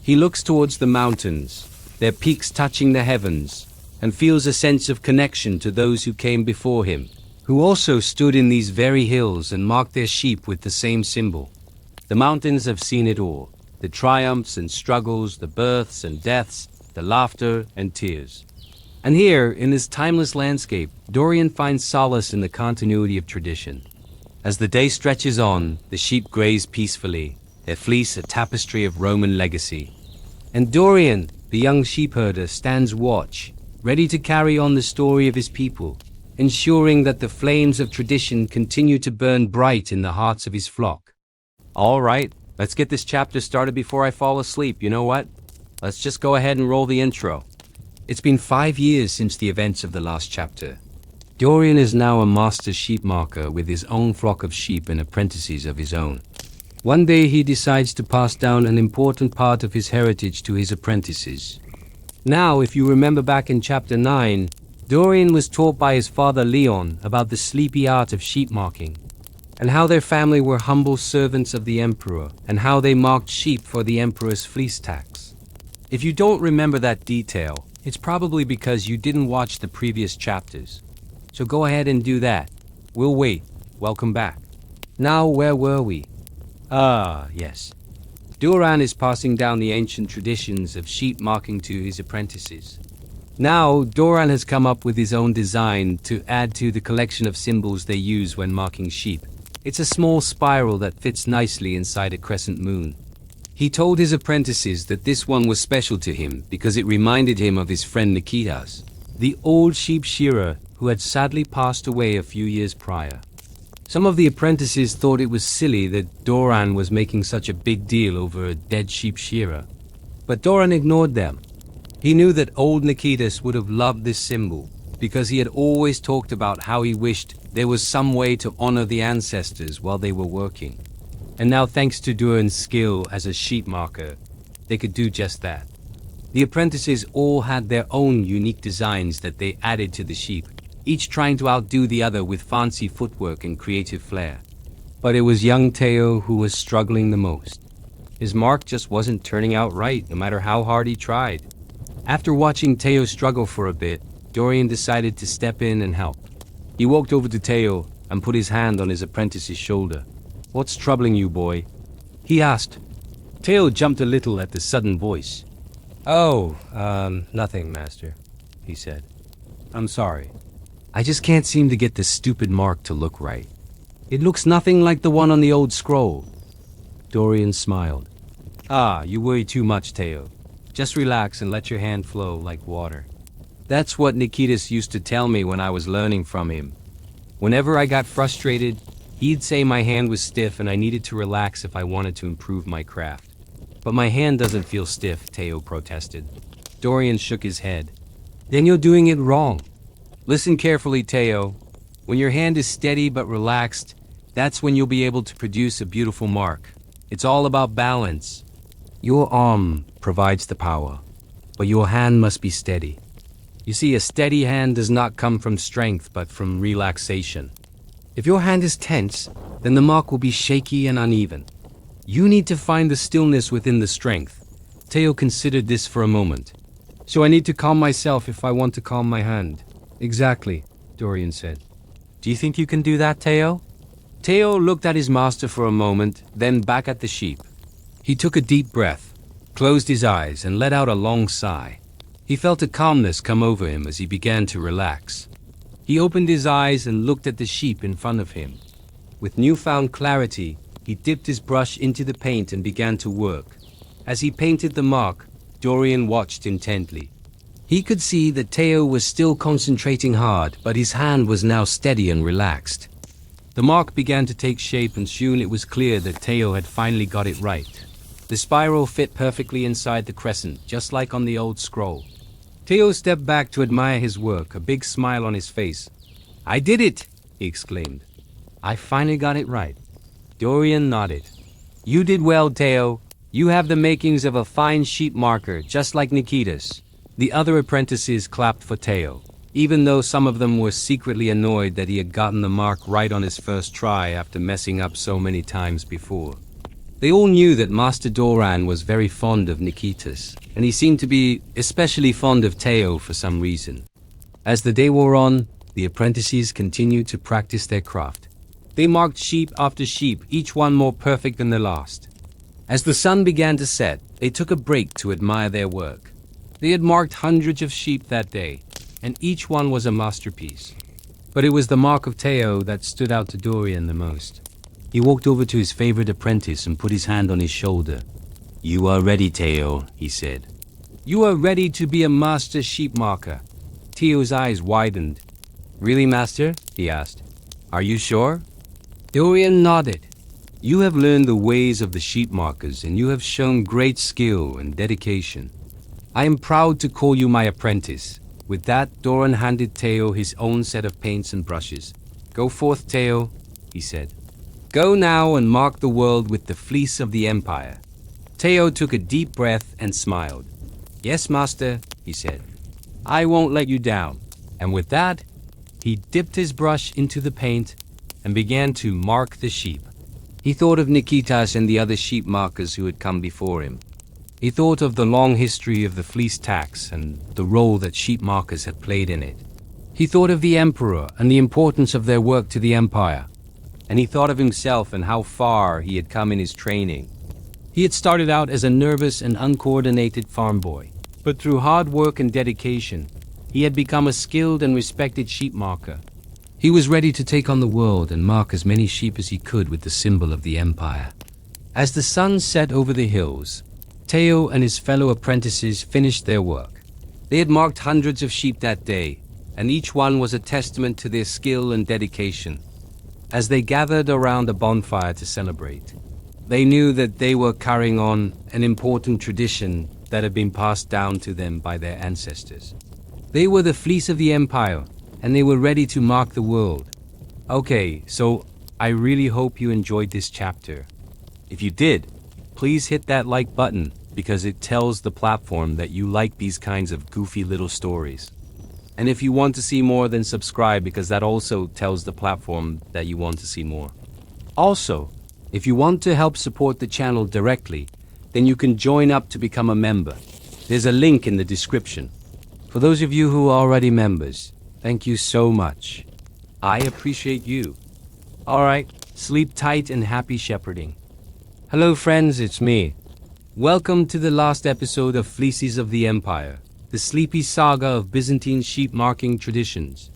He looks towards the mountains, their peaks touching the heavens, and feels a sense of connection to those who came before him, who also stood in these very hills and marked their sheep with the same symbol. The mountains have seen it all, the triumphs and struggles, the births and deaths, the laughter and tears. And here, in this timeless landscape, Dorian finds solace in the continuity of tradition. As the day stretches on, the sheep graze peacefully, their fleece a tapestry of Roman legacy. And Dorian, the young sheepherder, stands watch, ready to carry on the story of his people, ensuring that the flames of tradition continue to burn bright in the hearts of his flock. All right, Let's get this chapter started before I fall asleep, you know what? Let's just go ahead and roll the intro. It's been 5 years since the events of the last chapter. Dorian is now a master sheep marker with his own flock of sheep and apprentices of his own. One day he decides to pass down an important part of his heritage to his apprentices. Now, if you remember back in chapter 9, Dorian was taught by his father Leon about the sleepy art of sheep marking, and how their family were humble servants of the emperor, and how they marked sheep for the emperor's fleece tax. If you don't remember that detail, it's probably because you didn't watch the previous chapters. So go ahead and do that. We'll wait. Welcome back. Now, where were we? Yes. Dorian is passing down the ancient traditions of sheep marking to his apprentices. Now, Dorian has come up with his own design to add to the collection of symbols they use when marking sheep. It's a small spiral that fits nicely inside a crescent moon. He told his apprentices that this one was special to him because it reminded him of his friend Nikitas, the old sheep shearer who had sadly passed away a few years prior. Some of the apprentices thought it was silly that Dorian was making such a big deal over a dead sheep shearer, but Dorian ignored them. He knew that old Nikitas would have loved this symbol because he had always talked about how he wished there was some way to honor the ancestors while they were working. And now, thanks to Dorian's skill as a sheep marker, they could do just that. The apprentices all had their own unique designs that they added to the sheep, each trying to outdo the other with fancy footwork and creative flair. But it was young Teo who was struggling the most. His mark just wasn't turning out right, no matter how hard he tried. After watching Teo struggle for a bit, Dorian decided to step in and help. He walked over to Teo and put his hand on his apprentice's shoulder. "What's troubling you, boy?" he asked. Teo jumped a little at the sudden voice. Nothing, master," he said. "I'm sorry. I just can't seem to get this stupid mark to look right. It looks nothing like the one on the old scroll." Dorian smiled. You worry too much, Teo. Just relax and let your hand flow like water. That's what Nikitas used to tell me when I was learning from him. Whenever I got frustrated, he'd say my hand was stiff and I needed to relax if I wanted to improve my craft. "But my hand doesn't feel stiff," Teo protested. Dorian shook his head. "Then you're doing it wrong. Listen carefully, Teo. When your hand is steady but relaxed, that's when you'll be able to produce a beautiful mark. It's all about balance. Your arm provides the power, but your hand must be steady. You see, a steady hand does not come from strength, but from relaxation. If your hand is tense, then the mark will be shaky and uneven. You need to find the stillness within the strength." Teo considered this for a moment. "So I need to calm myself if I want to calm my hand." "Exactly," Dorian said. "Do you think you can do that, Teo?" Teo looked at his master for a moment, then back at the sheep. He took a deep breath, closed his eyes, and let out a long sigh. He felt a calmness come over him as he began to relax. He opened his eyes and looked at the sheep in front of him. With newfound clarity, he dipped his brush into the paint and began to work. As he painted the mark, Dorian watched intently. He could see that Teo was still concentrating hard, but his hand was now steady and relaxed. The mark began to take shape, and soon it was clear that Teo had finally got it right. The spiral fit perfectly inside the crescent, just like on the old scroll. Teo stepped back to admire his work, a big smile on his face. "I did it!" he exclaimed. "I finally got it right." Dorian nodded. "You did well, Teo. You have the makings of a fine sheep marker, just like Nikitas." The other apprentices clapped for Teo, even though some of them were secretly annoyed that he had gotten the mark right on his first try after messing up so many times before. They all knew that Master Dorian was very fond of Nikitas, and he seemed to be especially fond of Teo for some reason. As the day wore on, the apprentices continued to practice their craft. They marked sheep after sheep, each one more perfect than the last. As the sun began to set, they took a break to admire their work. They had marked hundreds of sheep that day, and each one was a masterpiece. But it was the mark of Teo that stood out to Dorian the most. He walked over to his favorite apprentice and put his hand on his shoulder. "You are ready, Teo," he said. "You are ready to be a master sheep marker." Teo's eyes widened. "Really, master?" he asked. "Are you sure?" Dorian nodded. You have learned the ways of the sheep markers, and you have shown great skill and dedication. I am proud to call you my apprentice." With that, Doran handed Teo his own set of paints and brushes. "Go forth, Teo," he said. "Go now and mark the world with the fleece of the empire." Teo took a deep breath and smiled. "Yes, master," he said. "I won't let you down." And with that, he dipped his brush into the paint and began to mark the sheep. He thought of Nikitas and the other sheep markers who had come before him. He thought of the long history of the fleece tax and the role that sheep markers had played in it. He thought of the emperor and the importance of their work to the empire. And he thought of himself and how far he had come in his training. He had started out as a nervous and uncoordinated farm boy, but through hard work and dedication, he had become a skilled and respected sheep marker. He was ready to take on the world and mark as many sheep as he could with the symbol of the empire. As the sun set over the hills, Teo and his fellow apprentices finished their work. They had marked hundreds of sheep that day, and each one was a testament to their skill and dedication. As they gathered around a bonfire to celebrate, they knew that they were carrying on an important tradition that had been passed down to them by their ancestors. They were the fleece of the empire, and they were ready to mark the world. Okay, so I really hope you enjoyed this chapter. If you did, please hit that like button because it tells the platform that you like these kinds of goofy little stories. And if you want to see more, then subscribe because that also tells the platform that you want to see more. Also, if you want to help support the channel directly, then you can join up to become a member. There's a link in the description. For those of you who are already members, thank you so much. I appreciate you. Alright, sleep tight and happy shepherding. Hello friends, it's me. Welcome to the last episode of Fleeces of the Empire, the sleepy saga of Byzantine sheep marking traditions.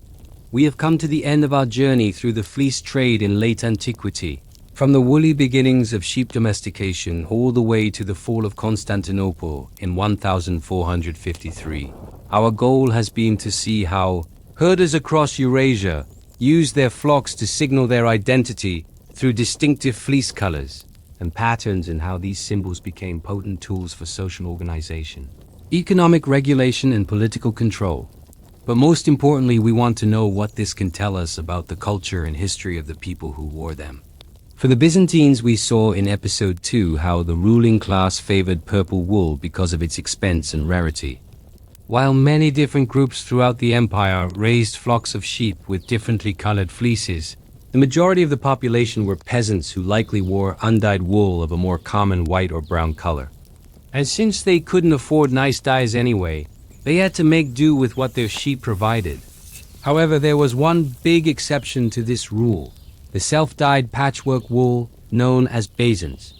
We have come to the end of our journey through the fleece trade in late antiquity, from the woolly beginnings of sheep domestication all the way to the fall of Constantinople in 1453. Our goal has been to see how herders across Eurasia used their flocks to signal their identity through distinctive fleece colors and patterns, and how these symbols became potent tools for social organization, economic regulation, and political control. But most importantly, we want to know what this can tell us about the culture and history of the people who wore them. For the Byzantines, we saw in episode 2 how the ruling class favored purple wool because of its expense and rarity, while many different groups throughout the empire raised flocks of sheep with differently colored fleeces. The majority of the population were peasants who likely wore undyed wool of a more common white or brown color. And since they couldn't afford nice dyes anyway, they had to make do with what their sheep provided. However, there was one big exception to this rule: the self-dyed patchwork wool known as basins.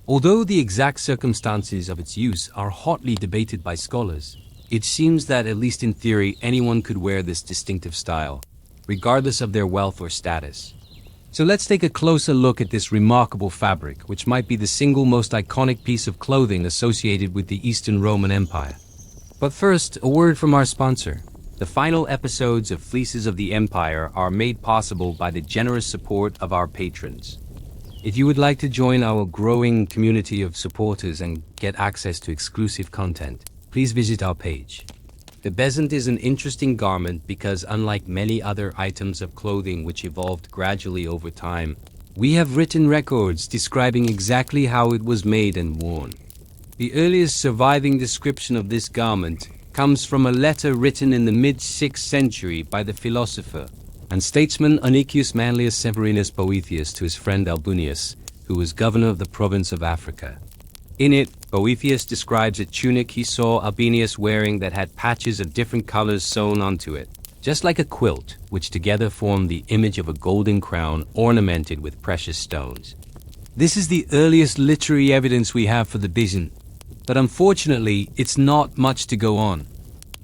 Although the exact circumstances of its use are hotly debated by scholars, it seems that, at least in theory, anyone could wear this distinctive style, regardless of their wealth or status. So let's take a closer look at this remarkable fabric, which might be the single most iconic piece of clothing associated with the Eastern Roman Empire. But first, a word from our sponsor. The final episodes of Fleeces of the Empire are made possible by the generous support of our patrons. If you would like to join our growing community of supporters and get access to exclusive content, please visit our page. The bezant is an interesting garment because, unlike many other items of clothing which evolved gradually over time, we have written records describing exactly how it was made and worn. The earliest surviving description of this garment comes from a letter written in the mid-6th century by the philosopher and statesman Onicius Manlius Severinus Boethius to his friend Albunius, who was governor of the province of Africa. In it, Boethius describes a tunic he saw Albunius wearing that had patches of different colors sewn onto it, just like a quilt, which together formed the image of a golden crown ornamented with precious stones. This is the earliest literary evidence we have for the Byzant, but unfortunately, it's not much to go on.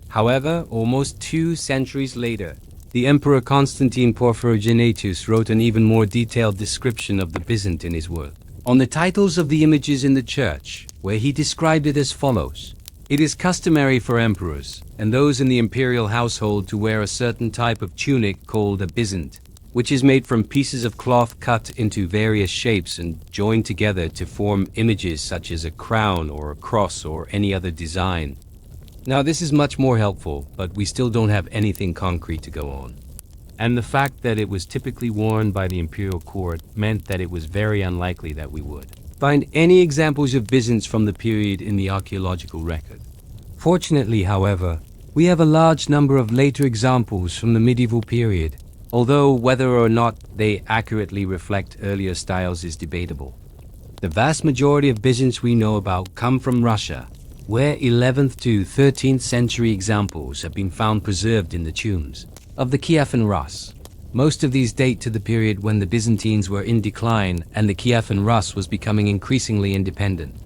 However, almost 2 centuries later, the Emperor Constantine Porphyrogenetus wrote an even more detailed description of the Byzant in his work on the titles of the images in the church, where he described it as follows: "It is customary for emperors and those in the imperial household to wear a certain type of tunic called a byzant. which is made from pieces of cloth cut into various shapes and joined together to form images such as a crown or a cross or any other design. Now, this is much more helpful, but we still don't have anything concrete to go on. And the fact that it was typically worn by the imperial court meant that it was very unlikely that we would find any examples of Byzants from the period in the archaeological record. Fortunately, however, we have a large number of later examples from the medieval period, although whether or not they accurately reflect earlier styles is debatable. The vast majority of Byzants we know about come from Russia, where 11th to 13th century examples have been found preserved in the tombs of the Kiev and Rus. Most of these date to the period when the Byzantines were in decline and the Kiev and Rus was becoming increasingly independent.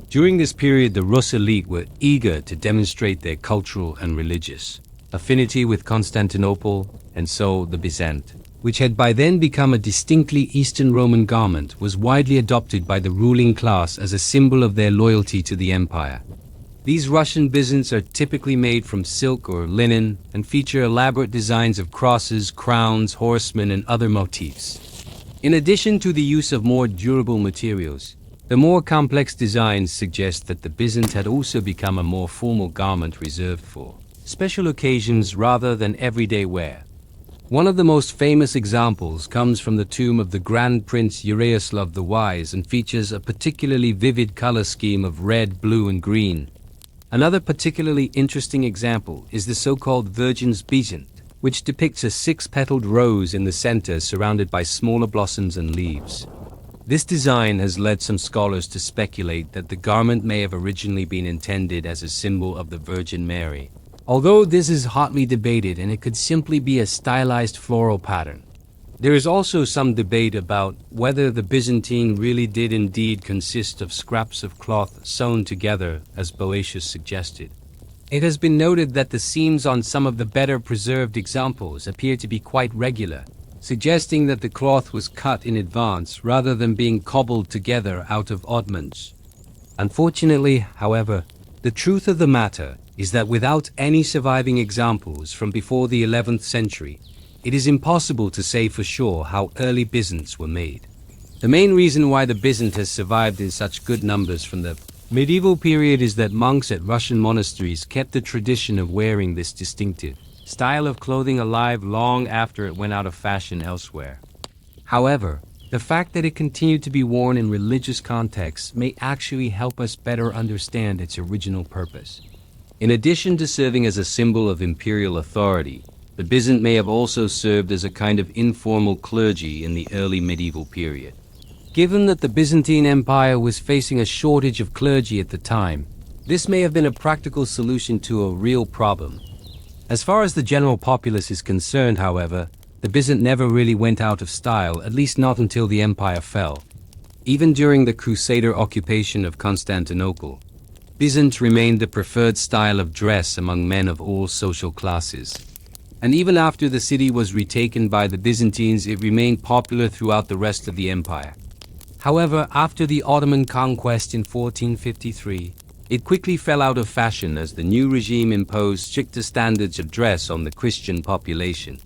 During this period, the Rus elite were eager to demonstrate their cultural and religious affinity with Constantinople, and so the Byzant, which had by then become a distinctly Eastern Roman garment, was widely adopted by the ruling class as a symbol of their loyalty to the empire. These Russian Byzants are typically made from silk or linen and feature elaborate designs of crosses, crowns, horsemen, and other motifs. In addition to the use of more durable materials, the more complex designs suggest that the Byzant had also become a more formal garment reserved for special occasions rather than everyday wear. One of the most famous examples comes from the tomb of the Grand Prince Yaroslav the Wise and features a particularly vivid color scheme of red, blue, and green. Another particularly interesting example is the so-called Virgin's Byzant, which depicts a six-petaled rose in the center surrounded by smaller blossoms and leaves. This design has led some scholars to speculate that the garment may have originally been intended as a symbol of the Virgin Mary, although this is hotly debated and it could simply be a stylized floral pattern. There is also some debate about whether the Byzantine really did indeed consist of scraps of cloth sewn together, as Boetius suggested. It has been noted that the seams on some of the better preserved examples appear to be quite regular, suggesting that the cloth was cut in advance rather than being cobbled together out of oddments. Unfortunately, however, the truth of the matter is that without any surviving examples from before the 11th century, it is impossible to say for sure how early Byzants were made. The main reason why the Byzant has survived in such good numbers from the medieval period is that monks at Russian monasteries kept the tradition of wearing this distinctive style of clothing alive long after it went out of fashion elsewhere. However, the fact that it continued to be worn in religious contexts may actually help us better understand its original purpose. In addition to serving as a symbol of imperial authority, the Byzant may have also served as a kind of informal clergy in the early medieval period. Given that the Byzantine Empire was facing a shortage of clergy at the time, this may have been a practical solution to a real problem. As far as the general populace is concerned, however, the Byzant never really went out of style, at least not until the empire fell. Even during the Crusader occupation of Constantinople, Byzant remained the preferred style of dress among men of all social classes. And even after the city was retaken by the Byzantines, it remained popular throughout the rest of the empire. However, after the Ottoman conquest in 1453, it quickly fell out of fashion as the new regime imposed stricter standards of dress on the Christian population.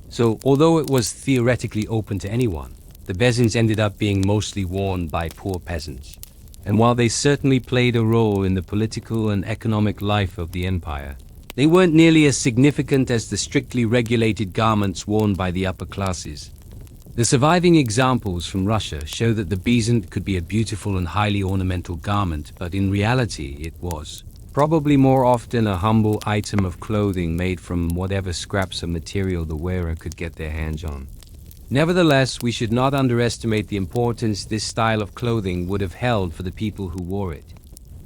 So, although it was theoretically open to anyone, the Byzants ended up being mostly worn by poor peasants. And while they certainly played a role in the political and economic life of the empire, they weren't nearly as significant as the strictly regulated garments worn by the upper classes. The surviving examples from Russia show that the Byzant could be a beautiful and highly ornamental garment, but in reality it was probably more often a humble item of clothing made from whatever scraps of material the wearer could get their hands on. Nevertheless, we should not underestimate the importance this style of clothing would have held for the people who wore it.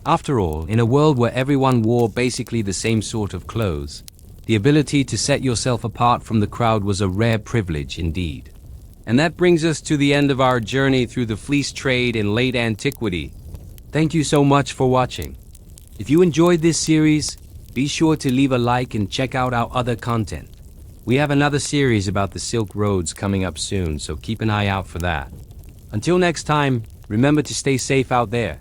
After all, in a world where everyone wore basically the same sort of clothes, the ability to set yourself apart from the crowd was a rare privilege indeed. And that brings us to the end of our journey through the fleece trade in late antiquity. Thank you so much for watching. If you enjoyed this series, be sure to leave a like and check out our other content. We have another series about the Silk Roads coming up soon, so keep an eye out for that. Until next time, remember to stay safe out there.